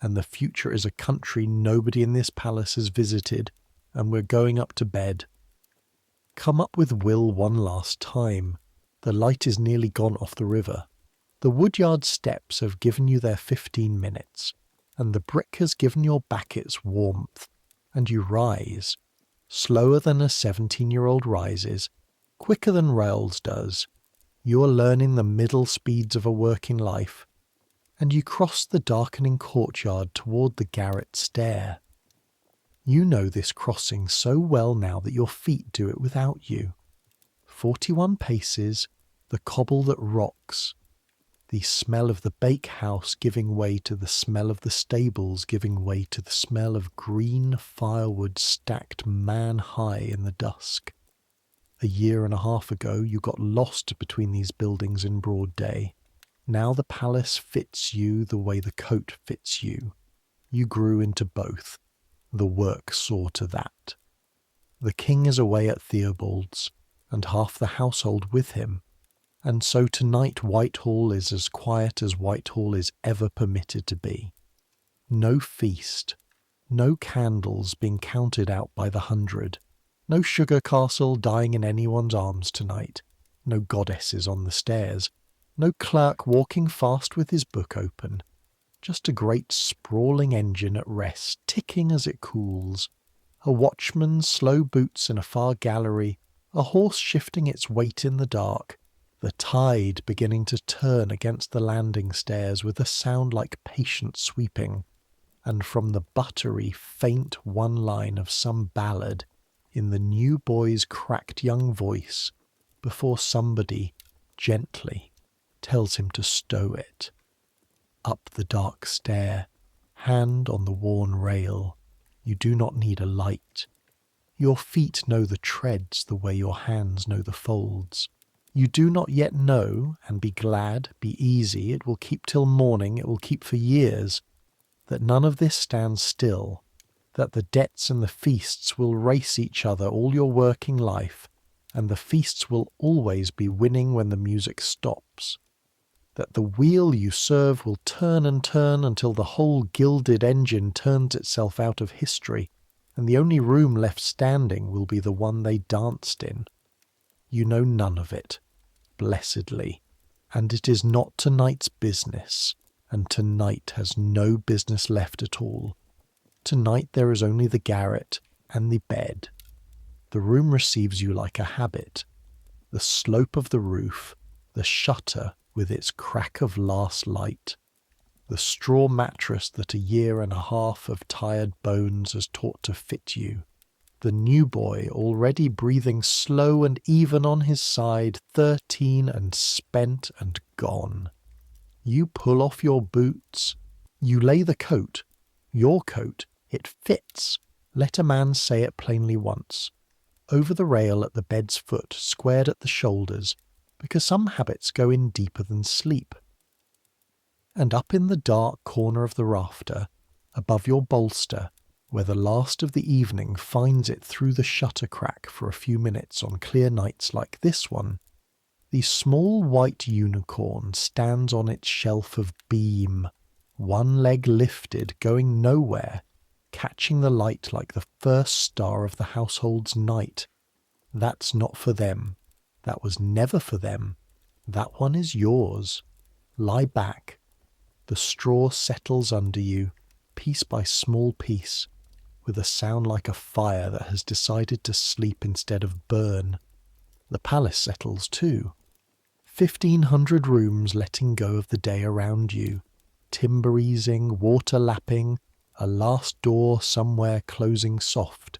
and the future is a country nobody in this palace has visited, and we're going up to bed. Come up with Will one last time. The light is nearly gone off the river. The woodyard steps have given you their 15 minutes, and the brick has given your back its warmth, and you rise, slower than a 17-year-old rises, quicker than Rails does. You are learning the middle speeds of a working life, and you cross the darkening courtyard toward the garret stair. You know this crossing so well now that your feet do it without you. 41 paces, the cobble that rocks, the smell of the bakehouse giving way to the smell of the stables, giving way to the smell of green firewood stacked man-high in the dusk. A year and a half ago you got lost between these buildings in broad day. Now the palace fits you the way the coat fits you. You grew into both. The work saw to that. The king is away at Theobald's, and half the household with him, and so tonight Whitehall is as quiet as Whitehall is ever permitted to be. No feast, no candles being counted out by the 100, no sugar castle dying in anyone's arms tonight, no goddesses on the stairs, no clerk walking fast with his book open, just a great sprawling engine at rest, ticking as it cools, a watchman's slow boots in a far gallery, a horse shifting its weight in the dark, the tide beginning to turn against the landing stairs with a sound like patient sweeping, and from the buttery, faint one line of some ballad in the new boy's cracked young voice before somebody, gently, tells him to stow it. Up the dark stair, hand on the worn rail, you do not need a light. Your feet know the treads the way your hands know the folds. You do not yet know, and be glad, be easy, it will keep till morning, it will keep for years, that none of this stands still, that the debts and the feasts will race each other all your working life, and the feasts will always be winning when the music stops. That the wheel you serve will turn and turn until the whole gilded engine turns itself out of history, and the only room left standing will be the one they danced in. You know none of it, blessedly, and it is not tonight's business, and tonight has no business left at all. Tonight there is only the garret and the bed. The room receives you like a habit. The slope of the roof, the shutter with its crack of last light, the straw mattress that a year and a half of tired bones has taught to fit you, the new boy already breathing slow and even on his side, 13 and spent and gone. You pull off your boots, you lay the coat, your coat, it fits, let a man say it plainly once, over the rail at the bed's foot, squared at the shoulders, because some habits go in deeper than sleep. And up in the dark corner of the rafter, above your bolster, where the last of the evening finds it through the shutter crack for a few minutes on clear nights like this one, the small white unicorn stands on its shelf of beam, one leg lifted, going nowhere, catching the light like the first star of the household's night. That's not for them. That was never for them. That one is yours. Lie back. The straw settles under you, piece by small piece, with a sound like a fire that has decided to sleep instead of burn. The palace settles too. 1,500 rooms letting go of the day around you, timber easing, water lapping, a last door somewhere closing soft.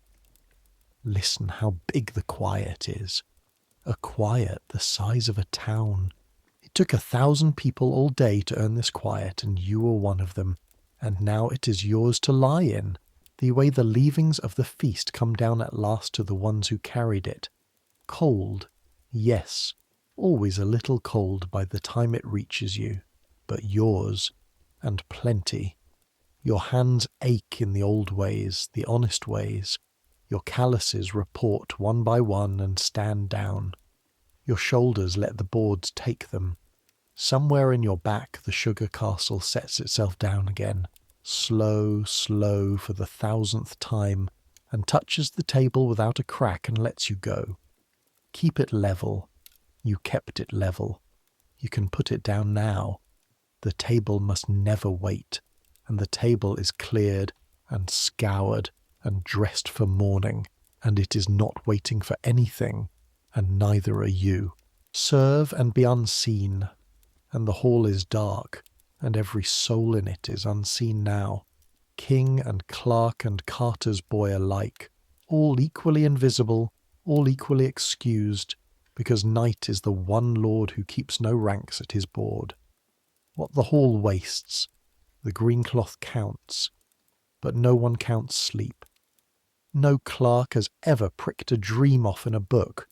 Listen how big the quiet is. A quiet the size of a town. It took 1,000 people all day to earn this quiet, and you were one of them. and now it is yours to lie in, the way the leavings of the feast come down at last to the ones who carried it. Cold, yes, always a little cold by the time it reaches you, but yours, and plenty. Your hands ache in the old ways, the honest ways. Your calluses report one by one and stand down. Your shoulders let the boards take them. Somewhere in your back the sugar castle sets itself down again, slow, slow for the 1000th time, and touches the table without a crack and lets you go. Keep it level. You kept it level. You can put it down now. The table must never wait, and the table is cleared and scoured and dressed for morning, and it is not waiting for anything, and neither are you. Serve and be unseen, and the hall is dark, and every soul in it is unseen now, king and clerk and carter's boy alike, all equally invisible, all equally excused, because night is the one lord who keeps no ranks at his board. What the hall wastes, the green cloth counts, but no one counts sleep. No clerk has ever pricked a dream off in a book.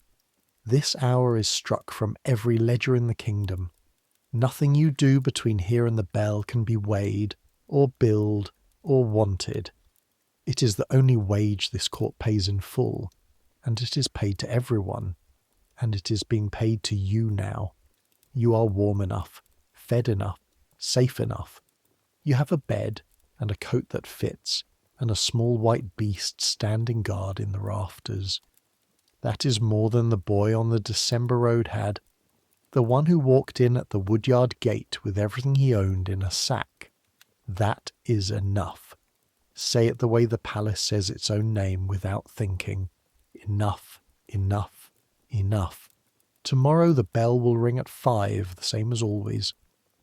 This hour is struck from every ledger in the kingdom. Nothing you do between here and the bell can be weighed, or billed, or wanted. It is the only wage this court pays in full, and it is paid to everyone, and it is being paid to you now. You are warm enough, fed enough, safe enough. You have a bed and a coat that fits, and a small white beast standing guard in the rafters. That is more than the boy on the December road had, the one who walked in at the woodyard gate with everything he owned in a sack. That is enough. Say it the way the palace says its own name without thinking. Enough, enough, enough. Tomorrow the bell will ring at 5, the same as always.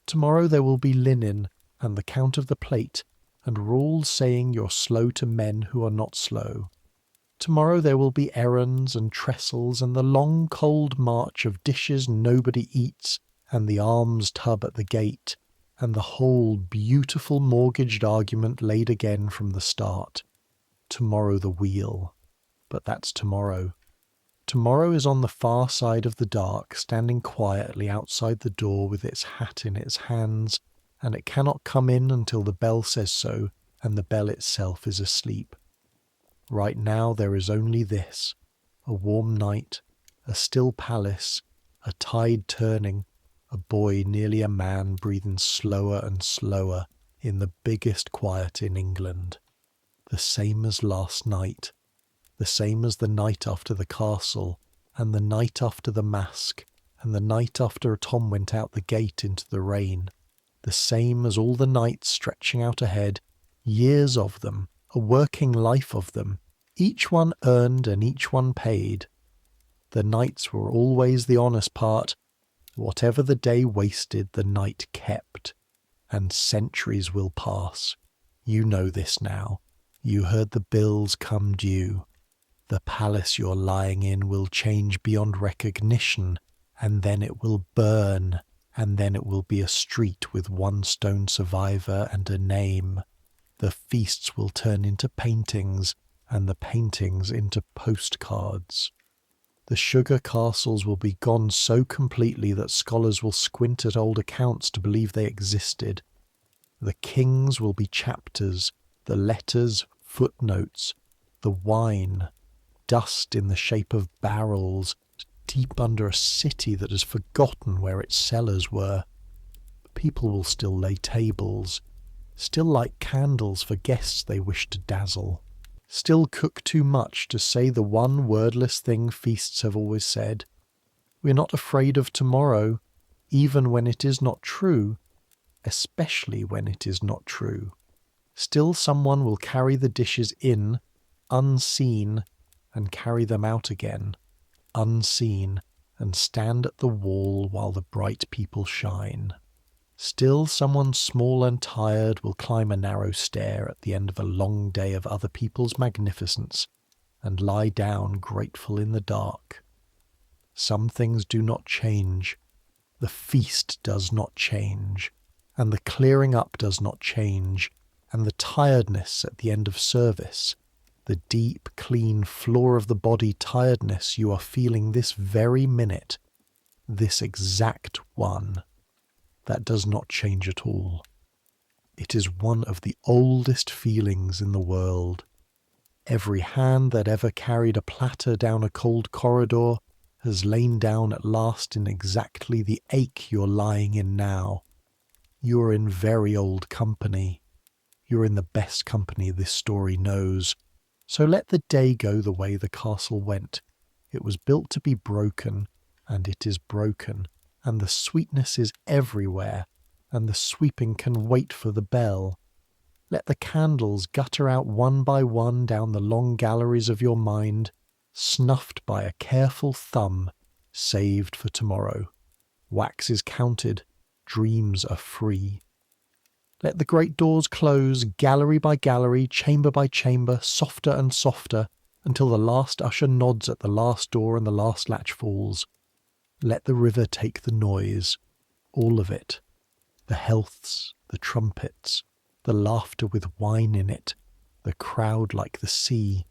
Tomorrow there will be linen, and the count of the plate, and rules saying you're slow to men who are not slow. Tomorrow there will be errands and trestles, and the long cold march of dishes nobody eats, and the alms tub at the gate, and the whole beautiful mortgaged argument laid again from the start. Tomorrow the wheel. But that's tomorrow. Tomorrow is on the far side of the dark, standing quietly outside the door with its hat in its hands, and it cannot come in until the bell says so, and the bell itself is asleep. Right now there is only this, a warm night, a still palace, a tide turning, a boy nearly a man breathing slower and slower in the biggest quiet in England. The same as last night, the same as the night after the castle, and the night after the mask, and the night after Tom went out the gate into the rain. The same as all the nights stretching out ahead, years of them, a working life of them, each one earned and each one paid. The nights were always the honest part. Whatever the day wasted, the night kept. And centuries will pass. You know this now. You heard the bills come due. The palace you're lying in will change beyond recognition, and then it will burn, and then it will be a street with one stone survivor and a name. The feasts will turn into paintings, and the paintings into postcards. The sugar castles will be gone so completely that scholars will squint at old accounts to believe they existed. The kings will be chapters, the letters footnotes, the wine dust in the shape of barrels deep under a city that has forgotten where its cellars were. People will still lay tables, still light candles for guests they wish to dazzle, still cook too much to say the one wordless thing feasts have always said. We're not afraid of tomorrow, even when it is not true, especially when it is not true. Still someone will carry the dishes in, unseen, and carry them out again, unseen, and stand at the wall while the bright people shine. Still someone small and tired will climb a narrow stair at the end of a long day of other people's magnificence, and lie down grateful in the dark. Some things do not change. The feast does not change, and the clearing up does not change, and the tiredness at the end of service, the deep, clean floor of the body tiredness you are feeling this very minute, this exact one, that does not change at all. It is one of the oldest feelings in the world. Every hand that ever carried a platter down a cold corridor has lain down at last in exactly the ache you're lying in now. You're in very old company. You're in the best company this story knows. So let the day go the way the castle went. It was built to be broken, and it is broken, and the sweetness is everywhere, and the sweeping can wait for the bell. Let the candles gutter out one by one down the long galleries of your mind, snuffed by a careful thumb, saved for tomorrow. Wax is counted, dreams are free. Let the great doors close, gallery by gallery, chamber by chamber, softer and softer, until the last usher nods at the last door and the last latch falls. Let the river take the noise, all of it, the healths, the trumpets, the laughter with wine in it, the crowd like the sea.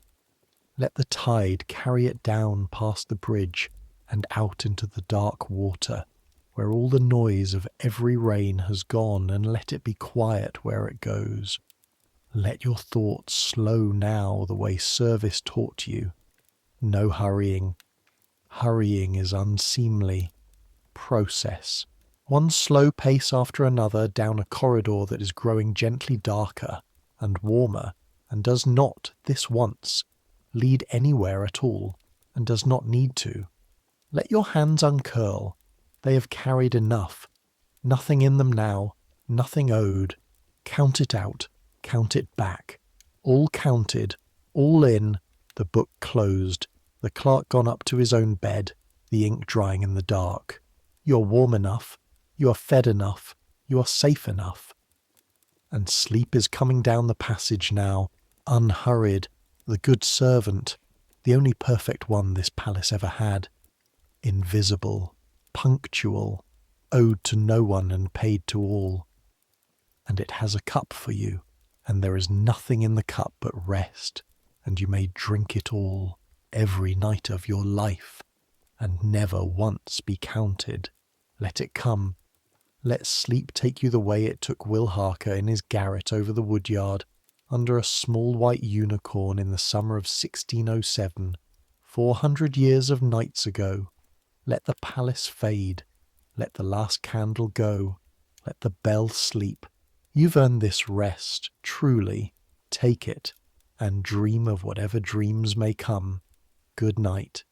Let the tide carry it down past the bridge and out into the dark water, where all the noise of every rain has gone, and let it be quiet where it goes. Let your thoughts slow now the way service taught you. No hurrying. Hurrying is unseemly. Process. One slow pace after another down a corridor that is growing gently darker and warmer, and does not, this once, lead anywhere at all, and does not need to. Let your hands uncurl. They have carried enough. Nothing in them now, nothing owed. Count it out, count it back. All counted, all in, the book closed, the clerk gone up to his own bed, the ink drying in the dark. You're warm enough, you are fed enough, you are safe enough. And sleep is coming down the passage now, unhurried, the good servant, the only perfect one this palace ever had. Invisible, punctual, owed to no one and paid to all. And it has a cup for you, and there is nothing in the cup but rest, and you may drink it all, every night of your life, and never once be counted. Let it come. Let sleep take you the way it took Will Harker in his garret over the woodyard, under a small white unicorn in the summer of 1607, 400 years of nights ago. Let the palace fade. Let the last candle go. Let the bell sleep. You've earned this rest, truly. Take it, and dream of whatever dreams may come. Good night.